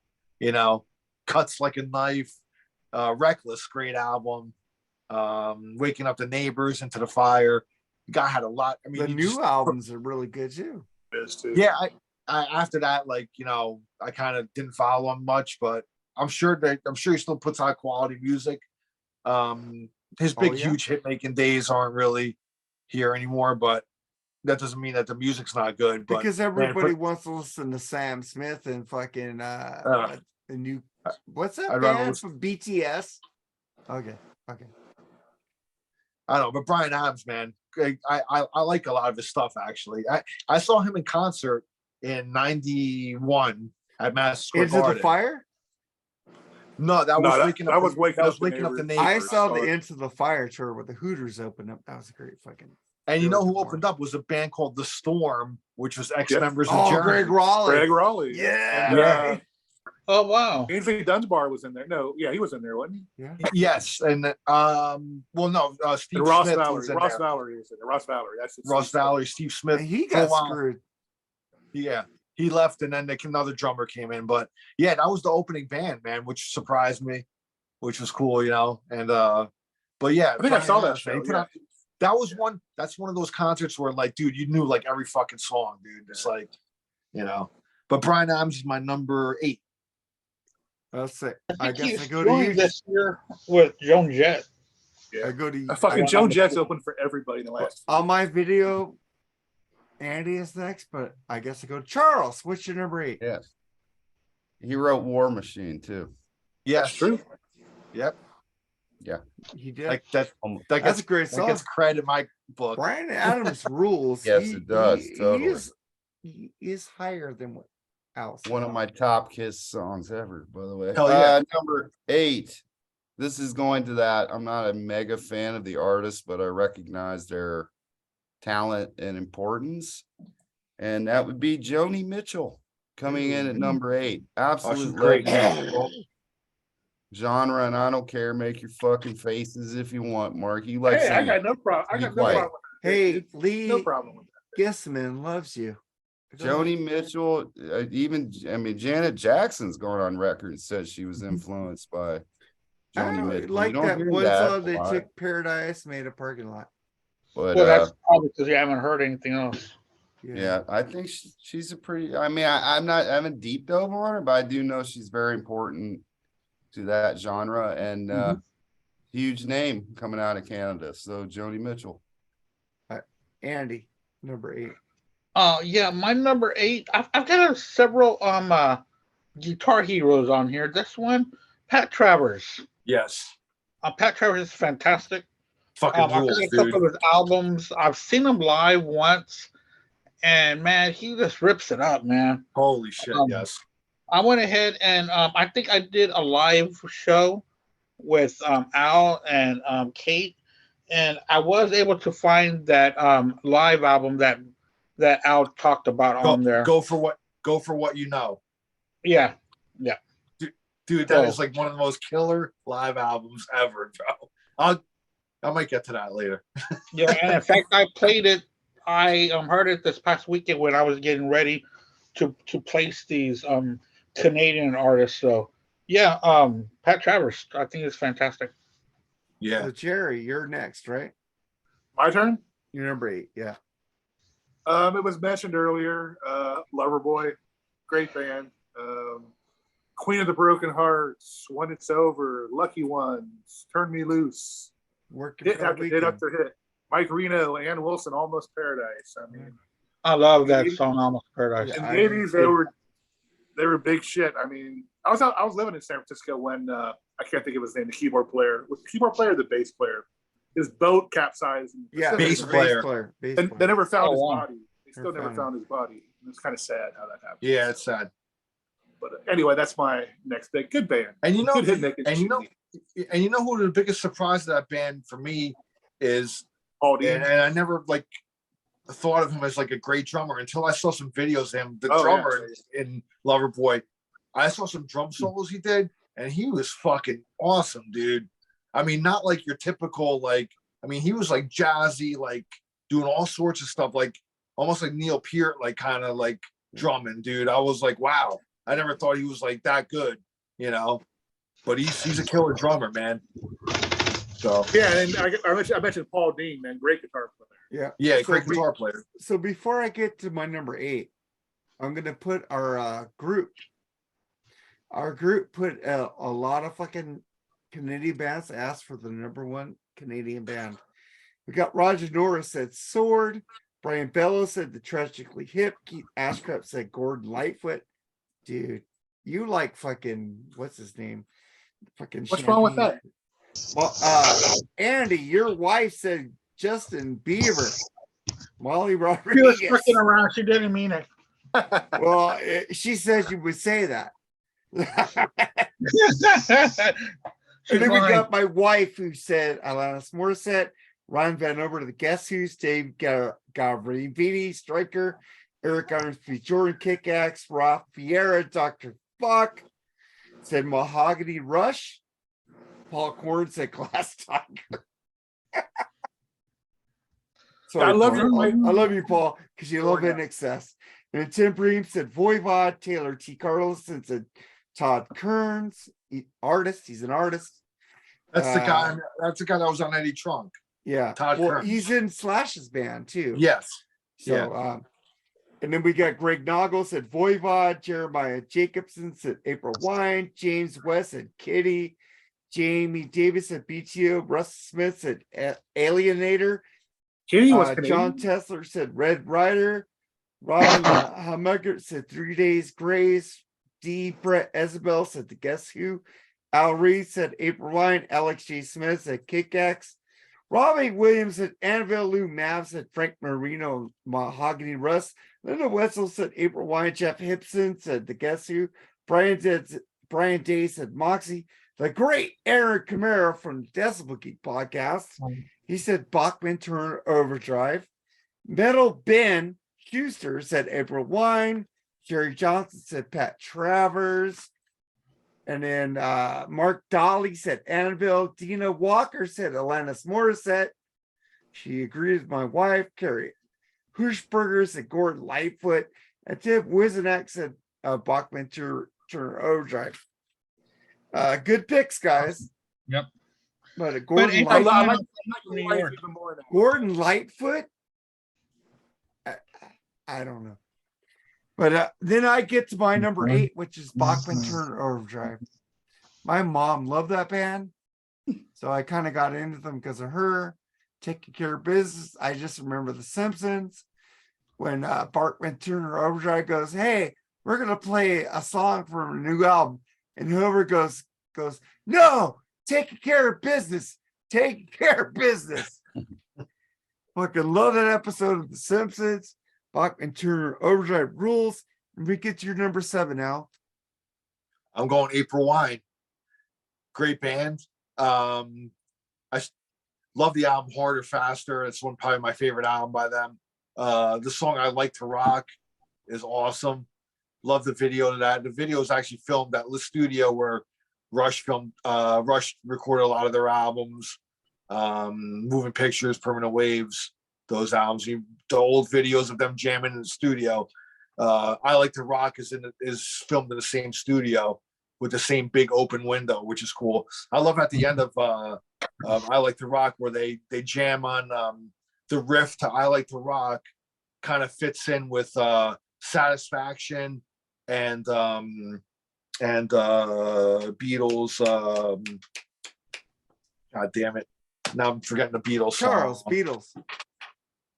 Speaker 5: Cuts like a knife. Reckless, great album. Waking Up the Neighbors, Into the Fire. The guy had a lot. I mean,
Speaker 1: The new albums are really good, too.
Speaker 5: Yeah, I after that, I kind of didn't follow him much, but I'm sure he still puts out quality music. His big, huge hit making days aren't really here anymore, but that doesn't mean that the music's not good. But
Speaker 1: Because everybody wants to listen to Sam Smith and fucking the new. What's that band from BTS? Okay.
Speaker 5: I don't know, but Bryan Adams, man, I like a lot of his stuff actually. I saw him in concert in '91 at Madison Square Garden.
Speaker 1: Into the Fire?
Speaker 5: No, that was Waking Up the Neighbors.
Speaker 1: I saw the Into the Fire tour where the Hooters opened up. That was a great fucking.
Speaker 5: And you know who opened up was a band called The Storm, which was ex-members of Journey.
Speaker 1: Greg Raleigh.
Speaker 2: Greg Raleigh.
Speaker 1: Yeah.
Speaker 3: Oh wow.
Speaker 2: Ainsley Dunbar was in there. No, yeah, he was in there, wasn't he?
Speaker 1: Yeah.
Speaker 5: Yes, and Steve
Speaker 2: And Ross
Speaker 5: Smith
Speaker 2: Valerie.
Speaker 5: was in
Speaker 2: Ross
Speaker 5: there.
Speaker 2: Valerie was in there. Ross Valerie. That's it.
Speaker 5: Ross Valerie, Steve Smith.
Speaker 1: And he got screwed.
Speaker 5: Yeah, he left, and then another drummer came in. But yeah, that was the opening band, man, which surprised me, which was cool, And but yeah,
Speaker 2: I think I saw that show. Yeah.
Speaker 5: That's one of those concerts where, dude, you knew every fucking song, dude. It's But Bryan Adams is my number 8.
Speaker 1: That's it.
Speaker 3: I
Speaker 1: guess
Speaker 3: guess
Speaker 1: I go to you
Speaker 3: this year with Joan Jett.
Speaker 2: Yeah.
Speaker 1: I go to you.
Speaker 2: Fucking Joan Jett's open for everybody in the last.
Speaker 1: On my video, Andy is next, but I guess I go to Charles. What's your number 8?
Speaker 4: Yes. He wrote War Machine too.
Speaker 5: Yes,
Speaker 2: That's true.
Speaker 5: Yep.
Speaker 4: Yeah.
Speaker 1: He did.
Speaker 5: That's
Speaker 1: That's a great
Speaker 5: that
Speaker 1: song.
Speaker 5: gets credit in my book.
Speaker 1: Bryan Adams rules.
Speaker 4: Yes, it does, totally.
Speaker 1: He is higher than what Al said.
Speaker 4: One of my top Kiss songs ever, by the way.
Speaker 5: Hell yeah.
Speaker 4: Number 8. This is going to that. I'm not a mega fan of the artist, but I recognize their talent and importance. And that would be Joni Mitchell coming in at number 8. Absolute
Speaker 5: great.
Speaker 4: Genre, and I don't care. Make your fucking faces if you want, Mark. You like
Speaker 2: Hey, I
Speaker 4: singing.
Speaker 2: got no problem. I got no
Speaker 4: quiet.
Speaker 2: problem with that.
Speaker 1: Hey, Lee
Speaker 2: No problem with that.
Speaker 1: Gissman loves you.
Speaker 4: Joni Mitchell, Janet Jackson's going on record and said she was influenced by Joni Mitchell.
Speaker 1: Like
Speaker 4: You don't
Speaker 1: that
Speaker 4: hear
Speaker 1: one
Speaker 4: that
Speaker 1: song
Speaker 4: a
Speaker 1: they
Speaker 4: lot,
Speaker 1: took Paradise, made a parking lot.
Speaker 4: but
Speaker 3: Well, that's probably because you haven't heard anything else.
Speaker 4: yeah, I think she's a pretty. I haven't deep dove on her, but I do know she's very important to that genre and huge name coming out of Canada. So Joni Mitchell.
Speaker 1: Andy, number 8.
Speaker 3: Yeah, my number 8. I've got several guitar heroes on here. This one, Pat Travers.
Speaker 5: Yes.
Speaker 3: Pat Travers is fantastic.
Speaker 5: Fucking
Speaker 3: I've
Speaker 5: rules,
Speaker 3: got a
Speaker 5: dude.
Speaker 3: couple of his albums. I've seen him live once, and man, he just rips it up, man.
Speaker 5: Holy shit, yes.
Speaker 3: I went ahead and I think I did a live show with Al and Kate, and I was able to find that live album that Al talked about
Speaker 5: Go,
Speaker 3: on there.
Speaker 5: go for what you know.
Speaker 3: Yeah,
Speaker 5: Dude, that
Speaker 3: So-
Speaker 5: is like one of the most killer live albums ever, bro. I might get to that later.
Speaker 3: yeah. And in fact, I played it. I heard it this past weekend when I was getting ready to place these Canadian artists. So yeah, Pat Travers, I think it's fantastic.
Speaker 5: Yeah.
Speaker 1: So Jerry, you're next, right?
Speaker 2: My turn.
Speaker 1: You're number 8. Yeah.
Speaker 2: It was mentioned earlier. Loverboy, great band. Queen of the Broken Hearts, When It's Over, Lucky Ones, Turn Me Loose,
Speaker 1: Working
Speaker 2: hit
Speaker 1: for the
Speaker 2: after hit
Speaker 1: weekend.
Speaker 2: after hit. Mike Reno, Ann Wilson, Almost Paradise. I mean,
Speaker 3: I love that
Speaker 2: Maybe-
Speaker 3: song, Almost Paradise.
Speaker 1: Yeah.
Speaker 2: in the
Speaker 1: I
Speaker 2: 80s they
Speaker 1: agree.
Speaker 2: were big shit. I mean, I was living in San Francisco when I can't think of his name, the keyboard player. Was the keyboard player or the bass player? His boat capsized. in the
Speaker 1: Yeah.
Speaker 2: Pacific.
Speaker 5: Bass player.
Speaker 1: Bass
Speaker 2: And
Speaker 1: player.
Speaker 2: they never found
Speaker 3: Oh,
Speaker 2: his
Speaker 3: wow.
Speaker 2: body. They still
Speaker 1: Never
Speaker 2: never
Speaker 1: found
Speaker 2: found his body. It's kind of sad how that happened.
Speaker 5: Yeah, it's sad.
Speaker 2: But anyway, that's my next pick. Good band.
Speaker 5: And you know,
Speaker 2: Good hit making.
Speaker 5: and you know who the biggest surprise of that band for me is,
Speaker 2: Paul Dean.
Speaker 5: and I never like thought of him as like a great drummer until I saw some videos of him, the
Speaker 2: Oh, yeah.
Speaker 5: drummer in Loverboy. I saw some drum solos he did, and he was fucking awesome, dude. I mean, not like your typical, like, I mean, he was like jazzy, like doing all sorts of stuff, like almost like Neil Peart, like kind of like drumming, dude. I was like, wow, I never thought he was like that good, you know. But he's a killer drummer, man. So
Speaker 2: Yeah, and I mentioned Paul Dean, man, great guitar player.
Speaker 1: Yeah.
Speaker 5: yeah,
Speaker 1: So
Speaker 5: great
Speaker 1: we-
Speaker 5: guitar player.
Speaker 1: So before I get to my number 8, I'm gonna put our group. Our group put a lot of fucking Canadian bands asked for the number 1 Canadian band. We got Roger Norris said Sword. Brian Bellows said the Tragically Hip. Keith Ashcraft said Gordon Lightfoot. Dude, you like fucking what's his name? Fucking.
Speaker 2: What's wrong with that?
Speaker 1: Well, Andy, your wife said Justin Bieber. Molly
Speaker 3: She was
Speaker 1: Rodriguez.
Speaker 3: freaking around. She didn't mean it.
Speaker 1: Well, she said you would say that.
Speaker 3: She's
Speaker 1: And then we
Speaker 3: lying.
Speaker 1: got my wife who said Alanis Morissette, Ryan Van Over to the Guess Who's, Dave Gavrini, Striker, Eric Armstrong, Jordan Kickaxe, Rob Fiera, Dr. Fuck, said Mahogany Rush, Paul Korn said Glass Tiger. Sorry,
Speaker 2: I love
Speaker 1: Paul.
Speaker 2: you.
Speaker 1: I love you, Paul, because you love
Speaker 2: Oh,
Speaker 1: it in excess. And Tim Bream said Voivod, Taylor T. Carlson said Todd Kearns, artist. He's an artist.
Speaker 5: That's the guy. That's the guy that was on Eddie Trunk.
Speaker 1: Yeah.
Speaker 5: Todd
Speaker 1: well,
Speaker 5: Kearns.
Speaker 1: he's in Slash's band too.
Speaker 5: Yes.
Speaker 1: So, and then we got Greg Noggle said Voivod, Jeremiah Jacobson said April Wine, James West said Kitty, Jamie Davis said BTO, Russ Smith said Alienator,
Speaker 2: Kitty was
Speaker 1: John
Speaker 2: Canadian.
Speaker 1: Tesler said Red Rider, Robin Hamuggert said 3 Days Grace, D. Brett Isabel said The Guess Who, Al Reed said April Wine, Alex J. Smith said Kickaxe, Robbie Williams said Annabelle Lou Mav said Frank Marino, Mahogany Russ, Linda Wetzel said April Wine, Jeff Hibson said The Guess Who, Brian Day said Moxie, the great Aaron Camaro from the Decibel Geek podcast. He said Bachman Turner Overdrive. Metal Ben Schuster said April Wine. Jerry Johnson said Pat Travers. And then Mark Dolly said Annabelle. Dina Walker said Alanis Morissette. She agreed with my wife. Carrie Hushberger said Gordon Lightfoot. And Tim Wizenak said Bachman Turner Overdrive. Good picks, guys.
Speaker 3: Yep.
Speaker 1: But Gordon
Speaker 3: if
Speaker 2: I
Speaker 1: Lightfoot.
Speaker 2: like
Speaker 3: New
Speaker 2: your wife
Speaker 3: York.
Speaker 2: even more now.
Speaker 1: Gordon Lightfoot? I don't know. But then I get to my number 8, which is Bachman Turner Overdrive. My mom loved that band. So I kind of got into them because of her taking care of business. I just remember The Simpsons when Bachman Turner Overdrive goes, "Hey, we're going to play a song from a new album." And whoever goes, "No, taking care of business. Taking care of business." Fucking love that episode of The Simpsons. Bachman Turner Overdrive rules. And we get to your number 7 now.
Speaker 5: I'm going April Wine. Great band. I love the album Harder, Faster. It's probably my favorite album by them. The song I Like to Rock is awesome. Love the video to that. The video is actually filmed at the studio where Rush recorded a lot of their albums. Moving Pictures, Permanent Waves, those albums. The old videos of them jamming in the studio. I Like to Rock is filmed in the same studio with the same big open window, which is cool. I love at the end of I Like to Rock where they jam on the riff to I Like to Rock, kind of fits in with Satisfaction and Beatles. God damn it! Now I'm forgetting the Beatles.
Speaker 1: Charles,
Speaker 5: song.
Speaker 1: Beatles.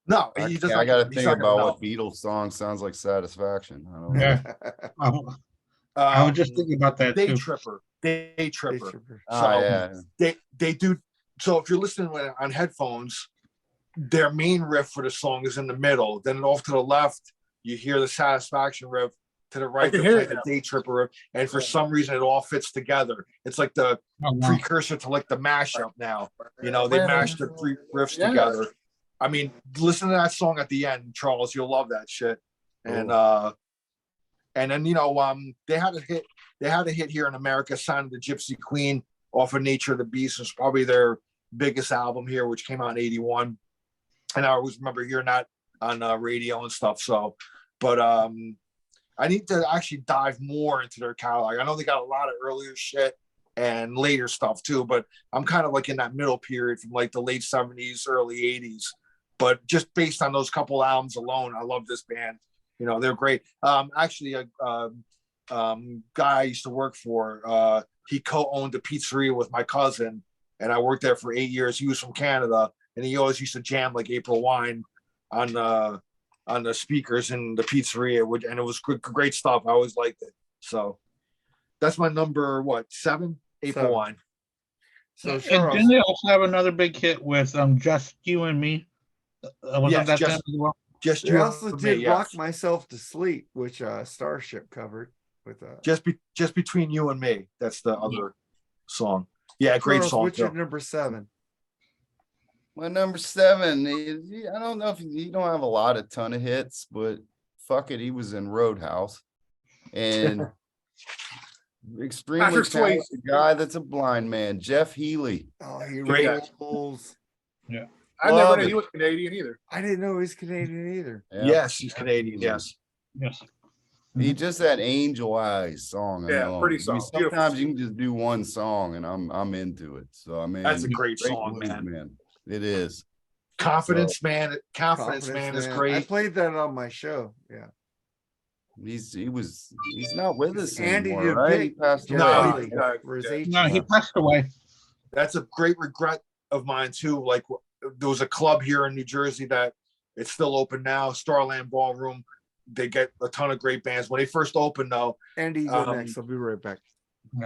Speaker 5: No,
Speaker 4: I,
Speaker 5: he doesn't.
Speaker 4: I got to
Speaker 5: he's
Speaker 4: think
Speaker 5: not gonna
Speaker 4: about
Speaker 5: know.
Speaker 4: what Beatles song sounds like Satisfaction. I don't know.
Speaker 3: Yeah. I was just thinking about that
Speaker 5: Day
Speaker 3: too.
Speaker 5: Tripper. Day Tripper.
Speaker 4: Oh, yeah.
Speaker 5: They do. So if you're listening on headphones, their main riff for the song is in the middle. Then off to the left, you hear the Satisfaction riff. To the right,
Speaker 2: can
Speaker 5: they
Speaker 2: hear
Speaker 5: play
Speaker 2: it
Speaker 5: the Day Tripper riff, and for some reason, it all fits together. It's like the
Speaker 3: Oh, wow.
Speaker 5: precursor to like the mashup now. You know, they mashed the three riffs
Speaker 2: Yeah.
Speaker 5: together. I mean, listen to that song at the end, Charles. You'll love that shit. And then they had a hit. They had a hit here in America, Sign of the Gypsy Queen off of Nature of the Beast. It's probably their biggest album here, which came out in '81. And I always remember hearing that on radio and stuff. So, but I need to actually dive more into their catalog. I know they got a lot of earlier shit and later stuff too, but I'm kind of like in that middle period from like the late '70s, early '80s. But just based on those couple albums alone, I love this band. You know, they're great. Actually, a guy I used to work for, he co-owned a pizzeria with my cousin, and I worked there for 8 years. He was from Canada, and he always used to jam like April Wine on the speakers in the pizzeria, and it was great stuff. I always liked it. So that's my number, 7? April
Speaker 1: 7.
Speaker 5: Wine.
Speaker 1: So
Speaker 3: And
Speaker 1: Charles,
Speaker 3: didn't they also have another big hit with Just You and Me? Wasn't
Speaker 5: Yes,
Speaker 3: that
Speaker 5: Just-
Speaker 3: them as well?
Speaker 5: Just
Speaker 1: they
Speaker 5: you
Speaker 1: also
Speaker 5: and
Speaker 1: did
Speaker 5: me,
Speaker 1: Rock
Speaker 5: yes.
Speaker 1: Myself to Sleep, which Starship covered with
Speaker 5: Just between you and me. That's the other song. Yeah, great
Speaker 1: Charles,
Speaker 5: song.
Speaker 1: what's your
Speaker 5: too.
Speaker 1: number 7?
Speaker 4: My number 7 is, I don't know if he don't have a lot of ton of hits, but fuck it, he was in Roadhouse. And extremely
Speaker 2: Patrick Swayze.
Speaker 4: talented guy that's a blind man, Jeff Healey.
Speaker 1: Oh, he
Speaker 5: Great.
Speaker 1: rolls.
Speaker 2: I never
Speaker 4: Love
Speaker 2: knew
Speaker 4: it.
Speaker 2: he was Canadian either.
Speaker 1: I didn't know he was Canadian either.
Speaker 4: Yeah.
Speaker 5: Yes, he's Canadian. Yes.
Speaker 3: Yes.
Speaker 4: He just that Angel Eyes song.
Speaker 2: Yeah,
Speaker 4: alone.
Speaker 2: pretty
Speaker 4: I mean,
Speaker 2: song. Beautiful.
Speaker 4: sometimes you can just do one song and I'm into it. So I mean,
Speaker 5: That's a great song,
Speaker 4: blues,
Speaker 5: man.
Speaker 4: It is.
Speaker 5: Confidence Man is
Speaker 1: I
Speaker 5: great.
Speaker 1: played that on my show. Yeah.
Speaker 4: He's not with us
Speaker 1: Andy
Speaker 4: anymore,
Speaker 1: did
Speaker 4: right? He
Speaker 1: big.
Speaker 4: passed
Speaker 1: Jeff
Speaker 5: No,
Speaker 4: away.
Speaker 1: Healey,
Speaker 5: he-
Speaker 1: for his
Speaker 5: yeah.
Speaker 1: 18.
Speaker 3: No, he passed away.
Speaker 5: That's a great regret of mine too. Like there was a club here in New Jersey that it's still open now, Starland Ballroom. They get a ton of great bands. When they first opened though,
Speaker 1: Andy, you go
Speaker 5: Um,
Speaker 1: next. I'll be right back.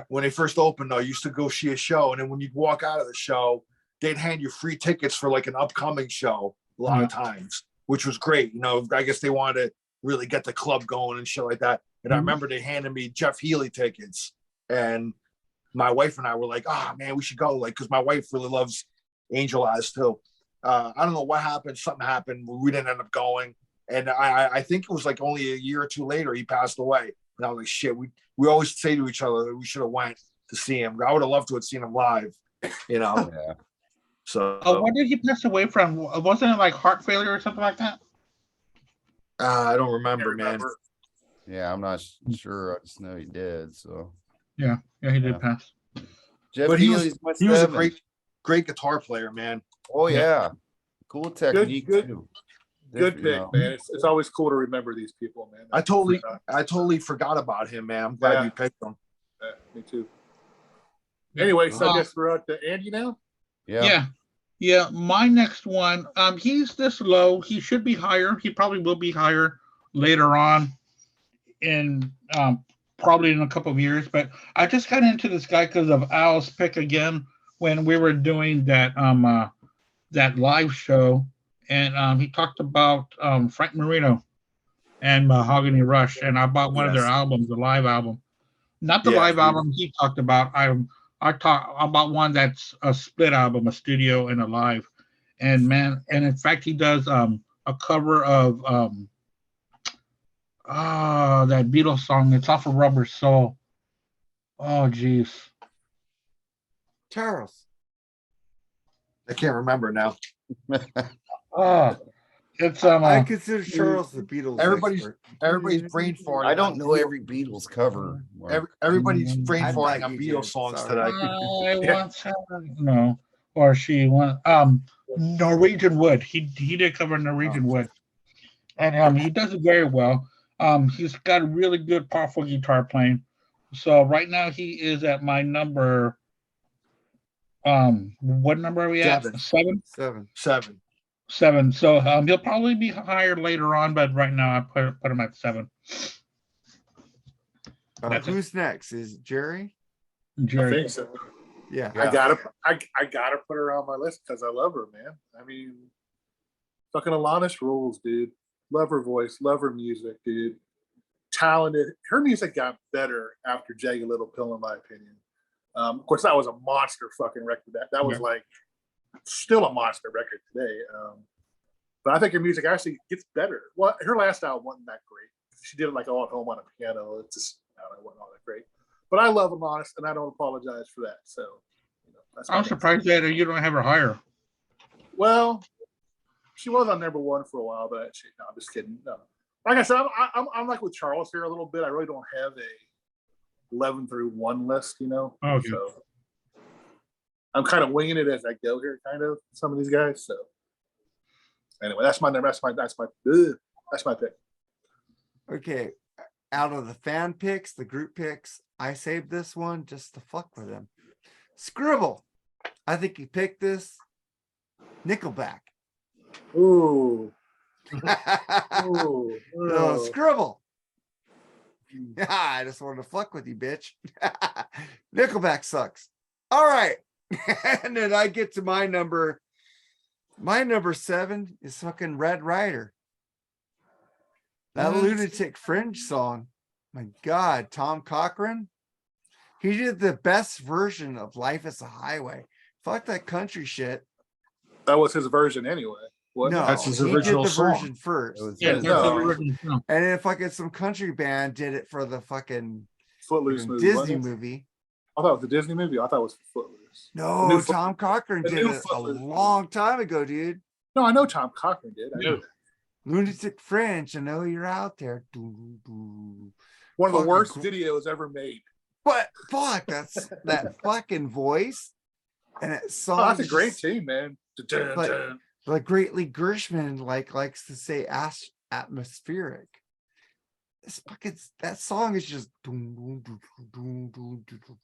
Speaker 5: when they first opened though, you used to go see a show, and then when you'd walk out of the show, they'd hand you free tickets for like an upcoming show a lot of times, which was great. You know, I guess they wanted to really get the club going and shit like that. And I remember they handed me Jeff Healey tickets, and my wife and I were like, "Ah, man, we should go!" Like, because my wife really loves Angel Eyes too. I don't know what happened. Something happened. We didn't end up going, and I think it was like only a year or two later he passed away. And I was like, "Shit." We always say to each other that we should have went to see him. I would have loved to have seen him live. You know.
Speaker 4: Yeah.
Speaker 5: So
Speaker 3: What did he pass away from? Wasn't it like heart failure or something like that?
Speaker 5: I don't remember,
Speaker 2: Can't
Speaker 5: man.
Speaker 2: remember.
Speaker 4: Yeah, I'm not sure. I just know he did. So
Speaker 3: Yeah, he did
Speaker 4: Yeah.
Speaker 3: pass.
Speaker 4: Jeff
Speaker 5: But he was-
Speaker 4: Healey's my
Speaker 5: He was a
Speaker 4: 7.
Speaker 5: great guitar player, man.
Speaker 4: Oh yeah, cool technique
Speaker 2: good-
Speaker 4: too.
Speaker 2: Good
Speaker 4: You
Speaker 2: pick,
Speaker 4: know.
Speaker 2: man. It's always cool to remember these people, man.
Speaker 5: I totally forgot about him, man. I'm glad
Speaker 2: Yeah.
Speaker 5: you picked him.
Speaker 2: Yeah, me too. Anyway, so
Speaker 3: Uh,
Speaker 2: I guess we're out to Andy now.
Speaker 3: Yeah. My next one, he's this low. He should be higher. He probably will be higher later on in probably in a couple of years. But I just got into this guy because of Al's pick again when we were doing that that live show, and he talked about Frank Marino and Mahogany Rush, and I bought one of their
Speaker 5: Yes.
Speaker 3: albums, the live album. Not the
Speaker 5: Yeah,
Speaker 3: live
Speaker 5: we-
Speaker 3: album he talked about. I talk about one that's a split album, a studio and a live. And man, and in fact, he does a cover of that Beatles song. It's off of Rubber Soul. Oh, jeez.
Speaker 1: Charles.
Speaker 5: I can't remember now.
Speaker 3: Oh, it's
Speaker 1: I consider Charles the Beatles
Speaker 5: Everybody's
Speaker 1: expert.
Speaker 5: everybody's brain farting.
Speaker 4: I don't
Speaker 5: on
Speaker 4: know
Speaker 5: Beatles-
Speaker 4: every Beatles cover.
Speaker 5: Everybody's brain
Speaker 1: I
Speaker 5: farting
Speaker 1: thought
Speaker 5: on
Speaker 1: you
Speaker 5: Beatles
Speaker 1: did,
Speaker 5: songs
Speaker 1: sorry.
Speaker 5: today.
Speaker 3: I once had no, or she went Norwegian Wood. He did cover Norwegian Wood, and he does it very well. He's got a really good, powerful guitar playing. So right now he is at my number. What number are we at?
Speaker 5: 7.
Speaker 3: 7.
Speaker 1: 7.
Speaker 5: 7.
Speaker 3: 7. So he'll probably be higher later on, but right now I put him at 7. That's it.
Speaker 1: Who's next? Is it Jerry?
Speaker 2: I
Speaker 3: Jerry.
Speaker 2: think so.
Speaker 1: Yeah.
Speaker 2: I gotta put her on my list because I love her, man. I mean, fucking Alanis rules, dude. Love her voice, love her music, dude. Talented. Her music got better after Jagged Little Pill, in my opinion. Of course, that was a monster fucking record. That was like still a monster record today. But I think her music actually gets better. Well, her last album wasn't that great. She did it like all at home on a piano. It's just, I don't know, it wasn't all that great. But I love Alanis, and I don't apologize for that. So, that's
Speaker 3: I'm surprised that you don't have her higher.
Speaker 2: Well, she was on number 1 for a while, but no, I'm just kidding. No, like I said, I'm like with Charles here a little bit. I really don't have a 11 through 1 list,
Speaker 3: Okay.
Speaker 2: So I'm kind of winging it as I go here, kind of some of these guys. So anyway, that's my number. That's my pick.
Speaker 1: Okay. Out of the fan picks, the group picks, I saved this one just to fuck with him. Scribble. I think he picked this. Nickelback.
Speaker 2: Ooh.
Speaker 1: No,
Speaker 2: Ooh.
Speaker 1: Scribble. I just wanted to fuck with you, bitch. Nickelback sucks. All right. And then I get to my number. My number 7 is fucking Red Rider. That Lunatic Fringe song. My God, Tom Cochran. He did the best version of Life is a Highway. Fuck that country shit.
Speaker 2: That was his version anyway.
Speaker 1: No,
Speaker 5: That's his
Speaker 1: he
Speaker 5: original
Speaker 1: did the
Speaker 5: song.
Speaker 1: version first.
Speaker 4: It was
Speaker 3: Yeah,
Speaker 4: his.
Speaker 3: that's
Speaker 2: No.
Speaker 3: the original song.
Speaker 1: And then fucking some country band did it for the fucking
Speaker 2: Footloose movie.
Speaker 1: Disney
Speaker 2: wasn't it?
Speaker 1: movie.
Speaker 2: I thought it was the Disney movie. I thought it was Footloose. The
Speaker 1: No,
Speaker 2: new Foot-
Speaker 1: Tom Cochran
Speaker 2: the
Speaker 1: did
Speaker 2: new
Speaker 1: it a
Speaker 2: Footloose.
Speaker 1: long time ago, dude.
Speaker 2: No, I know Tom Cochran did. I know that.
Speaker 1: Lunatic Fringe, I know you're out there. Doo, doo.
Speaker 2: One of the
Speaker 1: Fucking
Speaker 2: worst
Speaker 1: cool.
Speaker 2: videos ever made.
Speaker 1: But fuck, that's that fucking voice and that song.
Speaker 2: Oh, that's a
Speaker 1: is
Speaker 2: great
Speaker 1: just-
Speaker 2: team, man. Dun,
Speaker 1: But-
Speaker 2: dun.
Speaker 1: Like Greatly Gershman likes to say atmospheric. This fucking that song is just doom, doom, doom, doom, doom, doom, doom.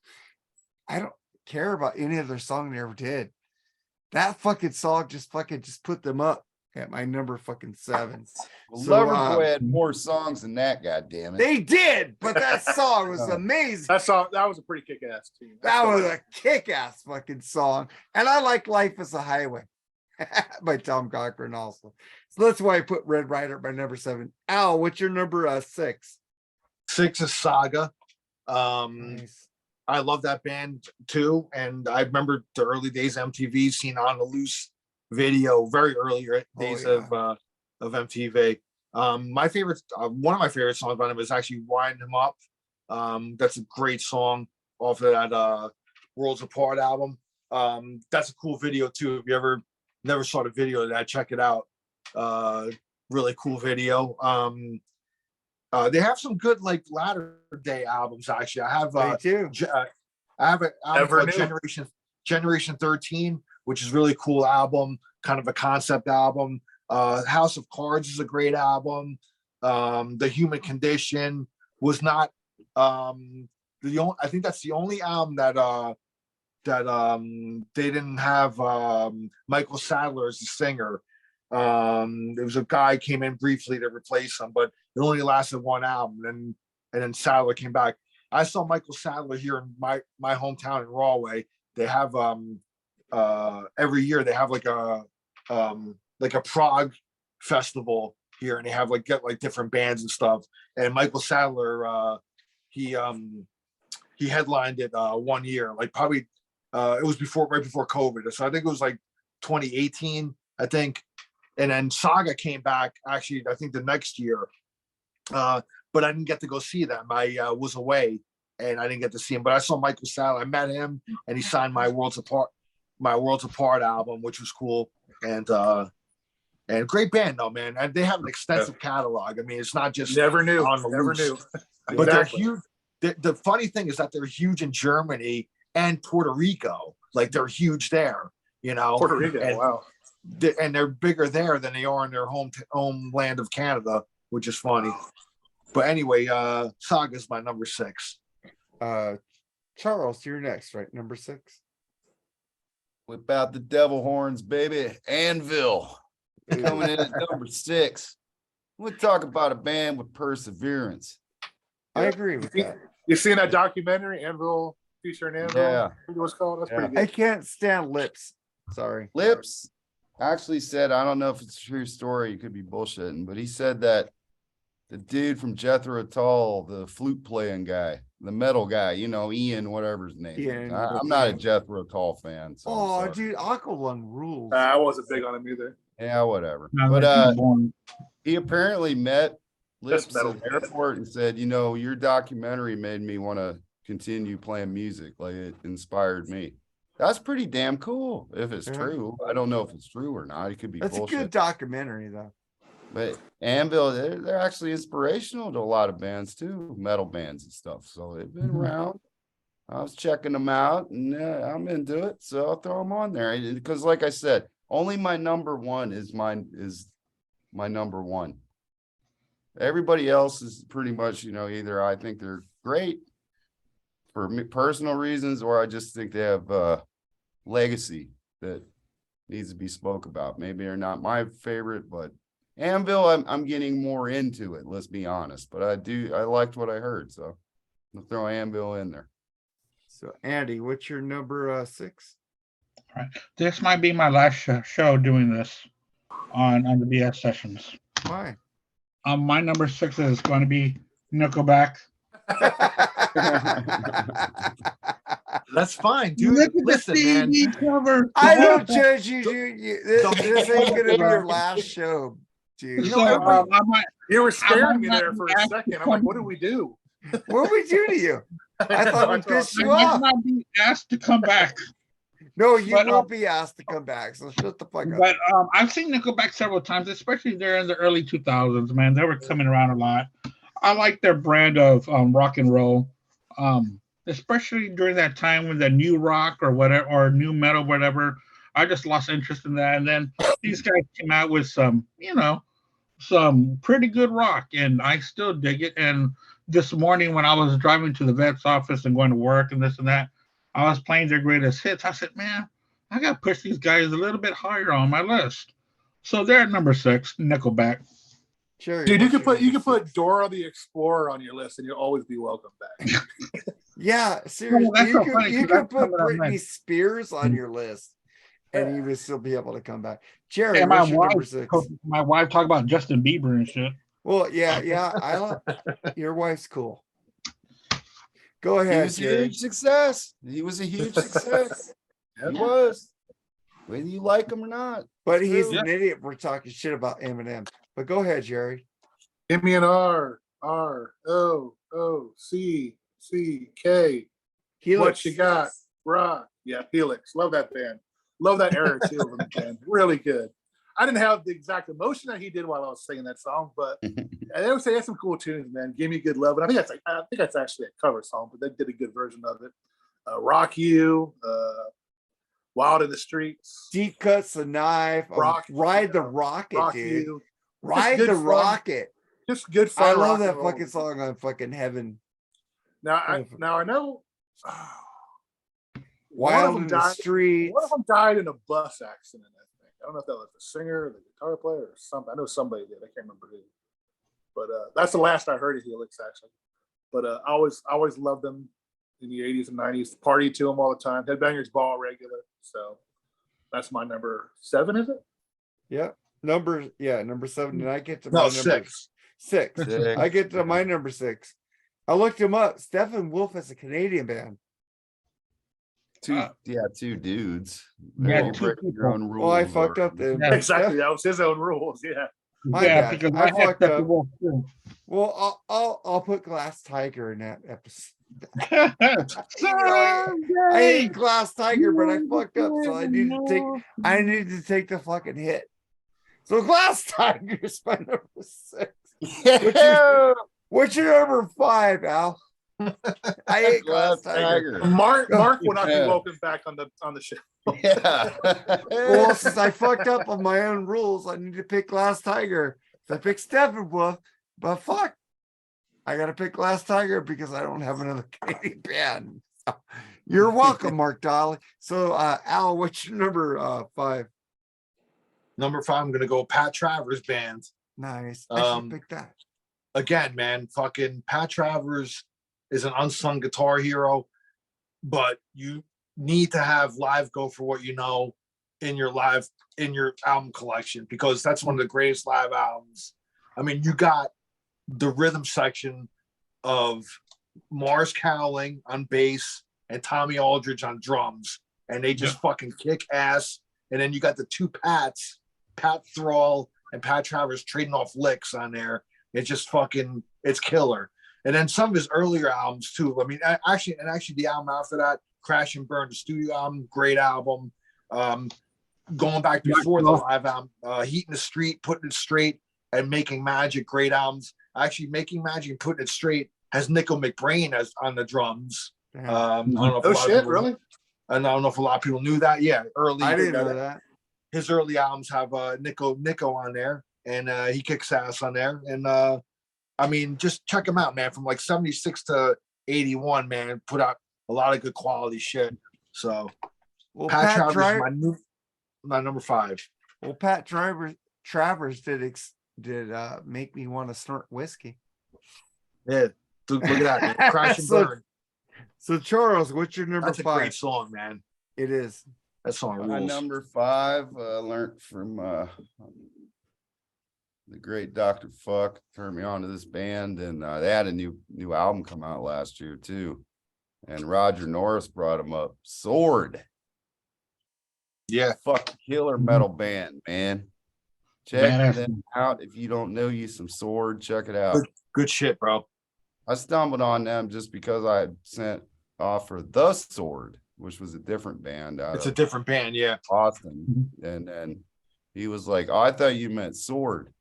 Speaker 1: I don't care about any other song they ever did. That fucking song just put them up at my number fucking 7.
Speaker 4: Well,
Speaker 1: So,
Speaker 4: Loverboy had more songs than that, goddammit.
Speaker 1: They did, but that song was amazing.
Speaker 2: That was a pretty kick-ass team.
Speaker 1: That was a kick-ass fucking song. And I like Life is a Highway by Tom Cochran also. So that's why I put Red Rider at my number 7. Al, what's your number 6?
Speaker 5: 6 is Saga.
Speaker 1: Nice.
Speaker 5: I love that band too, and I remember the early days of MTV, seeing On the Loose video, very early days
Speaker 1: yeah.
Speaker 5: of MTV. My favorite, one of my favorite songs by them is actually "Wind Him Up." That's a great song off of that Worlds Apart album. That's a cool video too. If you ever never saw the video of that, check it out. Really cool video. They have some good like latter day albums actually. I have
Speaker 1: Me too.
Speaker 5: I have an album
Speaker 2: Never
Speaker 5: called
Speaker 2: knew.
Speaker 5: Generation 13, which is really cool album, kind of a concept album. House of Cards is a great album. The Human Condition was not the only, I think that's the only album that they didn't have Michael Sadler as the singer. There was a guy came in briefly to replace him, but it only lasted one album, and then Sadler came back. I saw Michael Sadler here in my hometown in Rahway. They have every year they have like a Prague festival here, and they have get different bands and stuff. And Michael Sadler, he he headlined it 1 year, like probably it was right before COVID. So I think it was like 2018, I think. And then Saga came back actually, I think the next year. But I didn't get to go see them. I was away and I didn't get to see him. But I saw Michael Sal. I met him and he signed my Worlds Apart album, which was cool. And great band though, man. And they have an extensive catalog. I mean, it's not just
Speaker 2: Never knew.
Speaker 5: on the
Speaker 2: Never
Speaker 5: loose.
Speaker 2: knew.
Speaker 5: But they're
Speaker 2: Exactly.
Speaker 5: huge. The funny thing is that they're huge in Germany and Puerto Rico. Like they're huge there, you know.
Speaker 2: Puerto Rico.
Speaker 5: And,
Speaker 2: Wow.
Speaker 5: and they're bigger there than they are in their homeland of Canada, which is funny. But anyway, Saga's my number 6.
Speaker 1: Charles, you're next, right? Number 6.
Speaker 4: Whip out the devil horns, baby. Anvil coming in at number 6. We'll talk about a band with perseverance.
Speaker 1: I agree with that.
Speaker 2: You seen that documentary, Anvil featuring Anvil?
Speaker 4: Yeah.
Speaker 2: I think it was called. That's pretty
Speaker 1: I
Speaker 2: good.
Speaker 1: can't stand Lips. Sorry.
Speaker 4: Lips actually said, I don't know if it's a true story, it could be bullshitting, but he said that the dude from Jethro Tull, the flute playing guy, the metal guy, you know, Ian, whatever his name
Speaker 1: Ian,
Speaker 4: is. I'm not a Jethro Tull fan. So I'm
Speaker 1: Oh,
Speaker 4: sorry.
Speaker 1: dude, Aqualung rules.
Speaker 2: I wasn't big on him either.
Speaker 4: Yeah, whatever.
Speaker 3: Not
Speaker 4: But
Speaker 3: like born.
Speaker 4: he apparently met Lips
Speaker 2: metal.
Speaker 4: at the airport and said, you know, your documentary made me want to continue playing music. Like it inspired me. That's pretty damn cool if it's
Speaker 1: Yeah.
Speaker 4: true. I don't know if it's true or not. It could be
Speaker 1: That's
Speaker 4: bullshit.
Speaker 1: a good documentary, though.
Speaker 4: But Anvil, they're actually inspirational to a lot of bands too, metal bands and stuff. So they've been around. I was checking them out, and I'm into it. So I'll throw them on there because, like I said, only my number 1 is my number 1. Everybody else is pretty much, you know, either I think they're great for me, personal reasons, or I just think they have legacy that needs to be spoke about. Maybe they're not my favorite, but Anvil, I'm getting more into it. Let's be honest, but I liked what I heard, so I'll throw Anvil in there.
Speaker 1: So, Andy, what's your number 6?
Speaker 3: This might be my last show doing this on the BS sessions.
Speaker 1: Why?
Speaker 3: My number 6 is going to be Nickelback.
Speaker 5: That's fine, dude.
Speaker 3: Look at
Speaker 5: Listen,
Speaker 3: the
Speaker 5: man.
Speaker 3: CD cover.
Speaker 1: I don't judge you, dude. This ain't gonna be your last show, dude.
Speaker 5: You
Speaker 3: So,
Speaker 5: know,
Speaker 3: I might,
Speaker 2: You were scaring me
Speaker 3: might
Speaker 2: there for a
Speaker 3: not
Speaker 2: second. I'm like, what do we do?
Speaker 1: What we do to you? I thought we pissed
Speaker 3: I
Speaker 1: you
Speaker 3: might
Speaker 1: off.
Speaker 3: not be asked to come back.
Speaker 1: No, you
Speaker 3: But,
Speaker 1: will be asked to come back. So shut the fuck up.
Speaker 3: But I've seen Nickelback several times, especially there in the early 2000s, man. They were coming around a lot. I like their brand of rock and roll, especially during that time when the new rock or whatever, or new metal, whatever. I just lost interest in that. And then these guys came out with some, you know, some pretty good rock, and I still dig it. And this morning when I was driving to the vet's office and going to work and this and that, I was playing their greatest hits. I said, man, I got to push these guys a little bit higher on my list. So they're at number 6, Nickelback.
Speaker 1: Jerry,
Speaker 2: Dude, you
Speaker 1: what's your
Speaker 2: could
Speaker 1: number
Speaker 2: put
Speaker 1: 6?
Speaker 2: Dora the Explorer on your list, and you'll always be welcome back.
Speaker 1: Yeah, seriously.
Speaker 3: that's so funny,
Speaker 1: You
Speaker 3: 'cause
Speaker 1: could
Speaker 3: that's
Speaker 1: put
Speaker 3: coming up
Speaker 1: Britney
Speaker 3: next.
Speaker 1: Spears on your list, and you would still be able to come back. Jerry,
Speaker 3: And my
Speaker 1: what's your number
Speaker 3: wife,
Speaker 1: 6?
Speaker 3: my wife talked about Justin Bieber and shit.
Speaker 1: Well, yeah. I like your wife's cool. Go
Speaker 4: He
Speaker 1: ahead,
Speaker 4: was a
Speaker 1: Jerry.
Speaker 4: huge success. He was a huge success. He was. Whether you like him or not.
Speaker 1: But he's
Speaker 4: True.
Speaker 1: an idiot for talking shit about Eminem. But go ahead, Jerry.
Speaker 2: Give me an R-O-O-C-C-K. What you got? Rock. Yeah, Felix. Love that band. Love that era too of them, man. Really good. I didn't have the exact emotion that he did while I was singing that song, but I would say that's some cool tunes, man. Give Me Good Love. And I think that's actually a cover song, but they did a good version of it. Rock You, Wild in the Streets,
Speaker 1: Deep Cuts the Knife.
Speaker 2: Rock,
Speaker 1: Ride the Rocket,
Speaker 2: Rock
Speaker 1: dude.
Speaker 2: You.
Speaker 1: Ride
Speaker 2: good
Speaker 1: the
Speaker 2: fun.
Speaker 1: Rocket.
Speaker 2: Just good fun.
Speaker 1: I love
Speaker 2: rock and
Speaker 1: that
Speaker 2: roll.
Speaker 1: fucking song on fucking Heaven.
Speaker 2: Now I know
Speaker 1: Wild
Speaker 2: them
Speaker 1: in the
Speaker 2: died-
Speaker 1: Streets.
Speaker 2: one of them died in a bus accident. I don't know if that was the singer or the guitar player or something. I know somebody did. I can't remember who. But that's the last I heard of Helix, actually. But I always loved them in the 80s and 90s. Partied to them all the time. Headbangers Ball regular. So that's my number 7, is it?
Speaker 1: Yeah. Number 7. And I get to
Speaker 2: No,
Speaker 1: my number
Speaker 2: 6.
Speaker 1: 6.
Speaker 4: Six.
Speaker 1: I get to my number 6. I looked him up. Stephen Wolf is a Canadian band.
Speaker 4: Two dudes.
Speaker 3: Yeah,
Speaker 4: You
Speaker 3: two
Speaker 4: break your
Speaker 3: people.
Speaker 4: own rules.
Speaker 1: Well, I fucked up
Speaker 4: already.
Speaker 1: then.
Speaker 3: Yeah.
Speaker 2: Exactly. That was his own rules. Yeah.
Speaker 1: My
Speaker 3: Yeah,
Speaker 1: bad.
Speaker 3: because
Speaker 1: I
Speaker 3: I had
Speaker 1: fucked
Speaker 3: Stephen
Speaker 1: up.
Speaker 3: Wolf too.
Speaker 1: Well, I'll put Glass Tiger in that episode. I hate Glass Tiger, but I fucked up, so I need to take the fucking hit. So Glass Tiger is my number 6. What's your number 5, Al? I hate Glass Tiger.
Speaker 2: Mark would not be
Speaker 4: Yeah.
Speaker 2: welcome back on the show.
Speaker 4: Yeah.
Speaker 1: Well, since I fucked up on my own rules, I need to pick Glass Tiger. So I picked Steppenwolf, but fuck, I gotta pick Glass Tiger because I don't have another Canadian band. So, you're welcome, Mark Dolly. So, Al, what's your number 5?
Speaker 5: Number 5, I'm gonna go Pat Travers band.
Speaker 1: Nice. I should pick that.
Speaker 5: Again, man, fucking Pat Travers is an unsung guitar hero, but you need to have Live Go For What You Know in your album collection, because that's one of the greatest live albums. I mean, you got the rhythm section of Mars Cowling on bass and Tommy Aldridge on drums, and they just fucking kick ass. And then you got the two Pats, Pat Thrall and Pat Travers, trading off licks on there. It's just fucking, it's killer. And then some of his earlier albums too. I mean, actually the album after that, Crash and Burn, the studio album, great album. Going back before the live album, Heat in the Street, Putting It Straight, and Making Magic, great albums. Actually, Making Magic and Putting It Straight has Nico McBrain as on the drums. I don't know if
Speaker 2: Oh
Speaker 5: a lot of
Speaker 2: shit,
Speaker 5: people,
Speaker 2: really?
Speaker 5: I don't know if a lot of people knew that. Yeah, early.
Speaker 1: I didn't know that.
Speaker 5: His early albums have Nico on there, and he kicks ass on there. And I mean, just check him out, man. From like 76 to 81, man, put out a lot of good quality shit. So
Speaker 1: Well,
Speaker 5: Pat Travers
Speaker 1: Driver,
Speaker 5: is my number 5.
Speaker 1: well, Pat Travers did make me want to snort whiskey.
Speaker 5: Yeah, look at that, man. Crash and Burn.
Speaker 1: So Charles, what's your number
Speaker 5: That's a
Speaker 1: 5?
Speaker 5: great song, man.
Speaker 1: It is.
Speaker 5: That song
Speaker 4: My
Speaker 5: rules.
Speaker 4: number 5, learned from the great Dr. Fuck, turned me on to this band, and they had a new album come out last year too. And Roger Norris brought him up. Sword.
Speaker 5: Yeah,
Speaker 4: Fuck killer metal band, man. Check
Speaker 3: Badass.
Speaker 4: them out. If you don't know you some Sword, check it out.
Speaker 5: good shit, bro.
Speaker 4: I stumbled on them just because I had sent off for The Sword, which was a different band out
Speaker 5: It's
Speaker 4: of
Speaker 5: a different band, yeah.
Speaker 4: Austin. And then he was like, "Oh, I thought you meant Sword."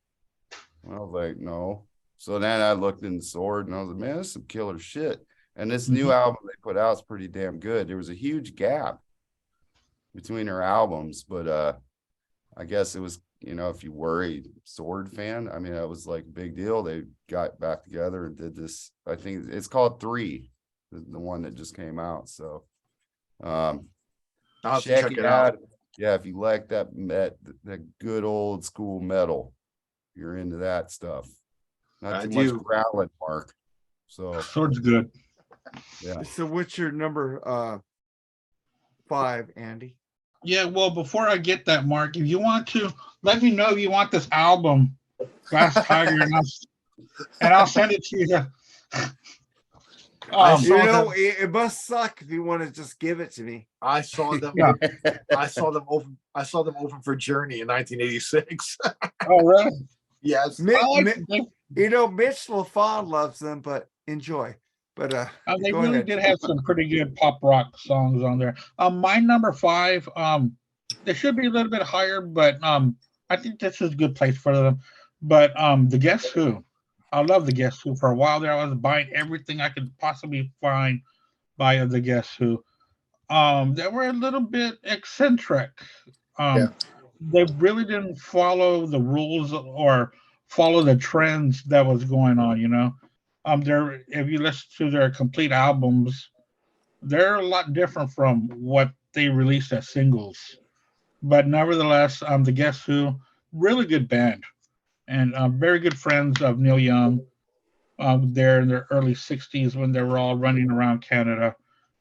Speaker 4: And I was like, "No." So then I looked in Sword and I was like, "Man, this is some killer shit." And this new album they put out is pretty damn good. There was a huge gap between her albums, but I guess it was, if you were a Sword fan, I mean, that was like a big deal. They got back together and did this. I think it's called 3, the one that just came out. So
Speaker 5: I'll have to
Speaker 4: check it out. Yeah, if you like that good old school metal, you're into that stuff. Not too much growling, Mark. So
Speaker 3: Sword's good.
Speaker 4: yeah.
Speaker 1: So what's your number 5, Andy?
Speaker 3: Yeah, well, before I get that, Mark, if you want to let me know if you want this album, Glass Tiger, and I'll send it to you.
Speaker 1: It must suck if you want to just give it to me.
Speaker 5: I saw them.
Speaker 3: Yeah.
Speaker 5: I saw them open for Journey in 1986.
Speaker 3: Oh, really?
Speaker 5: Yes.
Speaker 1: Mitch
Speaker 3: They
Speaker 1: LaFawn loves them, but enjoy. But
Speaker 3: they
Speaker 1: go
Speaker 3: really
Speaker 1: ahead.
Speaker 3: did have some pretty good pop rock songs on there. My number 5, they should be a little bit higher, but I think this is a good place for them. But the Guess Who, I love the Guess Who. For a while there, I was buying everything I could possibly find by the Guess Who. They were a little bit eccentric. They really didn't follow the rules or follow the trends that was going on. If you listen to their complete albums, they're a lot different from what they released as singles. But nevertheless, the Guess Who, really good band, and very good friends of Neil Young. There in their early 60s when they were all running around Canada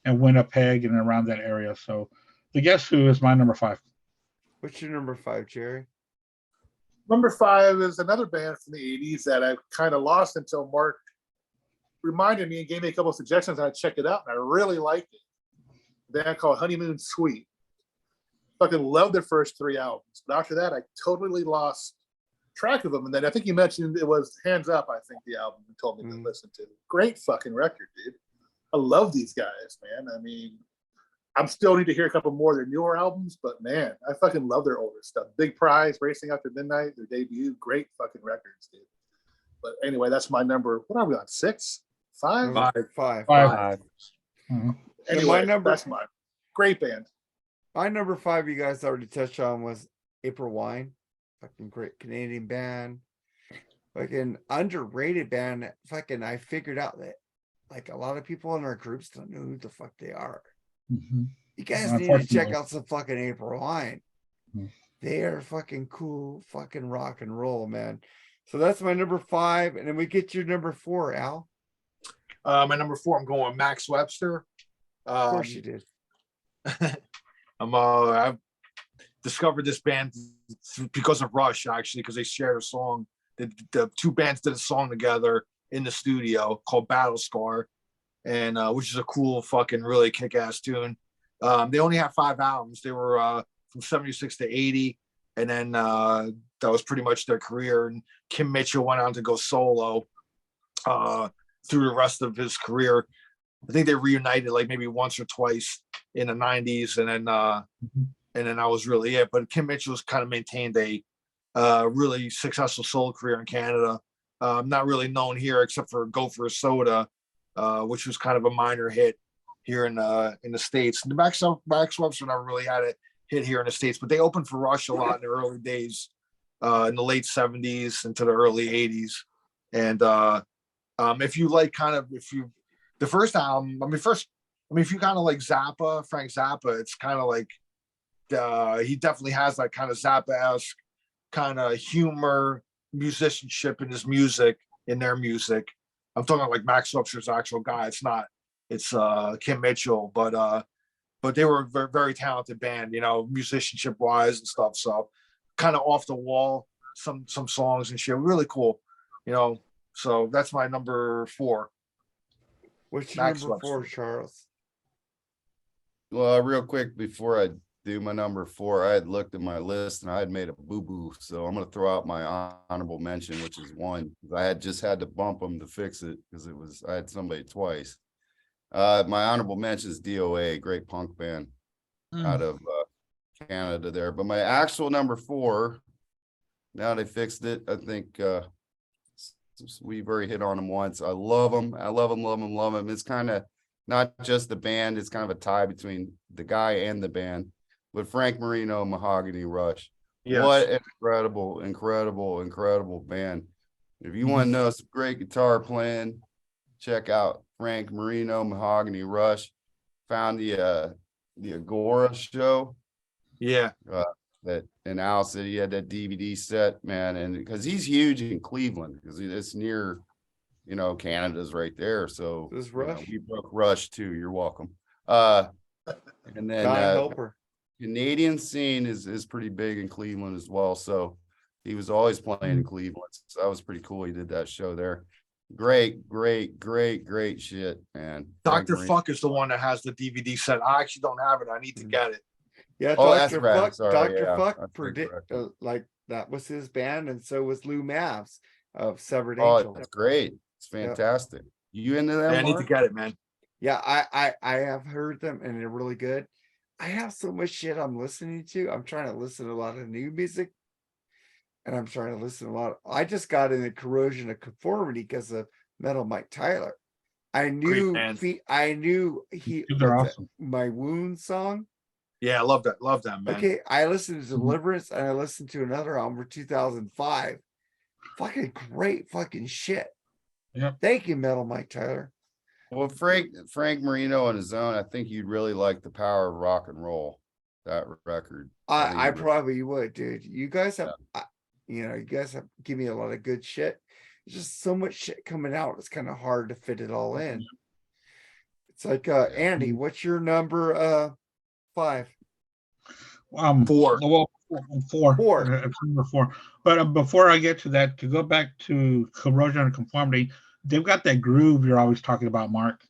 Speaker 3: and Winnipeg and around that area. So the Guess Who is my number 5.
Speaker 1: What's your number 5, Jerry?
Speaker 2: Number 5 is another band from the 80s that I kind of lost until Mark reminded me and gave me a couple of suggestions. I checked it out and I really liked it. A band called Honeymoon Suite. Fucking loved their first 3 albums, but after that, I totally lost track of them. And then I think you mentioned it was Hands Up. I think the album you told me to listen to. Great fucking record, dude. I love these guys, man. I mean, I'm still need to hear a couple more of their newer albums, but man, I fucking love their older stuff. Big Prize, Racing After Midnight, their debut, great fucking records, dude. But anyway, that's my number. What are we on? 6? 5?
Speaker 1: Five.
Speaker 3: Mhm.
Speaker 2: Anyway,
Speaker 1: number-
Speaker 2: that's mine. Great band.
Speaker 1: My number 5, you guys already touched on, was April Wine. Fucking great Canadian band. Fucking underrated band. Fucking, I figured out that like a lot of people in our groups don't know who the fuck they are.
Speaker 3: Mhm.
Speaker 1: You guys need to check
Speaker 3: Unfortunately.
Speaker 1: out some fucking April Wine.
Speaker 3: Mhm.
Speaker 1: They are fucking cool, fucking rock and roll, man. So that's my number 5, and then we get your number 4, Al.
Speaker 5: My number 4, I'm going with Max Webster.
Speaker 1: Of course you did.
Speaker 5: I've discovered this band because of Rush, actually, because they shared a song. The 2 bands did a song together in the studio called Battle Scar, and which is a cool fucking really kick-ass tune. They only have 5 albums. They were from 76 to 80, and then that was pretty much their career. And Kim Mitchell went on to go solo through the rest of his career. I think they reunited like maybe once or twice in the 90s, and then that was really it. But Kim Mitchell's kind of maintained a really successful solo career in Canada. Not really known here except for Go for a Soda, which was kind of a minor hit here in the States. The Max Webster never really had a hit here in the States, but they opened for Rush a lot in the early days, in the late 70s into the early 80s. And if you like the first album, if you kind of like Zappa, Frank Zappa, it's kind of like he definitely has that kind of Zappa-esque kind of humor, musicianship in his music, in their music. I'm talking like Max Webster's actual guy. It's Kim Mitchell, but they were a very, very talented band, musicianship wise and stuff. So kind of off the wall, some songs and shit, really cool, So that's my number 4.
Speaker 1: What's your
Speaker 5: Max
Speaker 1: number 4,
Speaker 5: Webster.
Speaker 1: Charles?
Speaker 4: Well, real quick before I do my number 4, I had looked at my list and I had made a boo-boo. So I'm going to throw out my honorable mention, which is 1. I had just had to bump them to fix it because I had somebody twice. My honorable mention is DOA, great punk band out of Canada there. But my actual number 4, now they fixed it. I think we've already hit on them once. I love them. I love them. It's kind of not just the band. It's kind of a tie between the guy and the band. But Frank Marino, Mahogany Rush.
Speaker 5: Yes.
Speaker 4: What an incredible band. If you want to know some great guitar playing, check out Frank Marino, Mahogany Rush. Found the Agora show.
Speaker 5: Yeah.
Speaker 4: That in Al said he had that DVD set, man, and because he's huge in Cleveland, because it's near, Canada's right there. So
Speaker 1: This is Rush?
Speaker 4: we broke Rush too. You're welcome. And then
Speaker 1: God help her.
Speaker 4: Canadian scene is pretty big in Cleveland as well. So he was always playing in Cleveland. So that was pretty cool. He did that show there. Great shit, man.
Speaker 5: Dr. Fuck is the one that has the DVD set. I actually don't have it. I need to get it.
Speaker 1: Yeah,
Speaker 4: Oh, that's
Speaker 1: Dr.
Speaker 4: right.
Speaker 1: Fuck,
Speaker 4: Sorry,
Speaker 1: Dr.
Speaker 4: yeah.
Speaker 1: Fuck
Speaker 4: That's
Speaker 1: predict
Speaker 4: correct.
Speaker 1: like that was his band, and so was Lou Mavs of Severed
Speaker 4: Oh,
Speaker 1: Angel.
Speaker 4: it's great. It's fantastic. You into that?
Speaker 5: Yeah, I need to
Speaker 4: Mark?
Speaker 5: get it, man.
Speaker 1: Yeah, I have heard them and they're really good. I have so much shit I'm listening to. I'm trying to listen to a lot of new music, and I'm trying to listen to a lot. I just got in the Corrosion of Conformity because of Metal Mike Tyler. I knew
Speaker 5: band.
Speaker 1: I knew he
Speaker 3: They're
Speaker 1: what's
Speaker 3: awesome.
Speaker 1: that, My Wound song.
Speaker 5: Yeah, I love that. Love that, man.
Speaker 1: Okay, I listened to Deliverance and I listened to another album for 2005. Fucking great fucking shit.
Speaker 3: Yeah.
Speaker 1: Thank you, Metal Mike Tyler.
Speaker 4: Well, Frank Marino on his own, I think you'd really like The Power of Rock and Roll, that record.
Speaker 1: I
Speaker 4: think you
Speaker 1: probably would, dude. You guys have, you guys have give me a lot of good shit. There's just so much shit coming out. It's kind of hard to fit it all in. It's like, Andy, what's your number 5?
Speaker 5: 4.
Speaker 3: Well, 4.
Speaker 1: 4.
Speaker 3: It's number 4. But before I get to that, to go back to Corrosion and Conformity, they've got that groove you're always talking about, Mark.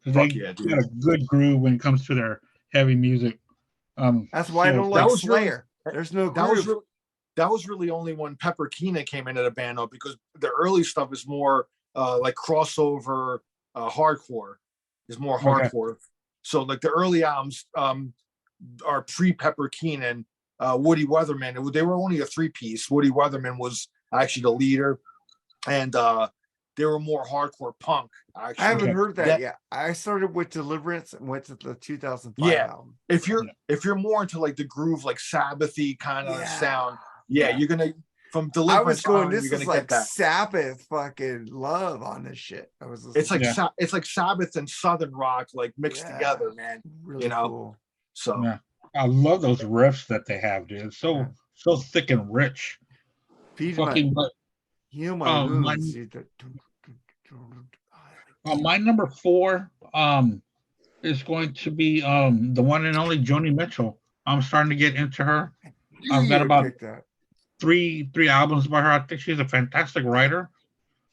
Speaker 3: 'Cause
Speaker 5: Fuck
Speaker 3: they
Speaker 5: yeah, dude.
Speaker 3: got a good groove when it comes to their heavy music.
Speaker 1: That's why I
Speaker 3: so
Speaker 1: don't
Speaker 5: that
Speaker 1: like
Speaker 5: was really-
Speaker 1: Slayer. There's no
Speaker 5: That was
Speaker 1: groove.
Speaker 5: really, that was really only when Pepper Keenan came into the band though, because the early stuff is more like crossover hardcore, is more
Speaker 3: Okay.
Speaker 5: hardcore. So like the early albums are pre Pepper Keenan, Woody Weatherman. They were only a 3-piece. Woody Weatherman was actually the leader, and they were more hardcore punk. Actually,
Speaker 1: I haven't
Speaker 3: Okay.
Speaker 1: heard that yet. I started with Deliverance and went to the 2005
Speaker 5: Yeah.
Speaker 1: album.
Speaker 5: if you're more into like the groove, like Sabbathy kind of sound,
Speaker 1: Yeah.
Speaker 5: you're gonna from
Speaker 1: I
Speaker 5: Deliverance
Speaker 1: was going,
Speaker 5: on,
Speaker 1: this
Speaker 5: you're gonna
Speaker 1: is
Speaker 5: get
Speaker 1: like
Speaker 5: that.
Speaker 1: Sabbath fucking love on this shit. I was
Speaker 5: It's like
Speaker 3: Yeah.
Speaker 5: it's like Sabbath and Southern rock like mixed
Speaker 1: Yeah.
Speaker 5: together, man.
Speaker 1: really
Speaker 5: you know,
Speaker 1: cool.
Speaker 5: So
Speaker 3: Yeah. I love those riffs that they have, dude. It's so
Speaker 1: Yeah.
Speaker 3: so thick and rich.
Speaker 1: Feed
Speaker 3: Fucking but
Speaker 1: heal my
Speaker 3: my-
Speaker 1: wounds. dude.
Speaker 3: my number 4 is going to be the one and only Joni Mitchell. I'm starting to get into her. I've got
Speaker 1: You
Speaker 3: about
Speaker 1: picked that.
Speaker 3: three albums by her. I think she's a fantastic writer.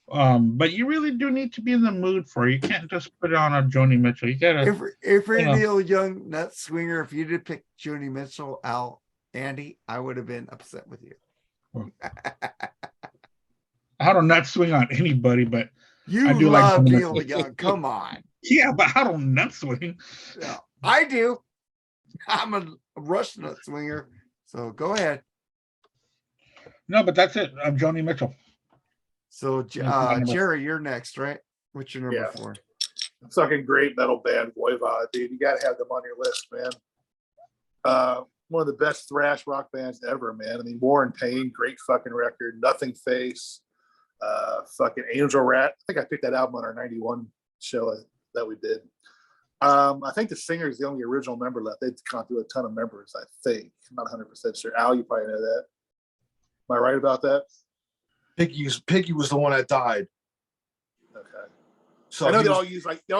Speaker 3: But you really do need to be in the mood for it. You can't just put it on a Joni Mitchell. You gotta
Speaker 1: If you're
Speaker 3: you know.
Speaker 1: Neil Young nut swinger, if you did pick Joni Mitchell out, Andy, I would have been upset with you.
Speaker 3: I don't nut swing on anybody, but
Speaker 1: You
Speaker 3: I do like
Speaker 1: love
Speaker 3: Joni
Speaker 1: Neil
Speaker 3: Mitchell.
Speaker 1: Young. Come on.
Speaker 3: Yeah, but I don't nut swing.
Speaker 1: No, I do. I'm a Rush nut swinger. So go ahead.
Speaker 3: No, but that's it. I'm Joni Mitchell.
Speaker 1: So Jerry, you're next, right? What's your number
Speaker 2: Yeah.
Speaker 1: 4?
Speaker 2: Fucking great metal band, Voivod, dude. You gotta have them on your list, man. One of the best thrash rock bands ever, man. I mean, War and Pain, great fucking record. Nothing Face, fucking Angel Rat. I think I picked that album on our 91 show that we did. I think the singer is the only original member left. They've gone through a ton of members, I think. I'm not 100% sure. Al, you probably know that. Am I right about that?
Speaker 5: Piggy was the one that died.
Speaker 2: Okay.
Speaker 5: So
Speaker 2: I know
Speaker 5: he
Speaker 2: they
Speaker 5: was-
Speaker 2: all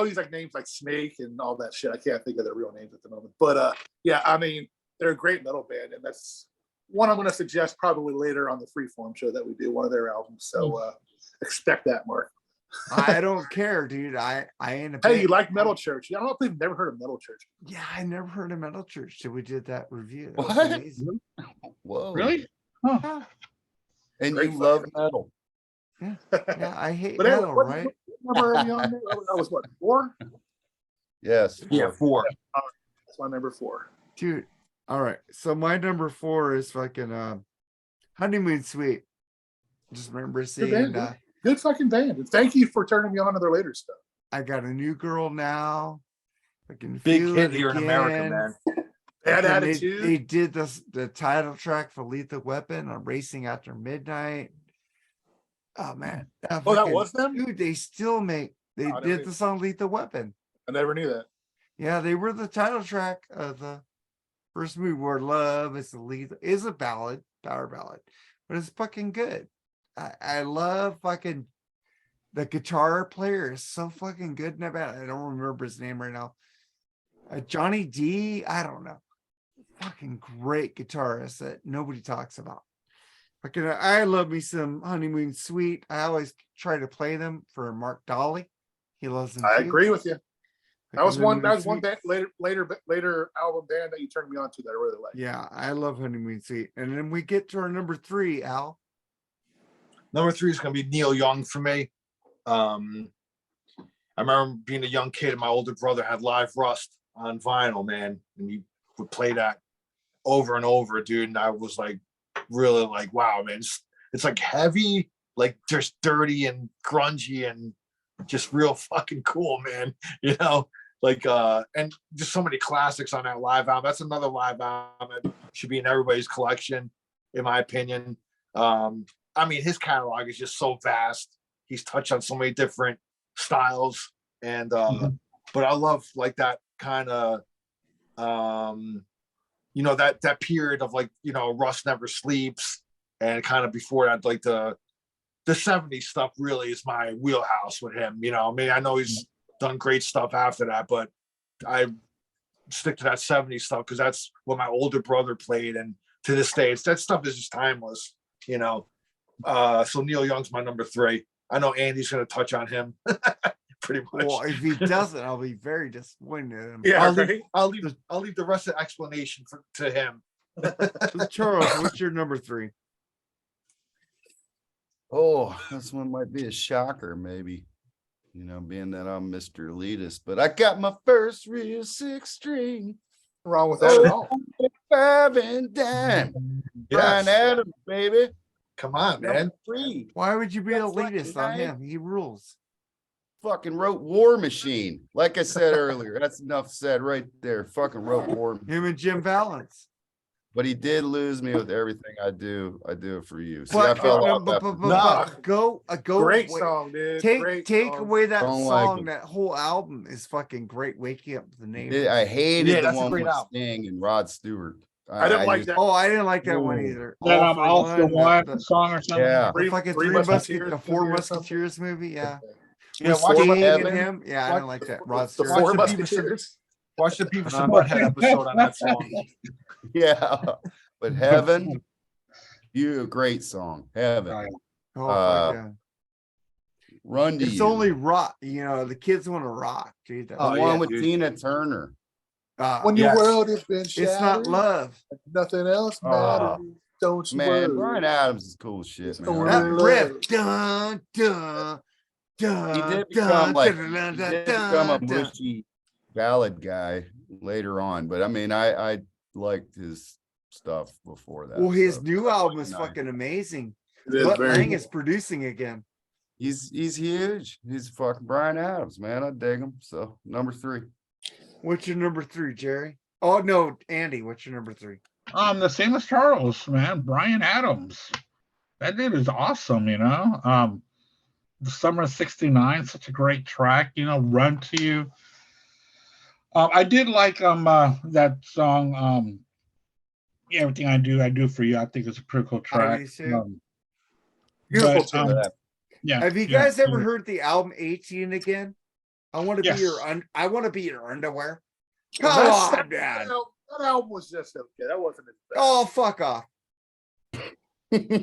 Speaker 2: use like names like Snake and all that shit. I can't think of their real names at the moment. But yeah, I mean, they're a great metal band, and that's one I'm going to suggest probably later on the Freeform show that we do, one of their albums. So expect that, Mark.
Speaker 1: I don't care, dude. I ain't a
Speaker 2: Hey,
Speaker 1: big-
Speaker 2: you like Metal Church? I don't know if you've never heard of Metal Church.
Speaker 1: Yeah, I never heard of Metal Church till we did that review. That
Speaker 4: What?
Speaker 1: was amazing.
Speaker 4: Whoa.
Speaker 3: Really?
Speaker 1: Yeah,
Speaker 4: And
Speaker 2: Great
Speaker 4: you love metal.
Speaker 1: yeah, I hate
Speaker 2: But anyway,
Speaker 1: metal,
Speaker 2: what
Speaker 1: right?
Speaker 2: number are you on there? I was what, 4?
Speaker 4: Yes.
Speaker 5: yeah, 4.
Speaker 2: That's my number 4.
Speaker 1: Dude. All right. So my number 4 is fucking Honeymoon Suite. Just remember
Speaker 2: Good
Speaker 1: seeing
Speaker 2: band, good fucking band. And thank you for turning me on to their later stuff.
Speaker 1: I Got a New Girl Now. I can
Speaker 5: Big
Speaker 1: feel
Speaker 5: hit
Speaker 1: it
Speaker 5: here in America,
Speaker 1: again.
Speaker 5: man.
Speaker 2: Bad
Speaker 1: And
Speaker 2: Attitude.
Speaker 1: They did the title track for Lethal Weapon on Racing After Midnight. Oh man.
Speaker 2: that
Speaker 1: fucking-
Speaker 2: was them?
Speaker 1: Dude, they still make they
Speaker 2: Oh, I
Speaker 1: did
Speaker 2: never-
Speaker 1: the song Lethal Weapon.
Speaker 2: I never knew that.
Speaker 1: Yeah, they were the title track of the first movie where love is a ballad, power ballad, but it's fucking good. I love fucking the guitar player is so fucking good in that band. I don't remember his name right now. Johnny D, I don't know. Fucking great guitarist that nobody talks about. Fucking, I love me some Honeymoon Suite. I always try to play them for Mark Dolly. He loves them.
Speaker 2: I
Speaker 1: too.
Speaker 2: agree with you. That was
Speaker 1: Fucking
Speaker 2: one. That
Speaker 1: Honeymoon
Speaker 2: was one
Speaker 1: Suite.
Speaker 2: band, later album band that you turned me on to that I really like.
Speaker 1: Yeah, I love Honeymoon Suite. And then we get to our number 3, Al.
Speaker 5: Number 3 is going to be Neil Young for me. I remember being a young kid and my older brother had Live Rust on vinyl, man. And he would play that over and over, dude. And I was like, really like, wow, man. It's like heavy, like just dirty and grungy and just real fucking cool, man. You know, like, and just so many classics on that live album. That's another live album that should be in everybody's collection, in my opinion. I mean, his catalog is just so vast. He's touched on so many different styles, and but I love like that kind of you know, that period of like, you know, Rust Never Sleeps, and kind of before that, like the 70s stuff really is my wheelhouse with him. You know, I mean, I know he's done great stuff after that, but I stick to that 70s stuff because that's what my older brother played, and to this day, that stuff is just timeless. You know, so Neil Young's my number 3. I know Andy's going to touch on him pretty much.
Speaker 1: Well, if he doesn't, I'll be very disappointed in him.
Speaker 2: Yeah,
Speaker 5: I'll
Speaker 2: right.
Speaker 5: leave, I'll leave the rest of the explanation to him.
Speaker 1: So, Charles, what's your number 3?
Speaker 4: Oh, this one might be a shocker, maybe. You know, being that I'm Mr. Elitist, but I got my first real 6-string.
Speaker 2: Wrong with that at all.
Speaker 4: 5 and dime. Brian
Speaker 5: Yes.
Speaker 4: Adams, baby.
Speaker 5: Come on, man.
Speaker 4: Number 3.
Speaker 1: Why would you be
Speaker 4: That's
Speaker 1: elitist
Speaker 4: fucking
Speaker 1: on
Speaker 4: right.
Speaker 1: him? He rules.
Speaker 4: Fucking wrote War Machine. Like I said earlier, that's enough said right there. Fucking wrote War Machine.
Speaker 1: Him and Jim Valance.
Speaker 4: But he did lose me with everything I do. I do it for you. See,
Speaker 1: But,
Speaker 4: I fell off
Speaker 1: but
Speaker 4: that.
Speaker 1: go
Speaker 2: Great
Speaker 1: wait,
Speaker 2: song, dude.
Speaker 1: Take
Speaker 2: Great song.
Speaker 1: away that
Speaker 4: Don't like
Speaker 1: song.
Speaker 4: it.
Speaker 1: That whole album is fucking great. Waking up the name.
Speaker 4: I hated
Speaker 5: Yeah,
Speaker 4: the
Speaker 5: that's a
Speaker 4: one
Speaker 5: great
Speaker 4: with
Speaker 5: album.
Speaker 4: Sting and Rod Stewart.
Speaker 2: I didn't like
Speaker 4: just-
Speaker 2: that.
Speaker 1: Oh, I didn't like that one
Speaker 4: Ooh.
Speaker 1: either.
Speaker 3: That All for One
Speaker 1: the
Speaker 3: song or something.
Speaker 4: Yeah.
Speaker 1: the fucking
Speaker 2: Three
Speaker 1: Three
Speaker 2: Musketeers
Speaker 1: Musketeers, the Four
Speaker 2: movie or something?
Speaker 1: Musketeers movie. Yeah.
Speaker 5: Yeah,
Speaker 1: With
Speaker 5: watch
Speaker 1: Sting
Speaker 4: Heaven.
Speaker 1: and him. Yeah, I didn't like that. Rod
Speaker 2: The
Speaker 1: Stewart.
Speaker 2: Four
Speaker 5: the
Speaker 2: Musketeers.
Speaker 5: Watch the Beavis and Butthead episode on that song.
Speaker 4: Yeah. But Heaven, you a great song. Heaven.
Speaker 1: Oh,
Speaker 4: Uh,
Speaker 1: fuck yeah.
Speaker 4: Run to
Speaker 1: It's
Speaker 4: You.
Speaker 1: only rock. You know, the kids want to rock. Dude.
Speaker 4: the
Speaker 5: Oh,
Speaker 4: one
Speaker 5: yeah,
Speaker 4: with
Speaker 5: dude.
Speaker 4: Tina Turner.
Speaker 2: When
Speaker 5: Yes.
Speaker 2: your world has been shattered,
Speaker 1: It's not love.
Speaker 2: nothing else matters. Don't you
Speaker 4: Man,
Speaker 2: worry.
Speaker 4: Brian Adams is cool shit, man.
Speaker 2: Don't
Speaker 4: I
Speaker 1: That
Speaker 2: worry.
Speaker 4: really-
Speaker 1: riff. Dun, dun, dun,
Speaker 4: He did
Speaker 1: dun,
Speaker 4: become like
Speaker 1: dun,
Speaker 4: he
Speaker 1: dun,
Speaker 4: did
Speaker 1: dun,
Speaker 4: become a
Speaker 1: dun.
Speaker 4: mushy ballad guy later on, but I mean, I liked his stuff before that.
Speaker 1: Well, his
Speaker 4: so
Speaker 1: new album is
Speaker 4: nice.
Speaker 1: fucking amazing.
Speaker 2: It is
Speaker 1: Mutt
Speaker 2: very
Speaker 1: Lang
Speaker 2: good.
Speaker 1: is producing again.
Speaker 4: He's huge. He's fucking Brian Adams, man. I dig him. So number 3.
Speaker 1: What's your number 3, Jerry? Oh no, Andy. What's your number 3?
Speaker 3: The same as Charles, man. Brian Adams. That dude is awesome, you know. The Summer of '69, such a great track, you know, Run to You. I did like that song, Yeah, Everything I Do for You. I think it's a pretty cool track.
Speaker 1: do too.
Speaker 2: Beautiful
Speaker 3: but,
Speaker 2: tune.
Speaker 3: yeah.
Speaker 1: Have you
Speaker 3: yeah,
Speaker 1: guys ever
Speaker 3: yeah.
Speaker 1: heard the album 18 again? I want to
Speaker 3: Yes.
Speaker 1: be your I want to be your underwear. Come
Speaker 2: That's-
Speaker 1: on, man.
Speaker 2: That album was just okay. That wasn't as bad.
Speaker 1: Oh, fuck off.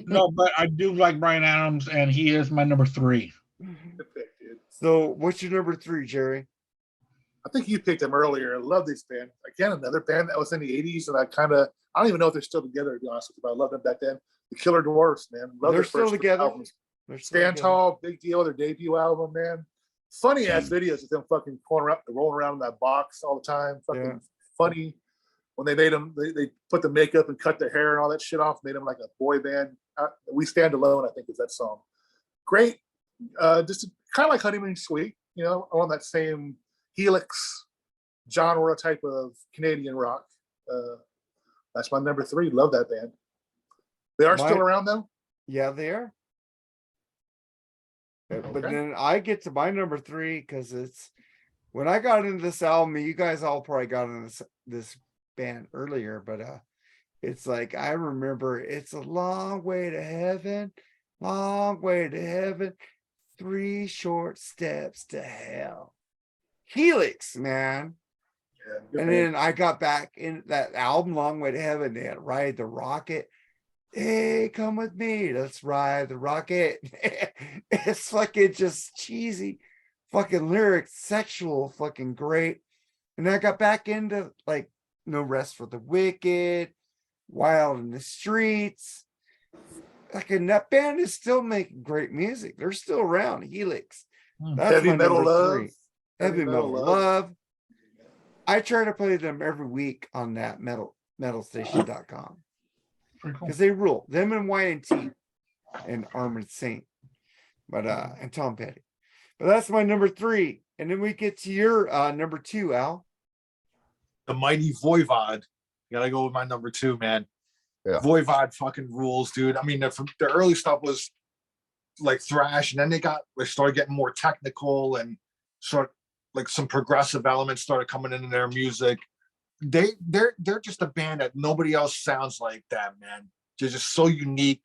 Speaker 3: No, but I do like Brian Adams, and he is my number 3.
Speaker 2: Good pick, dude.
Speaker 1: So, what's your number 3, Jerry?
Speaker 2: I think you picked them earlier. I love this band. Again, another band that was in the 80s, and I don't even know if they're still together, to be honest with you, but I love them back then. The Killer Dwarfs, man. Love
Speaker 1: They're
Speaker 2: their
Speaker 1: still
Speaker 2: first
Speaker 1: together?
Speaker 2: albums.
Speaker 1: They're still
Speaker 2: Stand
Speaker 1: together.
Speaker 2: Tall, big deal, their debut album, man. Funny ass videos of them fucking rolling around in that box all the time. Fucking
Speaker 1: Yeah.
Speaker 2: funny. When they made them, they put the makeup and cut their hair and all that shit off, made them like a boy band. We Stand Alone, I think, is that song. Great. Just kind of like Honeymoon Suite, you know, on that same Helix genre type of Canadian rock. That's my number 3. Love that band. They are still around though.
Speaker 1: Yeah, they are. But
Speaker 2: Okay.
Speaker 1: then I get to my number 3 because it's when I got into this album. You guys all probably got into this band earlier, but it's like I remember it's a long way to heaven, long way to heaven, 3 short steps to hell. Helix, man.
Speaker 2: Yeah, good
Speaker 1: And
Speaker 2: band.
Speaker 1: then I got back in that album, Long Way to Heaven. They had Ride the Rocket. Hey, come with me. Let's ride the rocket. It's fucking just cheesy, fucking lyrics, sexual, fucking great. And I got back into like No Rest for the Wicked, Wild in the Streets. Like, and that band is still making great music. They're still around. Helix. That's
Speaker 2: Heavy
Speaker 1: my
Speaker 2: Metal
Speaker 1: number
Speaker 2: Love.
Speaker 1: 3. Heavy Metal Love. I try to play them every week on that metalstation.com
Speaker 3: Pretty cool.
Speaker 1: because they rule. Them and Y&T and Armored Saint, but and Tom Petty. But that's my number 3, and then we get to your number 2, Al.
Speaker 5: The Mighty Voivod. Gotta go with my number 2, man.
Speaker 4: Yeah.
Speaker 5: Voivod fucking rules, dude. I mean, the early stuff was like thrash, and then they started getting more technical and sort of like some progressive elements started coming into their music. They're just a band that nobody else sounds like them, man. They're just so unique.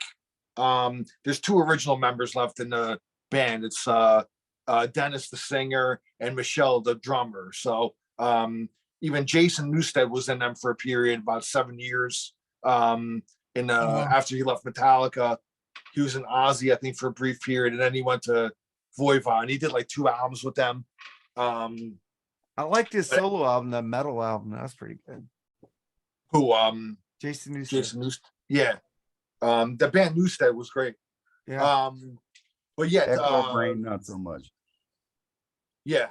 Speaker 5: There's 2 original members left in the band. It's Dennis the singer and Michelle the drummer. So even Jason Newsted was in them for a period about 7 years. After he left Metallica. he was in Ozzy, I think, for a brief period, and then he went to Voivod. He did like 2 albums with them.
Speaker 1: I liked his solo album, the metal album. That was pretty good.
Speaker 5: Who
Speaker 1: Jason Newsted.
Speaker 5: Jason Newsted. Yeah. The band Newsted was great.
Speaker 1: Yeah.
Speaker 5: But yeah,
Speaker 4: Echo Brain, not so much.
Speaker 5: yeah.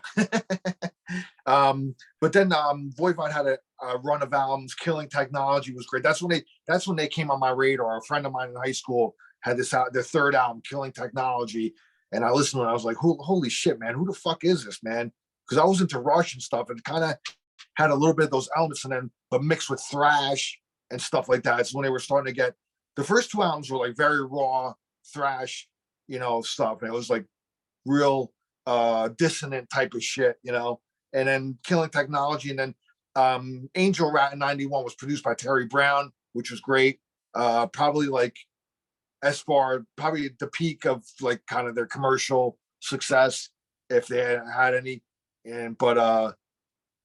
Speaker 5: But then Voivod had a run of albums. Killing Technology was great. That's when they came on my radar. A friend of mine in high school had this out, their 3rd album, Killing Technology, and I listened to it. I was like, holy shit, man, who the fuck is this, man? Because I was into Rush and stuff, and kind of had a little bit of those elements, and then but mixed with thrash and stuff like that. It's when they were starting to get the first 2 albums were like very raw thrash, stuff, and it was like real dissonant type of shit, and then Killing Technology, and then Angel Rat in 91 was produced by Terry Brown, which was great. Probably like probably the peak of like kind of their commercial success, if they had any. And but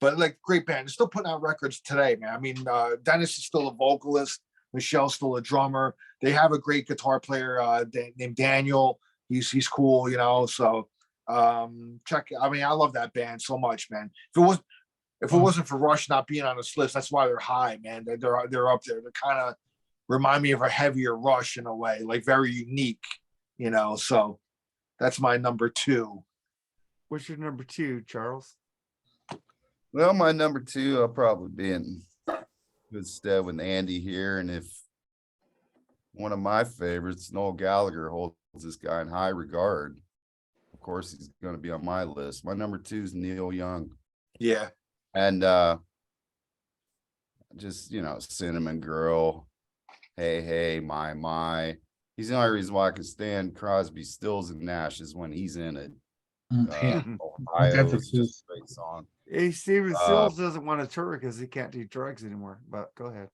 Speaker 5: like great band. They're still putting out records today, man. I mean, Dennis is still a vocalist, Michelle's still a drummer. They have a great guitar player named Daniel. He's cool, so check. I mean, I love that band so much, man. If it wasn't for Rush not being on this list, that's why they're high, man. They're up there. They're kind of remind me of a heavier Rush in a way, like very unique, so that's my number 2.
Speaker 1: What's your number 2, Charles?
Speaker 4: Well, my number 2, I'll probably be in good stead with Andy here. And if one of my favorites, Noel Gallagher, holds this guy in high regard, of course, he's going to be on my list. My number 2 is Neil Young.
Speaker 5: Yeah.
Speaker 4: And just, Cinnamon Girl, Hey, Hey, My. He's the only reason why I can stand Crosby, Stills, and Nash is when he's in it.
Speaker 3: Yeah.
Speaker 4: Ohio is just a great song.
Speaker 1: Hey, Steven Stills doesn't want to tour because he can't do drugs anymore. But go ahead.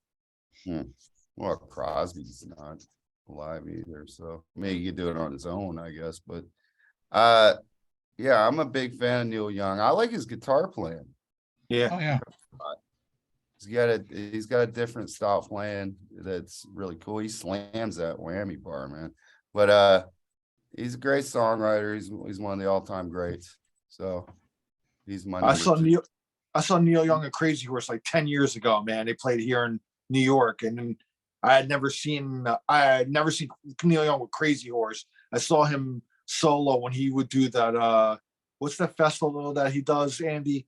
Speaker 4: Well, Crosby's not alive either, so maybe he could do it on his own, I guess. But yeah, I'm a big fan of Neil Young. I like his guitar playing.
Speaker 5: Yeah.
Speaker 3: Oh yeah.
Speaker 4: He's got a different style playing that's really cool. He slams that whammy bar, man. But he's a great songwriter. He's one of the all-time greats. So he's my
Speaker 5: I saw
Speaker 4: number 2.
Speaker 5: I saw Neil Young and Crazy Horse like 10 years ago, man. They played here in New York, and I had never seen Neil Young with Crazy Horse. I saw him solo when he would do that what's that festival that he does, Andy?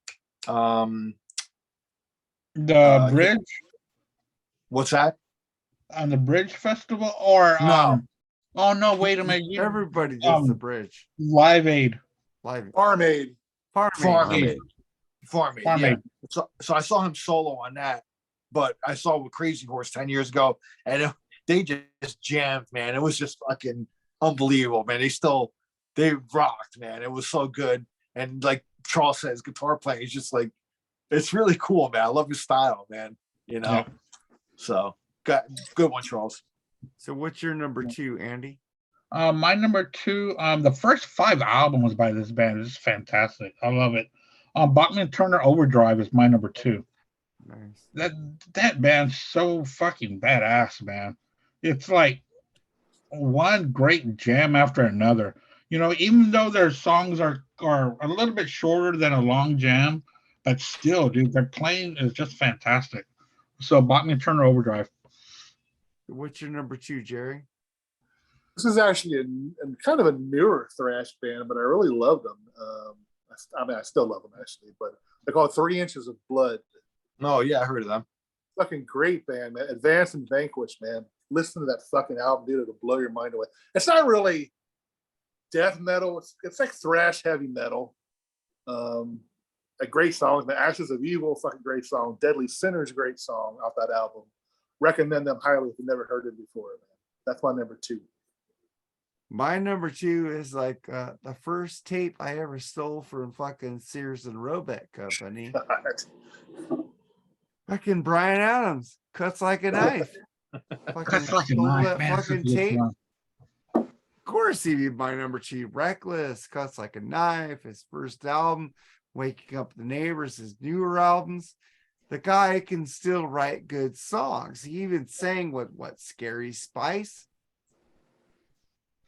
Speaker 3: The Bridge
Speaker 5: What's that?
Speaker 3: on the Bridge Festival, or
Speaker 5: No.
Speaker 3: Oh no! Wait a minute.
Speaker 1: Everybody does the Bridge.
Speaker 3: Live Aid.
Speaker 1: Live
Speaker 5: Farm Aid.
Speaker 1: Farm Aid.
Speaker 5: Yeah. So I saw him solo on that, but I saw with Crazy Horse 10 years ago, and they just jammed, man. It was just fucking unbelievable, man. They rocked, man. It was so good. And like Charles says, guitar playing is just like, it's really cool, man. I love his style, man.
Speaker 3: Yeah.
Speaker 5: So good one, Charles.
Speaker 1: So what's your number 2, Andy?
Speaker 3: My number 2, the first 5 albums by this band is fantastic. I love it. Bachman Turner Overdrive is my number 2.
Speaker 1: Nice.
Speaker 3: That band's so fucking badass, man. It's like one great jam after another. Even though their songs are a little bit shorter than a long jam, but still, dude, their playing is just fantastic. So Bachman Turner Overdrive.
Speaker 1: What's your number 2, Jerry?
Speaker 2: This is actually a kind of a newer thrash band, but I really love them. I still love them actually, but they're called 3 Inches of Blood.
Speaker 5: Oh yeah, I heard of them.
Speaker 2: Fucking great band, man. Advance and Vanquish, man. Listen to that fucking album, dude. It'll blow your mind away. It's not really death metal. It's like thrash heavy metal. A great song. The Ashes of Evil, fucking great song. Deadly Sinners, great song off that album. Recommend them highly if you've never heard it before, man. That's my number 2.
Speaker 1: My number 2 is like the first tape I ever stole from fucking Sears and Roebuck Company. Fucking Bryan Adams, Cuts Like a Knife.
Speaker 3: Cuts Like a Knife, man.
Speaker 1: Fucking tape. Of course, he'd be my number 2. Reckless, Cuts Like a Knife, his first album, Waking Up the Neighbors, his newer albums. The guy can still write good songs. He even sang with Scary Spice.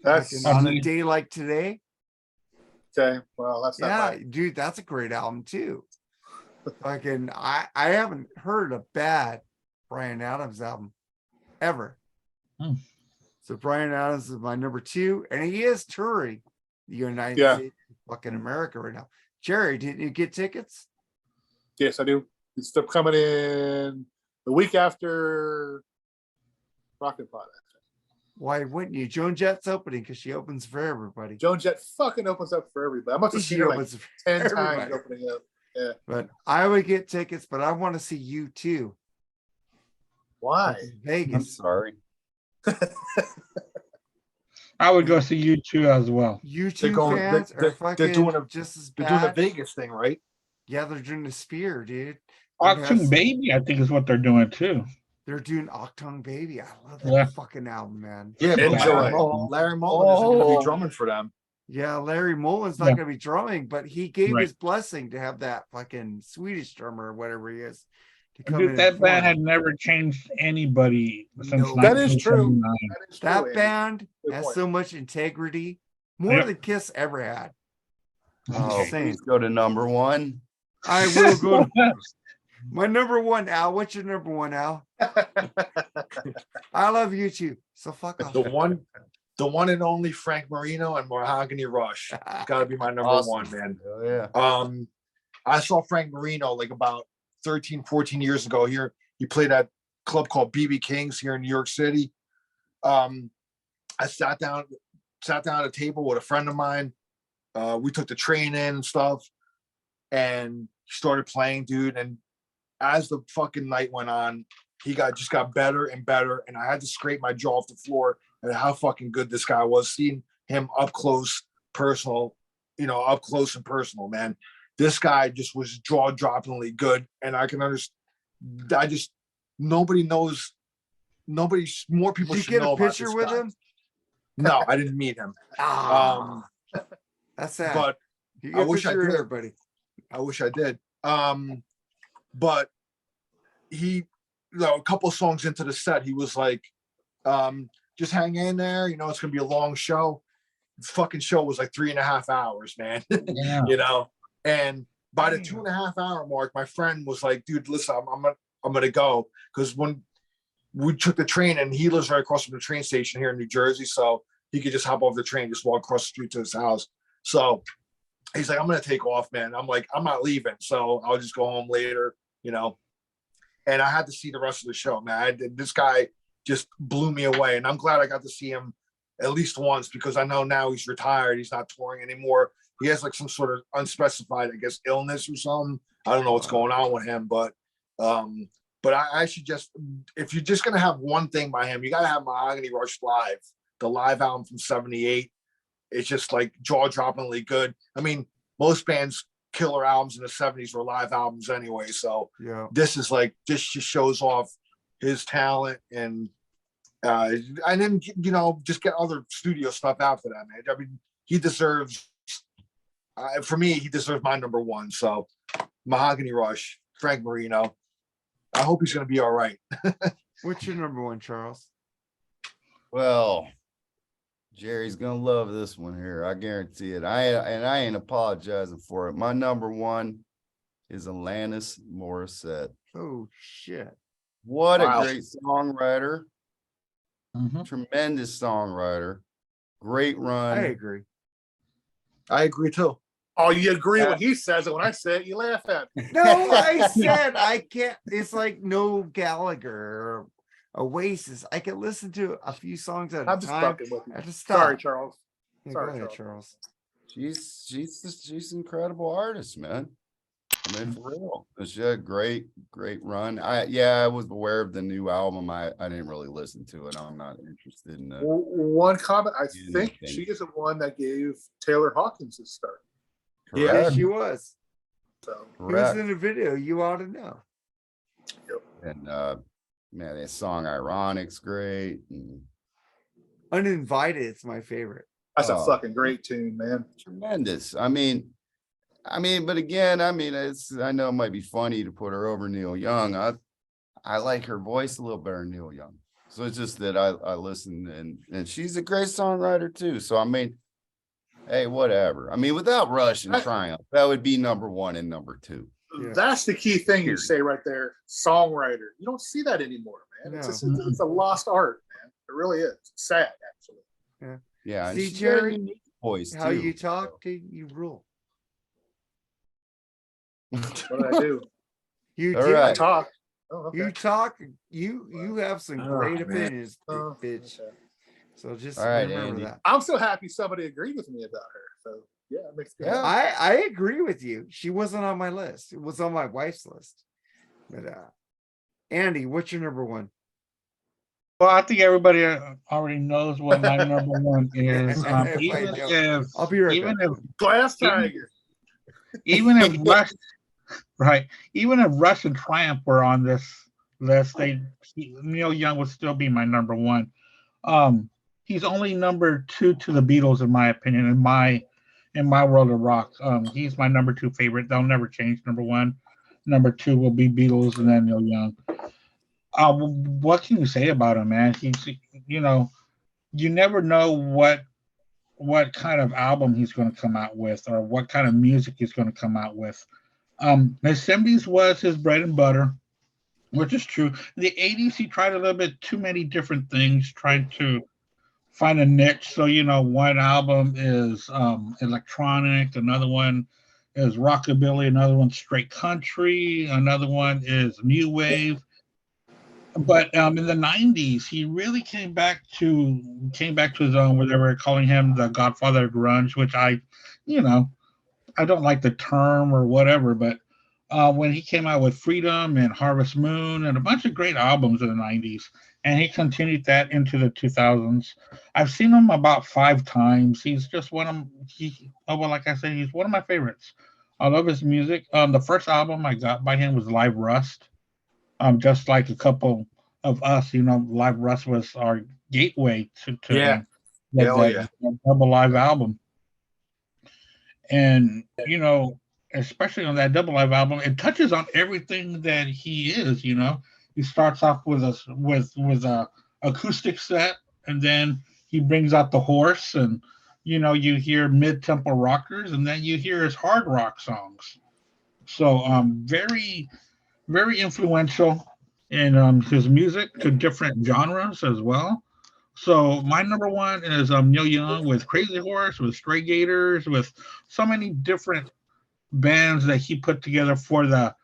Speaker 2: That's
Speaker 1: On a day like today.
Speaker 2: okay. Well, that's not
Speaker 1: Yeah,
Speaker 2: my,
Speaker 1: dude, that's a great album too. Fucking, I haven't heard a bad Brian Adams album ever.
Speaker 3: Hmm.
Speaker 1: So Brian Adams is my number 2, and he is touring the United
Speaker 2: Yeah.
Speaker 1: States, fucking America right now. Jerry, didn't you get tickets?
Speaker 2: yes, I do. It's still coming in the week after Rocket Pod.
Speaker 1: Why wouldn't you? Joan Jett's opening because she opens for everybody.
Speaker 2: Joan Jett fucking opens up for everybody. I must have seen
Speaker 1: She
Speaker 2: her like
Speaker 1: opens for
Speaker 2: 10 times
Speaker 1: everybody.
Speaker 2: opening up. Yeah.
Speaker 1: But I would get tickets, but I want to see you too.
Speaker 2: Why?
Speaker 4: I'm
Speaker 1: Vegas.
Speaker 4: sorry.
Speaker 3: I would go see you too as well.
Speaker 1: You
Speaker 5: They're
Speaker 1: two
Speaker 5: going-
Speaker 1: fans
Speaker 5: they're-
Speaker 1: are
Speaker 5: they're
Speaker 1: fucking
Speaker 5: doing a-
Speaker 1: just as
Speaker 5: They're doing the
Speaker 1: bad.
Speaker 5: Vegas thing, right?
Speaker 1: Yeah, they're doing the Spear, dude.
Speaker 3: Octung Baby, I think is what they're doing too.
Speaker 1: They're doing Octung Baby. I love that
Speaker 3: Yeah.
Speaker 1: fucking album, man.
Speaker 5: Yeah, but
Speaker 2: Enjoy.
Speaker 5: Larry Mullen isn't going to
Speaker 4: Oh.
Speaker 5: be drumming for them.
Speaker 1: Yeah, Larry Mullen's not
Speaker 3: Yeah.
Speaker 1: going to be drumming, but he gave
Speaker 3: Right.
Speaker 1: his blessing to have that fucking Swedish drummer or whatever he is to come
Speaker 3: Dude,
Speaker 1: in.
Speaker 3: that
Speaker 1: and
Speaker 3: band
Speaker 1: form.
Speaker 3: had never changed anybody since
Speaker 1: No.
Speaker 2: That is true.
Speaker 3: 1979.
Speaker 2: That is true,
Speaker 1: That
Speaker 2: Andy.
Speaker 1: band
Speaker 2: Good
Speaker 1: has
Speaker 2: point.
Speaker 1: so much integrity, more
Speaker 3: Yep.
Speaker 1: than Kiss ever had. I'm
Speaker 4: Oh,
Speaker 1: just saying.
Speaker 4: please go to number 1.
Speaker 1: I will go. My number 1, Al. What's your number 1, Al? I love you too. So fuck off.
Speaker 5: The one and only Frank Marino and Mahogany Rush. Got to be my number
Speaker 4: Awesome.
Speaker 5: one, man.
Speaker 4: Oh, yeah.
Speaker 5: I saw Frank Marino like about 13, 14 years ago here. He played at a club called BB King's here in New York City. I sat down at a table with a friend of mine. We took the train in and stuff, and he started playing, dude. And as the fucking night went on, he just got better and better. And I had to scrape my jaw off the floor at how fucking good this guy was. Seeing him up close, personal, up close and personal, man. This guy just was jaw-droppingly good, and I can understand. Nobody knows. More people
Speaker 1: Did you
Speaker 5: should
Speaker 1: get
Speaker 5: know
Speaker 1: a
Speaker 5: about
Speaker 1: picture
Speaker 5: this
Speaker 1: with
Speaker 5: guy.
Speaker 1: him?
Speaker 5: No, I didn't meet him.
Speaker 1: That's sad.
Speaker 5: But
Speaker 1: You
Speaker 5: I
Speaker 1: get a
Speaker 5: wish I
Speaker 1: picture of
Speaker 5: did.
Speaker 1: everybody.
Speaker 5: I wish I did. But he, a couple of songs into the set, he was like, just hang in there. It's gonna be a long show. The fucking show was like 3.5 hours, man.
Speaker 3: Yeah.
Speaker 5: And by the 2.5 hour mark, my friend was like, dude, listen, I'm gonna go. Because when we took the train, and he lives right across from the train station here in New Jersey, so he could just hop off the train, just walk across the street to his house. So he's like, I'm gonna take off, man. I'm like, I'm not leaving, so I'll just go home later, And I had to see the rest of the show, man. This guy just blew me away, and I'm glad I got to see him at least once, because I know now he's retired. He's not touring anymore. He has like some sort of unspecified, I guess, illness or something. I don't know what's going on with him, but I should just, if you're just gonna have one thing by him, you gotta have Mahogany Rush live, the live album from '78. It's just like jaw-droppingly good. I mean, most bands' killer albums in the '70s were live albums anyway, so
Speaker 1: Yeah.
Speaker 5: this is like, this just shows off his talent, and then just get other studio stuff after that, man. I mean, he deserves, for me, he deserves my number one. So Mahogany Rush, Frank Marino. I hope he's gonna be all right.
Speaker 1: What's your number 1, Charles?
Speaker 4: Well, Jerry's gonna love this one here. I guarantee it. I ain't apologizing for it. My number 1 is Alanis Morissette.
Speaker 1: Oh shit.
Speaker 4: What
Speaker 5: Wow.
Speaker 4: a great songwriter.
Speaker 3: Mhm.
Speaker 4: Tremendous songwriter. Great run.
Speaker 1: I agree.
Speaker 5: I agree too.
Speaker 2: Oh, you agree when he says it. When I say it, you laugh at me.
Speaker 1: No, I said I can't. It's like no Gallagher or Oasis. I can listen to a few songs at a
Speaker 2: I'm just
Speaker 1: time.
Speaker 2: fucking with you.
Speaker 1: I just stop.
Speaker 2: Sorry, Charles.
Speaker 1: Yeah,
Speaker 2: Sorry,
Speaker 1: go ahead,
Speaker 2: Charles.
Speaker 1: Charles.
Speaker 4: She's an incredible artist, man. I mean, for real. She had a great run. I was aware of the new album. I didn't really listen to it. I'm not interested in that.
Speaker 2: One comment. I
Speaker 4: You
Speaker 2: think
Speaker 4: think.
Speaker 2: she is the one that gave Taylor Hawkins his start.
Speaker 1: Yeah,
Speaker 4: Correct.
Speaker 1: she was.
Speaker 2: So
Speaker 1: He was
Speaker 4: Correct.
Speaker 1: in a video. You ought to know.
Speaker 4: And man, that song Ironic's great. And
Speaker 1: Uninvited. It's my favorite.
Speaker 2: that's a
Speaker 4: Oh.
Speaker 2: fucking great tune, man.
Speaker 4: tremendous. I mean, but again, I know it might be funny to put her over Neil Young. I like her voice a little better than Neil Young. So it's just that I listen and she's a great songwriter too. So I mean, hey, whatever. I mean, without Rush and Triumph, that would be number 1 and number 2.
Speaker 1: Yeah.
Speaker 2: That's the key thing you say right there. Songwriter. You don't see that anymore, man. It's,
Speaker 1: No.
Speaker 2: just, it's a lost art, man. It really is. It's sad, actually.
Speaker 4: Yeah. and
Speaker 1: See,
Speaker 4: she's got a
Speaker 1: Jerry,
Speaker 4: unique voice
Speaker 1: How
Speaker 4: too,
Speaker 1: you
Speaker 4: so.
Speaker 1: talk, you rule.
Speaker 2: What did I do?
Speaker 1: You
Speaker 4: All
Speaker 1: do.
Speaker 2: I
Speaker 4: right.
Speaker 2: talk. Oh, okay.
Speaker 1: You talk. You have some
Speaker 2: Oh,
Speaker 1: great
Speaker 2: man.
Speaker 1: opinions,
Speaker 2: Oh,
Speaker 1: bitch.
Speaker 2: okay.
Speaker 1: So just
Speaker 4: All right,
Speaker 1: remember
Speaker 4: Andy.
Speaker 1: that.
Speaker 2: I'm so happy somebody agreed with me about her. So yeah, it makes me
Speaker 4: Yeah.
Speaker 2: happy.
Speaker 1: I agree with you. She wasn't on my list. It was on my wife's list. But Andy, what's your number 1?
Speaker 3: Well, I think everybody already knows what my number 1 is.
Speaker 1: If I
Speaker 3: Even
Speaker 1: don't,
Speaker 3: if
Speaker 1: I'll be right
Speaker 3: even
Speaker 1: back.
Speaker 3: if
Speaker 2: Glass Tiger.
Speaker 3: even if Rush, right, even if Rush and Triumph were on this list, Neil Young would still be my number 1. He's only number 2 to the Beatles, in my opinion, in my world of rock. He's my number 2 favorite. They'll never change. Number 1, number 2 will be Beatles, and then Neil Young. What can you say about him, man? He's, you never know what kind of album he's going to come out with, or what kind of music he's going to come out with. The 70s was his bread and butter, which is true. In the 80s, he tried a little bit too many different things, trying to find a niche. So, one album is electronic, another one is rockabilly, another one's straight country, another one is new wave. But in the 90s, he really came back to his own, where they were calling him the Godfather of grunge, which I don't like the term or whatever, but when he came out with Freedom and Harvest Moon and a bunch of great albums in the 90s, and he continued that into the 2000s. I've seen him about 5 times. He's just like I said, he's one of my favorites. I love his music. The first album I got by him was Live Rust. Just like a couple of us, Live Rust was our gateway to
Speaker 5: Yeah.
Speaker 3: that double live album. And especially on that double live album, it touches on everything that he is. He starts off with a acoustic set, and then he brings out the horse, and you hear mid-tempo rockers, and then you hear his hard rock songs. So very, very influential in his music to different genres as well. So my number 1 is Neil Young with Crazy Horse, with Stray Gators, with so many different bands that he put together for the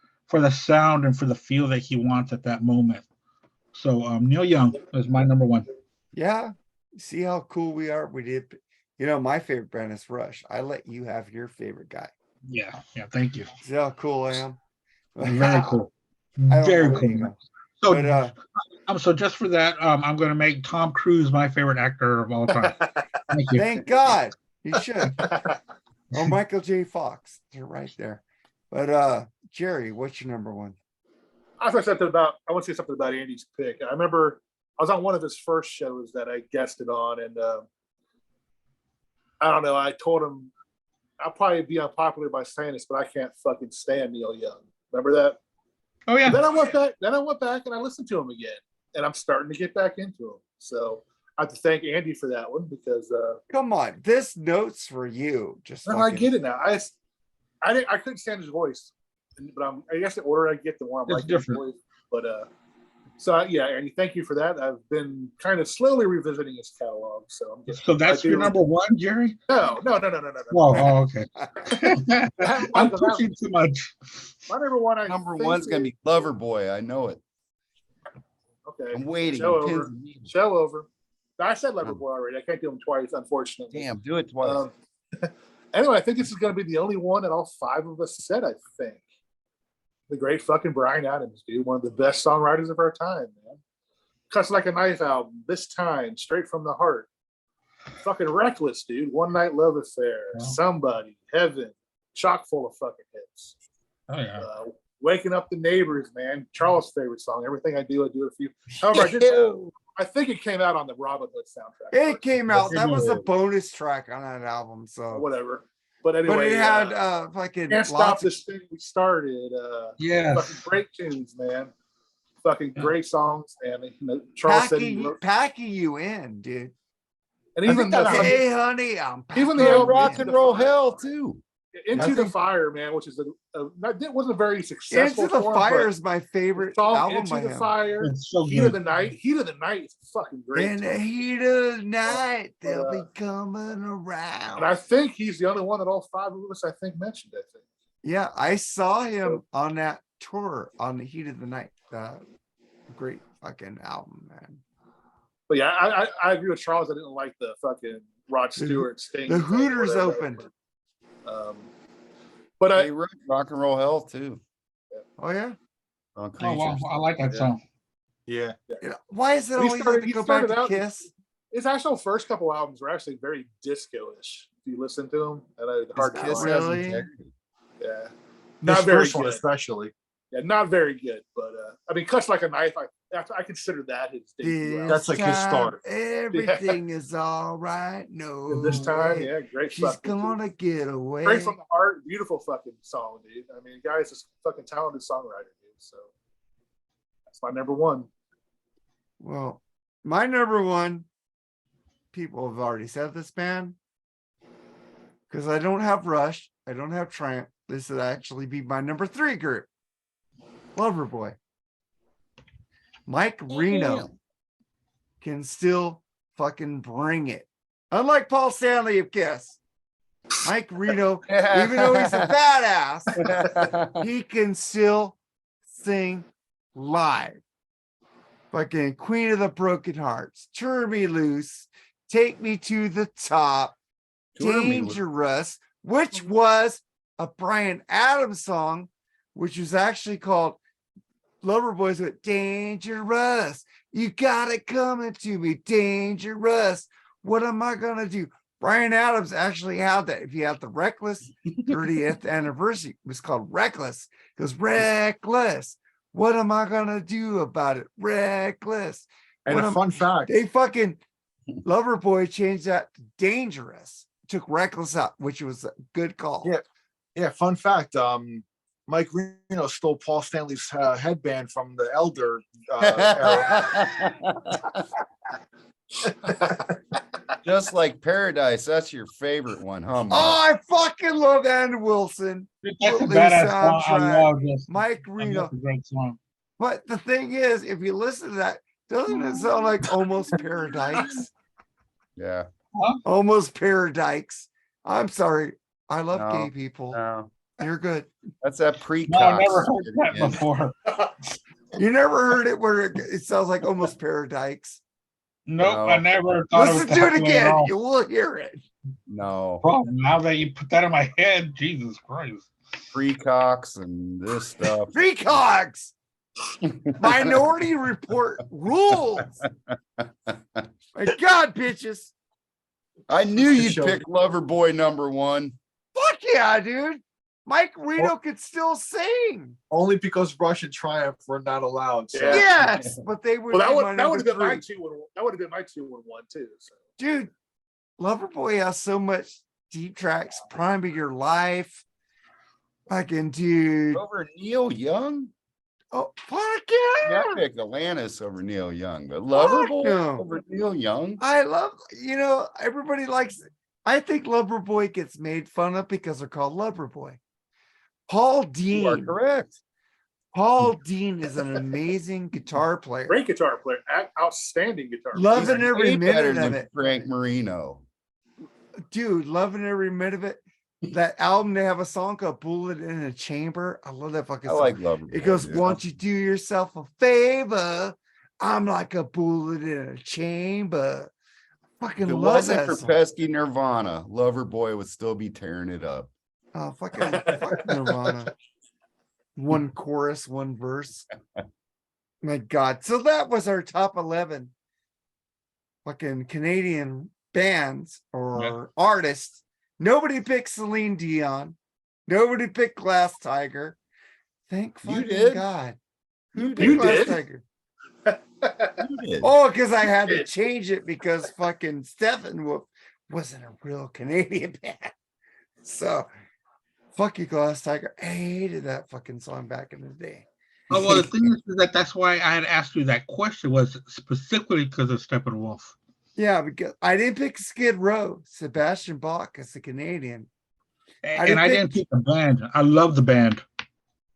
Speaker 3: sound and for the feel that he wants at that moment. So Neil Young is my number 1.
Speaker 1: Yeah. See how cool we are? We did. My favorite band is Rush. I let you have your favorite guy.
Speaker 3: Yeah. Thank you.
Speaker 1: See how cool I am?
Speaker 3: Very cool.
Speaker 1: I don't
Speaker 3: Very
Speaker 1: know,
Speaker 3: cool. So,
Speaker 1: but
Speaker 3: so just for that, I'm going to make Tom Cruise my favorite actor of all time. Thank you.
Speaker 1: thank God you should. Or Michael J. Fox. They're right there. But Jerry, what's your number 1?
Speaker 2: I want to say something about Andy's pick. I remember I was on one of his first shows that I guested on, and I don't know. I told him I'll probably be unpopular by saying this, but I can't fucking stand Neil Young. Remember that?
Speaker 3: Oh yeah.
Speaker 2: Then I went back and I listened to him again, and I'm starting to get back into him. So I have to thank Andy for that one, because
Speaker 1: Come on, this note's for you.
Speaker 2: I get it now. I couldn't stand his voice, but I guess the order I get, the more I'm liking his voice. But Andy, thank you for that. I've been kind of slowly revisiting his catalog. So
Speaker 3: that's your number 1, Jerry?
Speaker 2: No.
Speaker 3: Oh, okay. I'm pushing too much.
Speaker 2: My number 1,
Speaker 4: Number 1's gonna be Loverboy. I know it.
Speaker 2: Okay.
Speaker 4: I'm waiting.
Speaker 2: Show over. I said Loverboy already. I can't do them twice, unfortunately.
Speaker 4: Damn, do it twice.
Speaker 2: Anyway, I think this is going to be the only one that all 5 of us said, I think. The great fucking Bryan Adams, dude. One of the best songwriters of our time, man. Cuts Like a Knife album, This Time, Straight from the Heart. Fucking Reckless, dude. One Night Love Affair, Somebody, Heaven. Chock full of fucking hits.
Speaker 3: Oh, yeah.
Speaker 2: Waking Up the Neighbors, man. Charles' favorite song. Everything I do a few. However, I think it came out on the Robin Hood soundtrack.
Speaker 1: It came out. That was a bonus track on that album. So
Speaker 2: whatever. But anyway,
Speaker 1: but it had fucking
Speaker 2: Can't Stop This Thing We Started.
Speaker 3: Yeah.
Speaker 2: Fucking great tunes, man. fucking great songs. And Charles said,
Speaker 1: packing you in, dude.
Speaker 2: and
Speaker 5: I
Speaker 2: even
Speaker 5: think that's
Speaker 1: Hey, honey, I'm
Speaker 2: even the
Speaker 4: Yeah,
Speaker 2: album
Speaker 4: rock
Speaker 2: Into
Speaker 4: and
Speaker 2: the
Speaker 4: roll
Speaker 2: Fire,
Speaker 4: hell too.
Speaker 2: Into the Fire, man, which is it wasn't a very successful.
Speaker 1: Into the
Speaker 2: for him,
Speaker 1: Fire
Speaker 2: but
Speaker 1: is my favorite
Speaker 2: the song
Speaker 1: album
Speaker 2: Into
Speaker 1: by
Speaker 2: the
Speaker 1: him.
Speaker 2: Fire,
Speaker 3: It's so
Speaker 2: Heat of
Speaker 3: good.
Speaker 2: the Night. Heat of the Night is fucking great.
Speaker 1: In the
Speaker 2: too.
Speaker 1: heat of the night,
Speaker 2: but,
Speaker 1: they'll be coming around.
Speaker 2: And I think he's the only one that all five of us, I think, mentioned. I think.
Speaker 1: Yeah, I saw him on that tour on the Heat of the Night. Great fucking album, man.
Speaker 2: But yeah, I agree with Charles. I didn't like the fucking Rod Stewart Sting.
Speaker 1: The
Speaker 2: thing,
Speaker 1: Hooters
Speaker 2: whatever.
Speaker 1: opened.
Speaker 2: But
Speaker 4: They wrote rock and roll hell too.
Speaker 1: Oh yeah.
Speaker 4: On
Speaker 3: Oh wow,
Speaker 4: Creatures.
Speaker 3: I like that
Speaker 4: Yeah.
Speaker 3: song.
Speaker 5: Yeah.
Speaker 1: Yeah. Why is it
Speaker 2: He
Speaker 1: always
Speaker 2: started-
Speaker 1: have to
Speaker 2: he
Speaker 1: go back
Speaker 2: started
Speaker 1: to
Speaker 2: out-
Speaker 1: Kiss?
Speaker 2: his actual first couple albums were actually very disco-ish. If you listen to them, and
Speaker 4: His
Speaker 2: hard to
Speaker 4: Kiss
Speaker 2: find.
Speaker 4: has
Speaker 1: Really?
Speaker 4: integrity.
Speaker 2: Yeah,
Speaker 5: Not
Speaker 2: not very
Speaker 5: first one,
Speaker 2: good.
Speaker 5: especially.
Speaker 2: Yeah, not very good. But I mean, Cuts Like a Knife. I consider that his debut album.
Speaker 5: That's like his start.
Speaker 1: Everything is all right. No.
Speaker 2: And this time,
Speaker 1: way.
Speaker 2: yeah, great.
Speaker 1: She's
Speaker 2: fucking dude.
Speaker 1: gonna get away.
Speaker 2: Straight from the heart, beautiful fucking song, dude. I mean, the guy is a fucking talented songwriter, dude. So that's my number one.
Speaker 1: Well, my number one, people have already said this band, because I don't have Rush, I don't have Triumph. This would actually be my number 3 group, Loverboy. Mike Reno can still fucking bring it. Unlike Paul Stanley of Kiss, Mike Reno, even though he's a badass, he can still sing live. Fucking Queen of the Broken Hearts, Turn Me Loose, Take Me to the Top,
Speaker 4: Turn Me Loose.
Speaker 1: Dangerous, which was a Bryan Adams song, which was actually called Loverboys with Dangerous. You got it coming to me, dangerous. What am I gonna do? Bryan Adams actually had that. If you had the Reckless 30th anniversary, it was called Reckless. It was Reckless. What am I gonna do about it? Reckless.
Speaker 5: And
Speaker 1: What
Speaker 5: a
Speaker 1: am-
Speaker 5: fun fact.
Speaker 1: They fucking Loverboy changed that to Dangerous. Took Reckless out, which was a good call.
Speaker 5: Yeah. Yeah, fun fact. Mike Reno stole Paul Stanley's headband from the Elder era.
Speaker 4: Just like Paradise, that's your favorite one, huh? Mike?
Speaker 1: Oh, I fucking love Ann Wilson.
Speaker 3: That's a
Speaker 1: Footloose
Speaker 3: badass song. I
Speaker 1: soundtrack.
Speaker 3: love this.
Speaker 1: Mike
Speaker 3: I
Speaker 1: Reno.
Speaker 3: love a great song.
Speaker 1: But the thing is, if you listen to that, doesn't it sound like Almost Paradise?
Speaker 4: Yeah.
Speaker 1: Almost Paradise. I'm sorry. I love
Speaker 4: No,
Speaker 1: gay people.
Speaker 4: No,
Speaker 1: You're good.
Speaker 4: that's that pre.
Speaker 3: No, I never heard that before.
Speaker 1: You never heard it where it sounds like Almost Paradise.
Speaker 3: Nope,
Speaker 4: No.
Speaker 3: I never thought
Speaker 1: Listen
Speaker 3: it was
Speaker 1: to it
Speaker 3: that way at
Speaker 1: again.
Speaker 3: all.
Speaker 1: You will hear it.
Speaker 4: No,
Speaker 3: Problem, now that you put that in my head, Jesus Christ.
Speaker 4: Precox and this stuff.
Speaker 1: Precogs. Minority Report rules. My God, bitches.
Speaker 4: I knew you'd
Speaker 5: Show.
Speaker 4: pick Loverboy number 1.
Speaker 1: Fuck yeah, dude. Mike Reno could still sing.
Speaker 5: Only because Rush and Triumph were not allowed. So.
Speaker 2: Yeah.
Speaker 1: Yes, but they would.
Speaker 2: Well,
Speaker 1: be my
Speaker 2: that
Speaker 1: number
Speaker 2: would have been my
Speaker 1: 3.
Speaker 2: 2-1. That would have been my 2-1 too. So.
Speaker 1: Dude, Loverboy has so much deep tracks. Prime of Your Life. Fucking dude.
Speaker 4: Over Neil Young?
Speaker 1: Oh, fuck
Speaker 4: Yeah,
Speaker 1: yeah.
Speaker 4: I pick Alanis over Neil Young, but
Speaker 1: Fuck
Speaker 4: Loverboy
Speaker 1: no.
Speaker 4: over Neil Young?
Speaker 1: I love, everybody likes it. I think Loverboy gets made fun of because they're called Loverboy. Paul
Speaker 4: You are
Speaker 1: Dean.
Speaker 4: correct.
Speaker 1: Paul Dean is an amazing guitar player.
Speaker 2: Great guitar player, outstanding guitar.
Speaker 1: Loving
Speaker 2: player.
Speaker 4: He's
Speaker 1: every
Speaker 4: way better
Speaker 1: minute of
Speaker 4: than
Speaker 1: it.
Speaker 4: Frank Marino.
Speaker 1: Dude, loving every minute of it. That album, they have a song called Bullet in a Chamber. I love that fucking
Speaker 4: I
Speaker 1: song.
Speaker 4: like Loverboy.
Speaker 1: It goes,
Speaker 4: dude.
Speaker 1: won't you do yourself a favor? I'm like a bullet in a chamber. Fucking
Speaker 4: If it
Speaker 1: love
Speaker 4: wasn't
Speaker 1: that
Speaker 4: for
Speaker 1: song.
Speaker 4: pesky Nirvana, Loverboy would still be tearing it up.
Speaker 1: Oh, fuck Nirvana. One chorus, one verse. My God. So that was our top 11 fucking Canadian bands or artists. Nobody picked Celine Dion. Nobody picked Glass Tiger. Thank
Speaker 4: You
Speaker 1: fucking
Speaker 4: did.
Speaker 1: God. Who
Speaker 4: You
Speaker 1: picked
Speaker 2: did.
Speaker 1: Glass
Speaker 2: did?
Speaker 1: Tiger?
Speaker 4: You did.
Speaker 1: Oh, because I had to change it because fucking Steppenwolf wasn't a real Canadian band. So fuck you, Glass Tiger. I hated that fucking song back in the day.
Speaker 3: Oh, well, the thing is that that's why I had asked you that question was specifically because of Steppenwolf.
Speaker 1: Yeah, because I didn't pick Skid Row. Sebastian Bach is a Canadian.
Speaker 3: And I didn't pick the band. I love the band.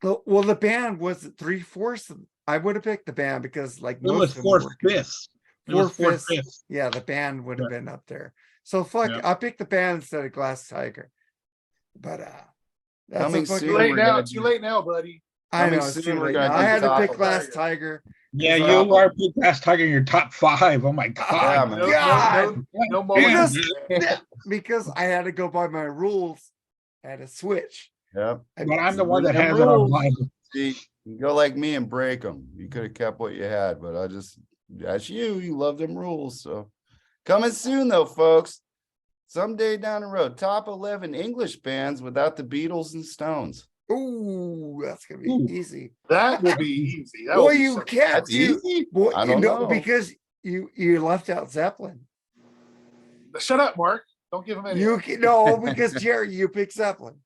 Speaker 1: Well, the band was 3/4. I would have picked the band because like
Speaker 3: It was
Speaker 1: most of them were
Speaker 3: 4/5. It was 4/5.
Speaker 1: Yeah, the band would have been up there. So fuck,
Speaker 3: Yeah.
Speaker 1: I picked the band instead of Glass Tiger. But that's
Speaker 4: Coming
Speaker 1: a fucking,
Speaker 4: soon,
Speaker 2: Too late
Speaker 4: we're
Speaker 2: now.
Speaker 4: gonna
Speaker 2: Too
Speaker 4: do-
Speaker 2: late now, buddy.
Speaker 1: I know
Speaker 4: coming
Speaker 1: it's
Speaker 4: soon,
Speaker 1: too
Speaker 4: we're
Speaker 1: late.
Speaker 4: gonna
Speaker 1: now.
Speaker 4: do
Speaker 1: I had to
Speaker 4: top
Speaker 1: pick
Speaker 4: of
Speaker 1: Glass
Speaker 2: Tiger.
Speaker 1: Tiger.
Speaker 3: Yeah,
Speaker 1: Is
Speaker 3: you are put Glass Tiger in your top 5. Oh my
Speaker 4: Yeah,
Speaker 3: god.
Speaker 4: man.
Speaker 2: No more.
Speaker 1: Because, because I had to go by my rules. I had to switch.
Speaker 4: Yep.
Speaker 3: But I'm the one that
Speaker 4: Them
Speaker 3: has it on
Speaker 4: rules.
Speaker 3: mine.
Speaker 4: See, you go like me and break them. You could have kept what you had, but that's you. You love them rules. So coming soon though, folks. Someday down the road, top 11 English bands without the Beatles and Stones.
Speaker 1: Ooh, that's gonna be
Speaker 3: Ooh.
Speaker 1: easy.
Speaker 2: That will be easy. That
Speaker 1: Boy,
Speaker 2: will be
Speaker 1: you
Speaker 2: so-
Speaker 1: can't
Speaker 4: That's
Speaker 1: do.
Speaker 4: easy.
Speaker 1: Boy,
Speaker 4: I
Speaker 1: you
Speaker 4: don't
Speaker 1: know,
Speaker 4: know.
Speaker 1: because you left out Zeppelin.
Speaker 2: Shut up, Mark. Don't give him any.
Speaker 1: You can, no, because Jerry, you picked Zeppelin.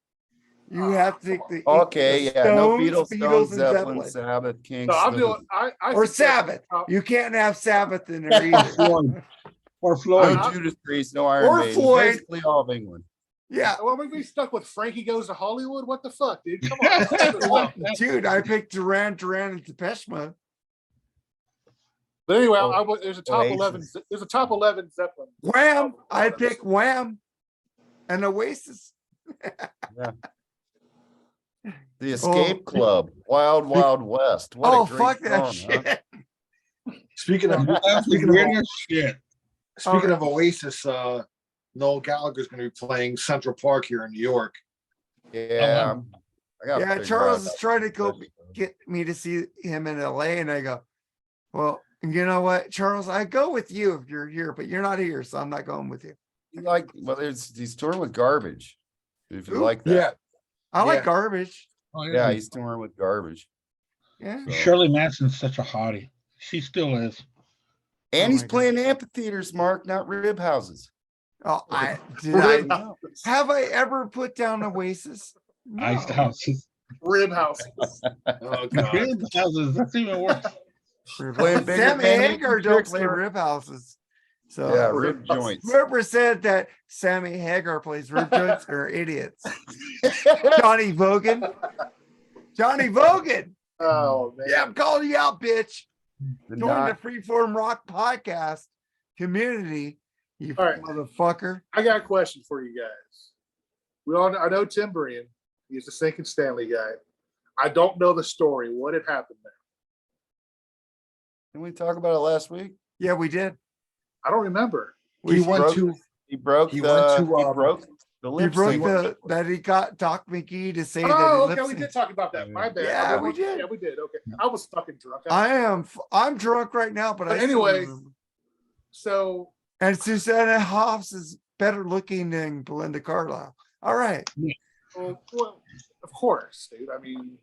Speaker 1: You have to take the
Speaker 4: Okay,
Speaker 1: the
Speaker 4: yeah. No
Speaker 1: Stones,
Speaker 4: Beatles, Stones,
Speaker 1: and
Speaker 4: Zeppelin, Sabbath, King.
Speaker 2: No, I'm doing. I
Speaker 1: or
Speaker 2: suggest
Speaker 1: Sabbath.
Speaker 2: top-
Speaker 1: You can't have Sabbath in there either.
Speaker 3: Floyd. Or Floyd.
Speaker 4: No Judas Priest, no Iron
Speaker 1: Or
Speaker 4: Maiden.
Speaker 1: Floyd.
Speaker 4: Basically all of England.
Speaker 1: Yeah,
Speaker 2: Well, we stuck with Frankie Goes to Hollywood. What the fuck, dude? Come on.
Speaker 1: dude, I picked Duran Duran and Depeche Mode.
Speaker 2: But anyway,
Speaker 4: Oh,
Speaker 2: there's a top
Speaker 4: Oasis.
Speaker 2: 11. There's a top 11 Zeppelin.
Speaker 1: Wham! I picked Wham and Oasis.
Speaker 4: The Escape Club, Wild Wild West. What
Speaker 1: Oh,
Speaker 4: a great
Speaker 1: fuck that
Speaker 4: song, huh?
Speaker 1: shit.
Speaker 5: Speaking of
Speaker 3: That's the
Speaker 5: speaking of,
Speaker 3: weirdest shit.
Speaker 5: speaking of Oasis, Noel Gallagher's going to be playing Central Park here in New York.
Speaker 4: Yeah. I gotta
Speaker 1: Yeah,
Speaker 4: figure
Speaker 1: Charles
Speaker 4: out
Speaker 1: is trying to
Speaker 4: that.
Speaker 1: go get me to see him in LA, and I go, well, you know what, Charles, I go with you if you're here, but you're not here, so I'm not going with you.
Speaker 4: He's touring with Garbage. If you
Speaker 1: Ooh,
Speaker 4: like that.
Speaker 5: Yeah,
Speaker 1: I like
Speaker 5: Yeah.
Speaker 1: Garbage.
Speaker 3: Oh,
Speaker 4: Yeah, he's touring with Garbage.
Speaker 1: Yeah.
Speaker 4: So.
Speaker 3: Shirley Manson's such a hottie. She still is.
Speaker 4: And
Speaker 1: Oh
Speaker 4: he's
Speaker 1: my God.
Speaker 4: playing amphitheaters, Mark, not rib houses.
Speaker 1: Oh, I did.
Speaker 2: Rib
Speaker 1: I
Speaker 2: house.
Speaker 1: have I ever put down Oasis? No.
Speaker 3: Iced houses.
Speaker 2: Rib houses.
Speaker 5: oh god,
Speaker 3: Rib houses. That's even worse.
Speaker 4: Playing bigger
Speaker 1: Sammy
Speaker 4: venues
Speaker 1: Hagar
Speaker 4: and
Speaker 1: don't
Speaker 4: tricks
Speaker 1: play
Speaker 4: are-
Speaker 1: rib houses. So
Speaker 4: Yeah, rib joints.
Speaker 1: whoever said that Sammy Hagar plays rib joints are idiots. Johnny Vogan. Johnny Vogan.
Speaker 2: Oh man.
Speaker 1: Yeah, I'm calling you out, bitch.
Speaker 4: The
Speaker 1: Join
Speaker 4: not-
Speaker 1: the Freeform Rock podcast community, you
Speaker 2: All right.
Speaker 1: motherfucker.
Speaker 2: I got a question for you guys. I know Tim Brian. He's the Sinking Stanley guy. I don't know the story. What had happened there?
Speaker 4: Didn't we talk about it last week?
Speaker 1: Yeah, we did.
Speaker 2: I don't remember.
Speaker 5: he went
Speaker 4: broke-
Speaker 5: to
Speaker 4: He broke
Speaker 5: He
Speaker 4: the
Speaker 5: went to,
Speaker 4: he broke the
Speaker 1: He
Speaker 4: lip
Speaker 1: broke
Speaker 4: sync.
Speaker 1: that he got Doc McGee to say that
Speaker 2: Oh,
Speaker 1: he
Speaker 2: okay.
Speaker 1: lip
Speaker 2: We
Speaker 1: synced.
Speaker 2: did talk about that. My bad.
Speaker 1: Yeah, we did.
Speaker 2: Yeah, we did. Okay. I was fucking drunk.
Speaker 1: I'm drunk right now, but
Speaker 2: But
Speaker 1: I still
Speaker 2: anyway,
Speaker 1: remember.
Speaker 2: So
Speaker 1: And Susanna Hoffs is better looking than Belinda Carlisle. All right.
Speaker 2: well, of course, dude. I mean,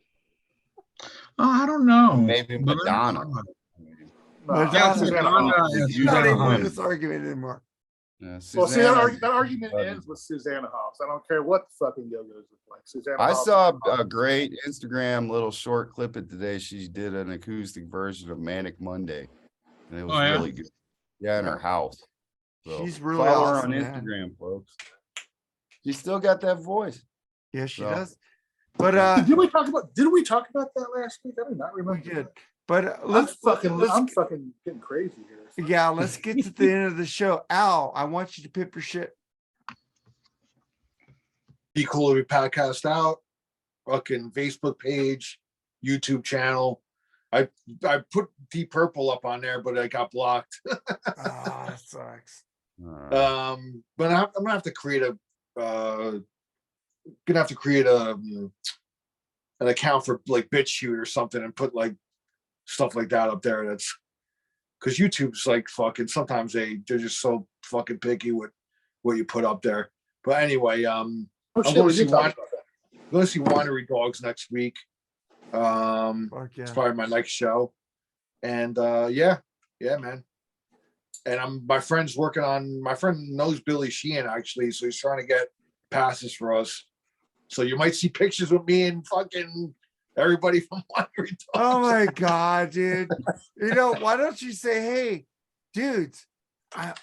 Speaker 3: Oh, I don't know.
Speaker 4: Maybe Madonna.
Speaker 2: no,
Speaker 1: Madonna.
Speaker 2: Susanna
Speaker 3: Madonna
Speaker 2: Hoffs.
Speaker 3: is
Speaker 4: You
Speaker 1: Not
Speaker 4: gotta
Speaker 1: even in
Speaker 4: hunt.
Speaker 1: this argument anymore.
Speaker 4: Yeah,
Speaker 2: Well, see,
Speaker 4: Susanna-
Speaker 2: that argument
Speaker 4: Buddy.
Speaker 2: ends with Susanna Hoffs. I don't care what the fucking yo-yos look like. Susanna
Speaker 4: I
Speaker 2: Hoffs
Speaker 4: saw
Speaker 2: is
Speaker 4: a
Speaker 2: Hoffs.
Speaker 4: great Instagram little short clip it today. She did an acoustic version of Manic Monday, and it was
Speaker 3: Oh, yeah?
Speaker 4: really good. Yeah, in her house. So
Speaker 1: She's really
Speaker 4: follow her
Speaker 1: awesome,
Speaker 4: on
Speaker 1: man.
Speaker 4: Instagram, folks. She still got that voice.
Speaker 1: Yeah, she
Speaker 4: So-
Speaker 1: does. But
Speaker 2: Did we talk about that last week? I do not
Speaker 1: we
Speaker 2: remember.
Speaker 1: did. But
Speaker 2: I'm fucking getting crazy here.
Speaker 1: yeah, let's get to the end of the show. Al, I want you to pip your shit.
Speaker 5: Be Cool to Be podcast out. Fucking Facebook page, YouTube channel. I put Deep Purple up on there, but I got blocked.
Speaker 1: Ah, that sucks.
Speaker 5: But I'm gonna have to create a an account for like BitChute or something and put like stuff like that up there. That's because YouTube's like fucking sometimes they're just so fucking picky with what you put up there. But anyway, I'm going to see Winery Dogs next week.
Speaker 1: Fuck
Speaker 5: It's
Speaker 1: yeah.
Speaker 5: probably my next show. And yeah, man. And my friend knows Billy Sheehan actually, so he's trying to get passes for us. So you might see pictures with me and fucking Everybody from Wandering
Speaker 1: Oh
Speaker 5: Dogs.
Speaker 1: my God, dude. You know, why don't you say, hey, dudes,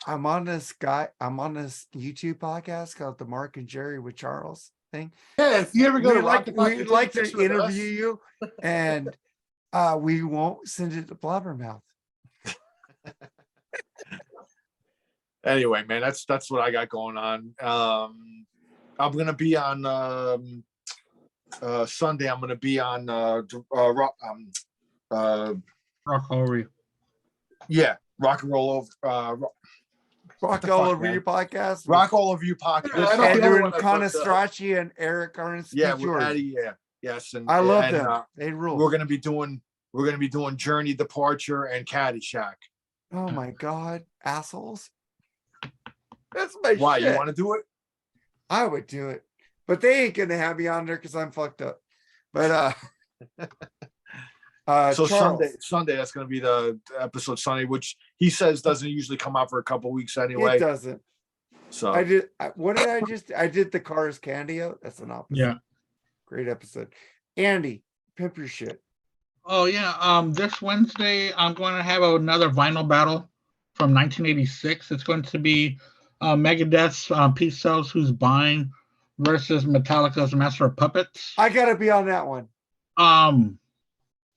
Speaker 1: I'm on this YouTube podcast called the Mark and Jerry with Charles thing.
Speaker 2: Yeah, if you ever go to Rocket Rock,
Speaker 1: We'd like to
Speaker 2: picture with
Speaker 1: interview
Speaker 2: us.
Speaker 1: you, and we won't send it to Blabbermouth.
Speaker 5: Anyway, man, that's what I got going on. I'm gonna be on Sunday. I'm gonna be on
Speaker 3: Rock over.
Speaker 5: yeah, rock and roll over
Speaker 1: Rock
Speaker 5: the
Speaker 1: all
Speaker 5: fuck,
Speaker 1: over
Speaker 5: man?
Speaker 1: your podcast.
Speaker 5: rock all over you podcast.
Speaker 2: Yeah, I don't
Speaker 1: Andrew
Speaker 2: the only
Speaker 1: and
Speaker 2: one that fucked up.
Speaker 1: Conestrachi and Eric Ernst.
Speaker 5: Yeah, with Eddie, yeah, yes, and
Speaker 1: I love
Speaker 5: and,
Speaker 1: them. They rule.
Speaker 5: we're gonna be doing Journey, Departure, and Caddyshack.
Speaker 1: Oh my God, assholes. That's my
Speaker 5: Why
Speaker 1: shit.
Speaker 5: you want to do it?
Speaker 1: I would do it, but they ain't gonna have me on there because I'm fucked up. But
Speaker 5: So
Speaker 1: Charles,
Speaker 5: Sunday, that's gonna be the episode Sunday, which he says doesn't usually come out for a couple weeks anyway.
Speaker 1: it doesn't.
Speaker 5: So
Speaker 1: What did I just? I did the Cars Candy out. That's an opposite.
Speaker 3: Yeah.
Speaker 1: Great episode. Andy, pimp your shit.
Speaker 3: Oh yeah. This Wednesday I'm going to have another vinyl battle from 1986. It's going to be Megadeth's Pete Sells Who's Buying versus Metallica's Master of Puppets.
Speaker 1: I gotta be on that one.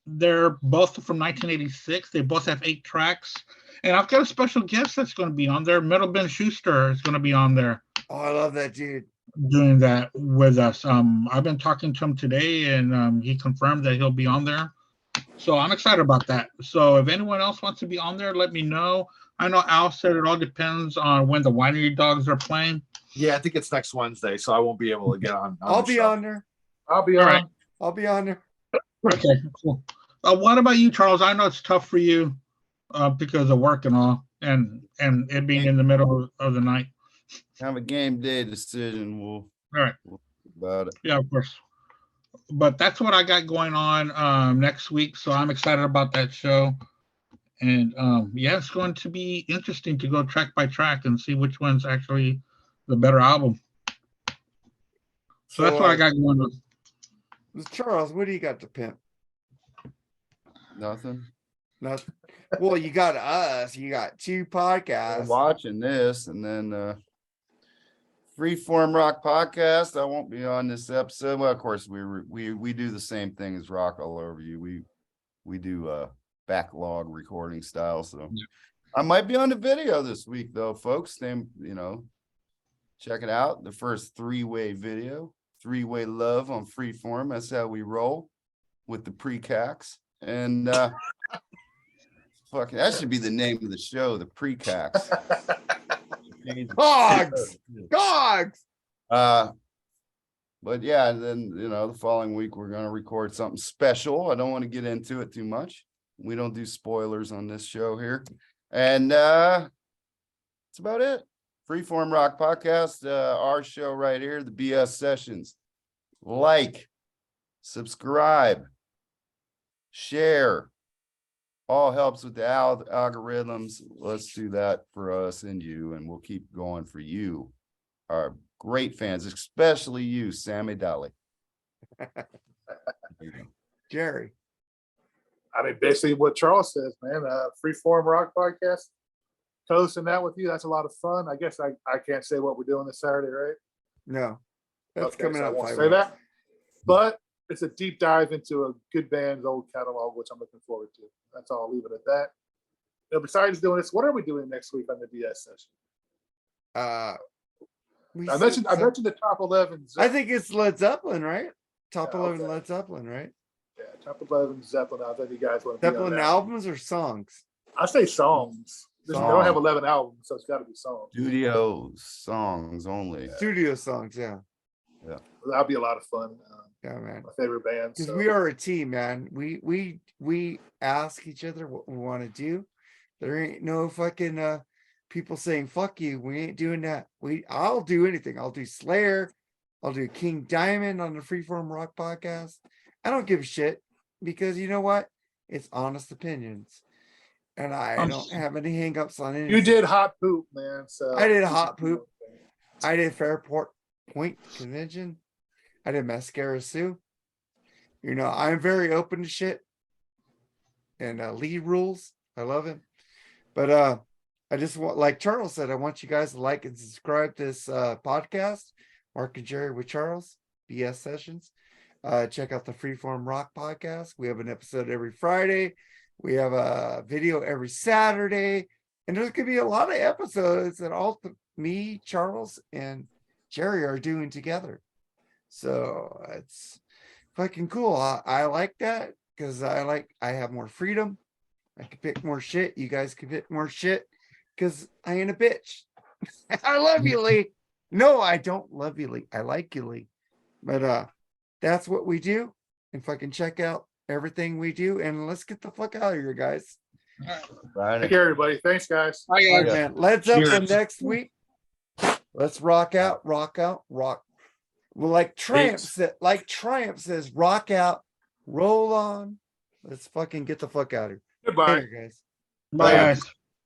Speaker 3: They're both from 1986. They both have 8 tracks, and I've got a special guest that's going to be on there. Metal Ben Schuster is going to be on there
Speaker 1: Oh, I love that dude.
Speaker 3: doing that with us. I've been talking to him today, and he confirmed that he'll be on there. So I'm excited about that. So if anyone else wants to be on there, let me know. I know Al said it all depends on when the Winery Dogs are playing.
Speaker 5: yeah, I think it's next Wednesday, so I won't be able to get on.
Speaker 1: I'll
Speaker 5: the
Speaker 1: be
Speaker 5: show.
Speaker 1: on there.
Speaker 2: I'll be
Speaker 3: All
Speaker 2: on.
Speaker 3: right.
Speaker 1: I'll be on there.
Speaker 3: Okay, cool. What about you, Charles? I know it's tough for you because of work and all, and it being in the middle of the night.
Speaker 4: Have a game day decision. We'll
Speaker 3: All right.
Speaker 4: about it.
Speaker 3: Yeah, of course. But that's what I got going on next week. So I'm excited about that show. And yeah, it's going to be interesting to go track by track and see which one's actually the better album. So that's what I got going on.
Speaker 1: Charles, what do you got to pimp?
Speaker 4: Nothing.
Speaker 1: Nothing. Well, you got us. You got 2 podcasts.
Speaker 4: I'm watching this, and then Freeform Rock Podcast. I won't be on this episode. Well, of course, we do the same thing as Rock All Over You. We do backlog recording style. So I might be on the video this week, though, folks. Then check it out. The first 3-way video, 3-way love on Freeform. That's how we roll with the pre-cacs. And fucking, that should be the name of the show, the pre-cacs.
Speaker 1: Dogs.
Speaker 4: But yeah, then the following week we're gonna record something special. I don't want to get into it too much. We don't do spoilers on this show here. And that's about it. Freeform Rock Podcast, our show right here, the BS Sessions. Like, subscribe, share. All helps with the algorithms. Let's do that for us and you, and we'll keep going for you, our great fans, especially you, Sammy Dolly.
Speaker 1: Jerry.
Speaker 2: I mean, basically what Charles says, man. Freeform Rock Podcast. Hosting that with you, that's a lot of fun. I guess I can't say what we're doing this Saturday, right?
Speaker 1: No, that's
Speaker 2: Okay,
Speaker 1: coming
Speaker 2: so I
Speaker 1: out.
Speaker 2: won't
Speaker 1: 5
Speaker 2: say
Speaker 1: weeks.
Speaker 2: that. But it's a deep dive into a good band's old catalog, which I'm looking forward to. That's all. I'll leave it at that. Now, besides doing this, what are we doing next week on the BS session?
Speaker 1: I
Speaker 2: I mentioned the top 11.
Speaker 1: I think it's Led Zeppelin, right? Top
Speaker 2: Yeah,
Speaker 1: 11
Speaker 2: okay.
Speaker 1: Led Zeppelin, right?
Speaker 2: Yeah, top 11 Zeppelin. I think you guys want to be on
Speaker 1: Zeppelin
Speaker 2: that.
Speaker 1: albums or songs?
Speaker 2: I say songs. They don't have 11 albums, so it's got to be songs.
Speaker 4: Studio songs only.
Speaker 1: Studio songs, yeah.
Speaker 2: That'll be a lot of fun.
Speaker 1: Yeah, man.
Speaker 2: My favorite band.
Speaker 1: Because
Speaker 2: So.
Speaker 1: we are a team, man. We ask each other what we want to do. There ain't no fucking people saying fuck you. We ain't doing that. I'll do anything. I'll do Slayer. I'll do King Diamond on the Freeform Rock Podcast. I don't give a shit because you know what? It's honest opinions. And I don't have any hangups on anything.
Speaker 2: You did Hot Poop, man. So
Speaker 1: I did Hot Poop. I did Fairport Point Convention. I did Mascara Sue. You know, I'm very open to shit. And Lee rules. I love him. But I just want, like Charles said, I want you guys to like and subscribe to this podcast. Mark and Jerry with Charles, BS Sessions. Check out the Freeform Rock podcast. We have an episode every Friday. We have a video every Saturday. And there's going to be a lot of episodes that all me, Charles, and Jerry are doing together. So it's fucking cool. I like that because I have more freedom. I can pick more shit. You guys can pick more shit because I ain't a bitch. I love you, Lee. No, I don't love you, Lee. I like you, Lee. But that's what we do. And fucking check out everything we do. And let's get the fuck out of here, guys.
Speaker 2: Take care, everybody. Thanks, guys.
Speaker 3: Bye,
Speaker 1: All right,
Speaker 3: guys.
Speaker 1: man. Let's up for
Speaker 5: Cheers.
Speaker 1: next week. Let's rock out, rock. Well, like Triumph says, rock out, roll on. Let's fucking get the fuck out of here.
Speaker 2: Goodbye.
Speaker 1: Later, guys.
Speaker 3: Bye, guys.